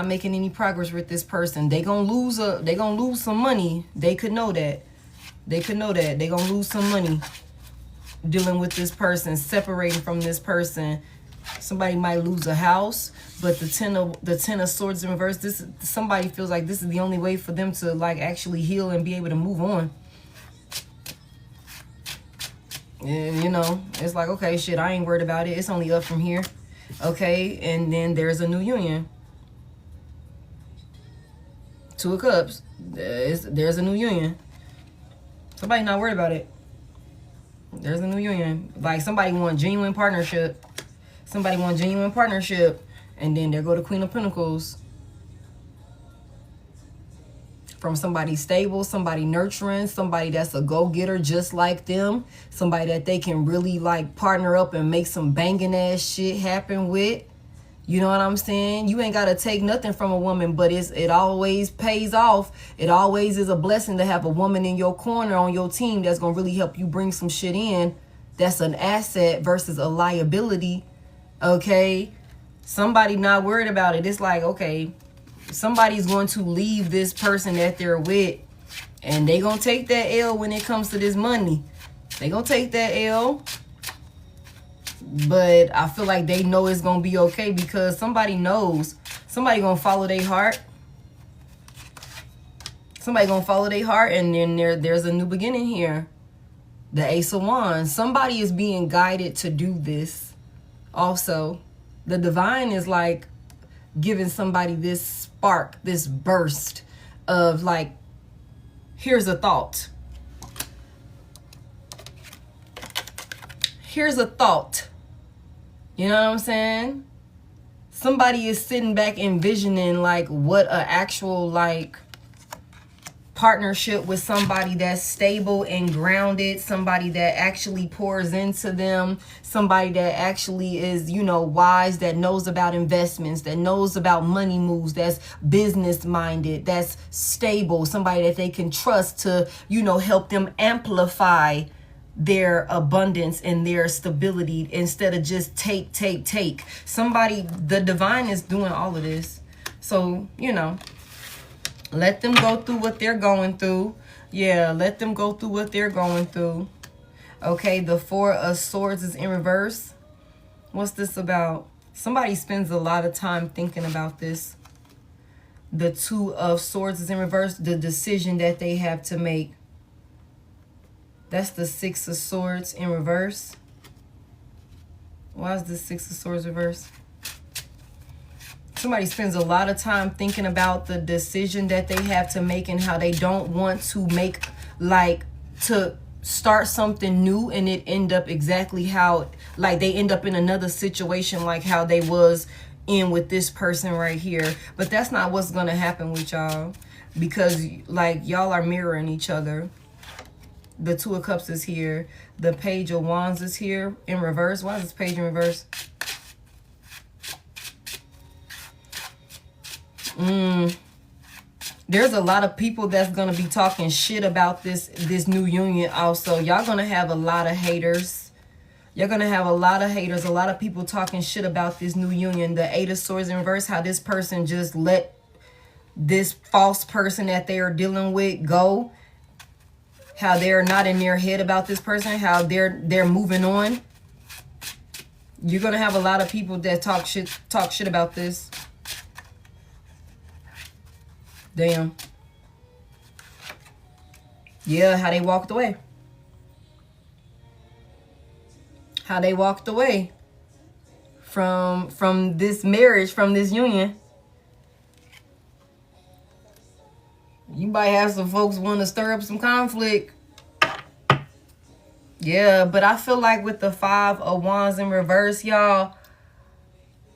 making any progress with this person. They gonna lose some money. They could know that. They gonna lose some money dealing with this person, separating from this person. Somebody might lose a house, but the ten of Swords in reverse, somebody feels like this is the only way for them to like actually heal and be able to move on. And you know, it's like, okay, shit, I ain't worried about it. It's only up from here. Okay, and then there's a new union. Two of Cups. There's a new union. Somebody not worried about it. There's a new union. Like somebody want genuine partnership. Somebody want genuine partnership. And then there go the Queen of Pentacles. From somebody stable, somebody nurturing, somebody that's a go-getter just like them. Somebody that they can really like partner up and make some banging ass shit happen with. You know what I'm saying? You ain't got to take nothing from a woman, but it always pays off. It always is a blessing to have a woman in your corner on your team that's going to really help you bring some shit in. That's an asset versus a liability. Okay? Somebody not worried about it. It's like, okay, somebody's going to leave this person that they're with, and they going to take that L when it comes to this money. They going to take that L. But I feel like they know it's going to be okay because somebody knows. Somebody going to follow their heart. Somebody going to follow their heart, and then there's a new beginning here. The Ace of Wands. Somebody is being guided to do this. Also, the divine is like giving somebody this spark, this burst of like, here's a thought. Here's a thought. You know what I'm saying? Somebody is sitting back envisioning like what a actual like partnership with somebody that's stable and grounded, somebody that actually pours into them, somebody that actually is, you know, wise, that knows about investments, that knows about money moves, that's business minded, that's stable, somebody that they can trust to, you know, help them amplify their abundance and their stability instead of just take. Somebody, the divine is doing all of this. So, you know, let them go through what they're going through. Yeah, let them go through what they're going through. Okay, the Four of Swords is in reverse. What's this about? Somebody spends a lot of time thinking about this. The Two of Swords is in reverse. The decision that they have to make. That's the Six of Swords in reverse. Why is the Six of Swords reverse? Somebody spends a lot of time thinking about the decision that they have to make and how they don't want to make, like, to start something new and it end up exactly how, like, they end up in another situation like how they was in with this person right here. But that's not what's going to happen with y'all, because, like, y'all are mirroring each other. The Two of Cups is here. The Page of Wands is here in reverse. Why is this page in reverse? There's a lot of people that's going to be talking shit about this new union also. Y'all going to have a lot of haters. You're going to have a lot of haters, a lot of people talking shit about this new union. The Eight of Swords in reverse, how this person just let this false person that they are dealing with go. How they're not in their head about this person, how they're moving on. You're going to have a lot of people that talk shit about this. Damn. Yeah, how they walked away. How they walked away from this marriage, from this union. You might have some folks want to stir up some conflict. Yeah, but I feel like with the Five of Wands in reverse, y'all,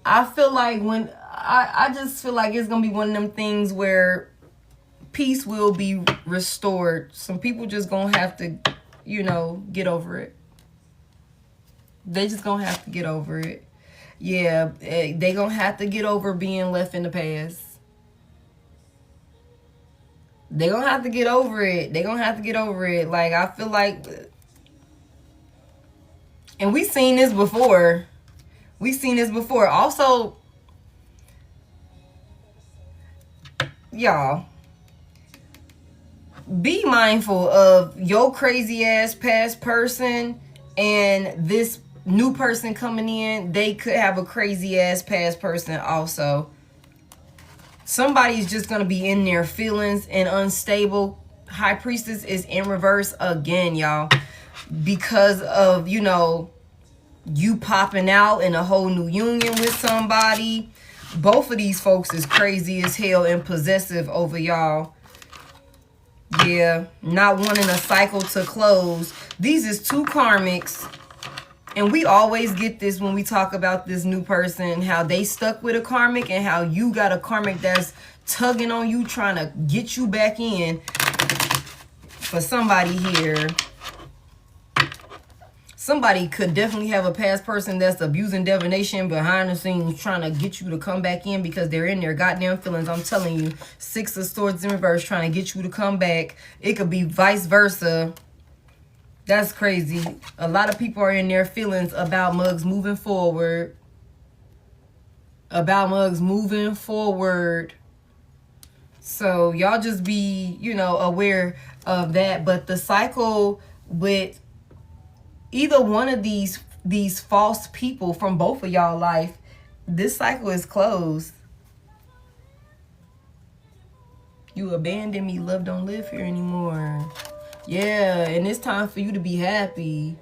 I feel like when I just feel like it's gonna be one of them things where peace will be restored. Some people just gonna have to, you know, get over it. They just gonna have to get over it. Yeah, they gonna have to get over being left in the past. They gonna have to get over it. They gonna have to get over it. Like, I feel like, and we seen this before. We seen this before. Also, y'all, be mindful of your crazy ass past person and this new person coming in. They could have a crazy ass past person also. Somebody's just going to be in their feelings and unstable. High Priestess is in reverse again, y'all. Because of, you know, you popping out in a whole new union with somebody. Both of these folks is crazy as hell and possessive over y'all. Yeah, not wanting a cycle to close. These is two karmics. And we always get this when we talk about this new person, how they stuck with a karmic and how you got a karmic that's tugging on you, trying to get you back in. For somebody here, somebody could definitely have a past person that's abusing divination behind the scenes, trying to get you to come back in because they're in their goddamn feelings. I'm telling you, Six of Swords in reverse, trying to get you to come back. It could be vice versa. That's crazy. A lot of people are in their feelings about mugs moving forward. About mugs moving forward. So y'all just be, you know, aware of that. But the cycle with either one of these false people from both of y'all life, this cycle is closed. You abandoned me, love don't live here anymore. Yeah, and it's time for you to be happy.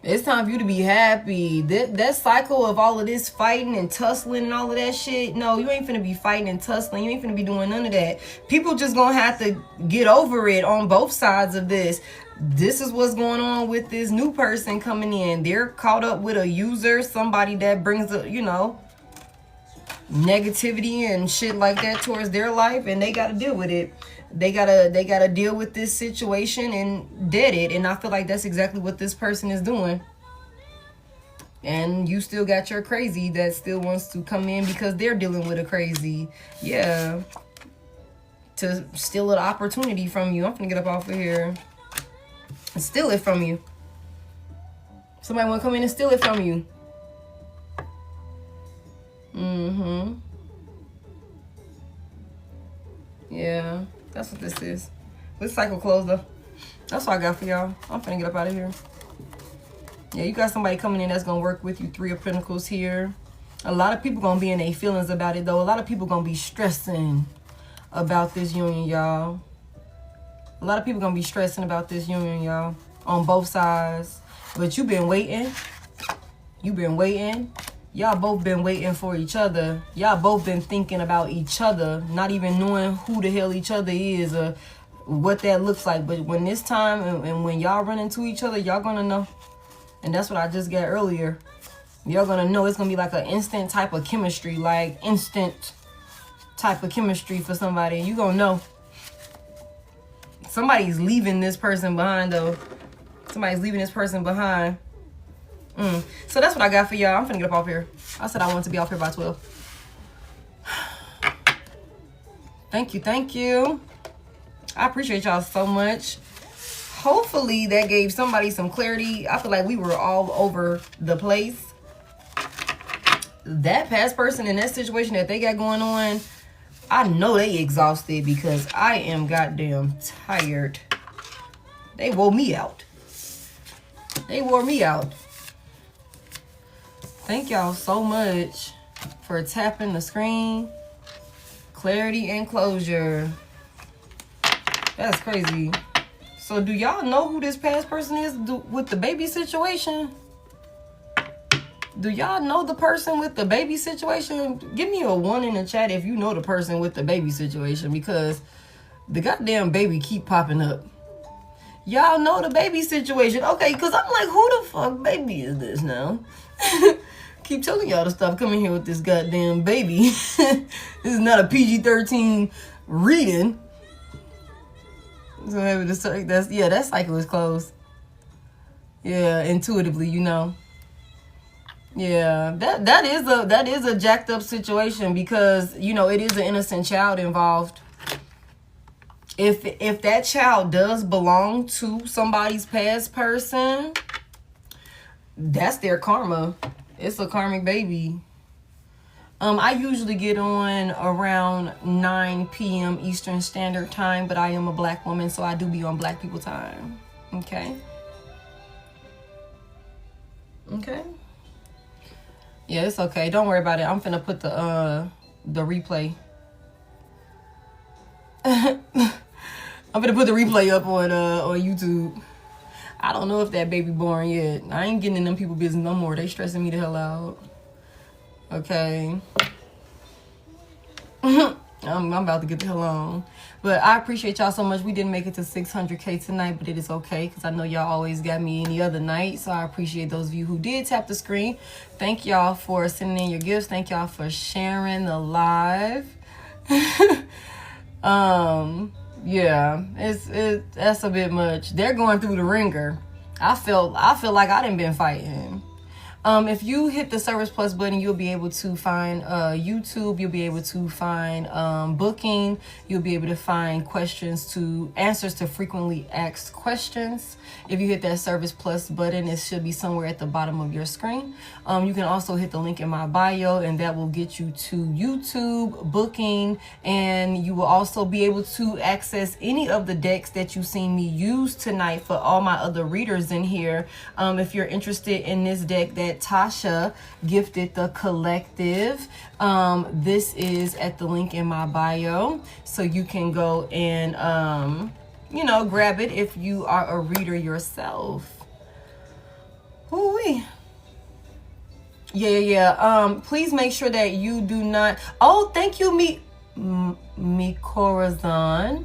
It's time for you to be happy. That cycle of all of this fighting and tussling and all of that shit, no, you ain't finna be fighting and tussling. You ain't finna be doing none of that. People just gonna have to get over it on both sides of this. This is what's going on with this new person coming in. They're caught up with a user, somebody that brings a, you know, negativity and shit like that towards their life, and they gotta deal with it. They gotta deal with this situation and dead it. And I feel like that's exactly what this person is doing. And you still got your crazy that still wants to come in because they're dealing with a crazy. Yeah. To steal an opportunity from you. I'm gonna get up off of here and steal it from you. Somebody wanna come in and steal it from you. Yeah, that's what this is. This cycle closed though. That's all I got for y'all. I'm finna get up out of here. Yeah, you got somebody coming in that's gonna work with you. Three of Pentacles here. A lot of people gonna be in their feelings about it though. A lot of people gonna be stressing about this union, y'all. A lot of people gonna be stressing about this union, y'all. On both sides. But you been waiting. You been waiting. Y'all both been waiting for each other. Y'all both been thinking about each other, not even knowing who the hell each other is or what that looks like. But when this time and when y'all run into each other, y'all gonna know. And that's what I just got earlier. Y'all gonna know. It's gonna be like an instant type of chemistry, like instant type of chemistry for somebody. You gonna know. Somebody's leaving this person behind though. Somebody's leaving this person behind. So that's what I got for y'all. I'm finna get up off here. I said I wanted to be off here by 12. Thank you. Thank you. I appreciate y'all so much. Hopefully that gave somebody some clarity. I feel like we were all over the place. That past person in that situation that they got going on, I know they exhausted because I am goddamn tired. They wore me out. They wore me out. Thank y'all so much for tapping the screen. Clarity and closure. That's crazy. So do y'all know who this past person is with the baby situation? Do y'all know the person with the baby situation? Give me a 1 in the chat if you know the person with the baby situation, because the goddamn baby keep popping up. Y'all know the baby situation. Okay, because I'm like, who the fuck baby is this now? Keep telling y'all to stop coming here with this goddamn baby. This is not a PG-13 reading. So maybe that cycle is closed. Yeah, intuitively, you know. Yeah, that is a jacked up situation, because you know it is an innocent child involved. If that child does belong to somebody's past person, that's their karma. It's a karmic baby. I usually get on around 9 p.m. Eastern Standard Time, but I am a black woman, so I do be on black people time. Okay. Okay. Yeah, it's okay. Don't worry about it. I'm finna put the replay. I'm finna put the replay up on YouTube. I don't know if that baby born yet. I ain't getting in them people business no more. They stressing me the hell out. Okay. I'm about to get the hell on. But I appreciate y'all so much. We didn't make it to 600K tonight, but it is okay, because I know y'all always got me any other night. So I appreciate those of you who did tap the screen. Thank y'all for sending in your gifts. Thank y'all for sharing the live. Yeah, that's a bit much. They're going through the ringer. I feel like I done been fighting. If you hit the Service Plus button, you'll be able to find YouTube. You'll be able to find booking. You'll be able to find answers to frequently asked questions. If you hit that Service Plus button, it should be somewhere at the bottom of your screen. You can also hit the link in my bio, and that will get you to YouTube, booking, and you will also be able to access any of the decks that you've seen me use tonight for all my other readers in here. If you're interested in this deck that Tasha gifted the collective, this is at the link in my bio, so you can go and grab it if you are a reader yourself. Ooh-wee. Yeah. Please make sure that you do not. Oh, thank you, Mikorazan.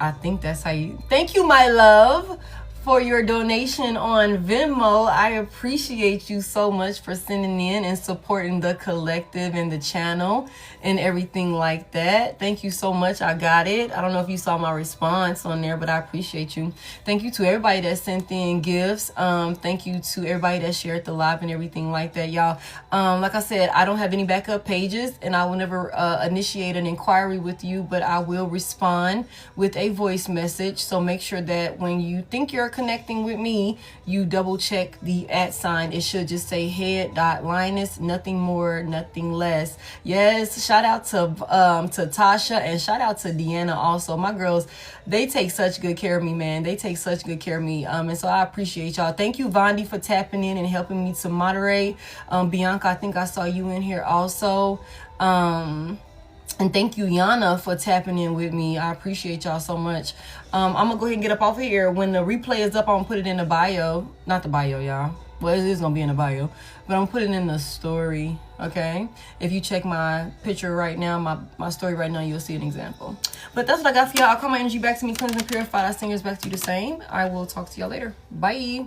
I think that's how you. Thank you, my love, for your donation on Venmo. I appreciate you so much for sending in and supporting the collective and the channel and everything like that. Thank you so much. I got it. I don't know if you saw my response on there, but I appreciate you. Thank you to everybody that sent in gifts. Thank you to everybody that shared the live and everything like that, y'all. Like I said, I don't have any backup pages, and I will never initiate an inquiry with you, but I will respond with a voice message. So make sure that when you think you're connecting with me, you double check the @. It should just say Head.Lioness, nothing more, nothing less. Yes, shout out to Tasha, and shout out to Deanna also. My girls, they take such good care of me, man. They take such good care of me. And so I appreciate y'all. Thank you, Vondi, for tapping in and helping me to moderate. Bianca, I think I saw you in here also. And thank you, Yana, for tapping in with me. I appreciate y'all so much. I'm going to go ahead and get up off of here. When the replay is up, I'm going to put it in the bio. Not the bio, y'all. Well, it is going to be in the bio. But I'm going to put it in the story, okay? If you check my picture right now, my story right now, you'll see an example. But that's what I got for y'all. I'll call my energy back to me, cleansed and purified. I sing yours back to you the same. I will talk to y'all later. Bye.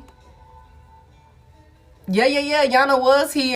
Yeah. Yana was here.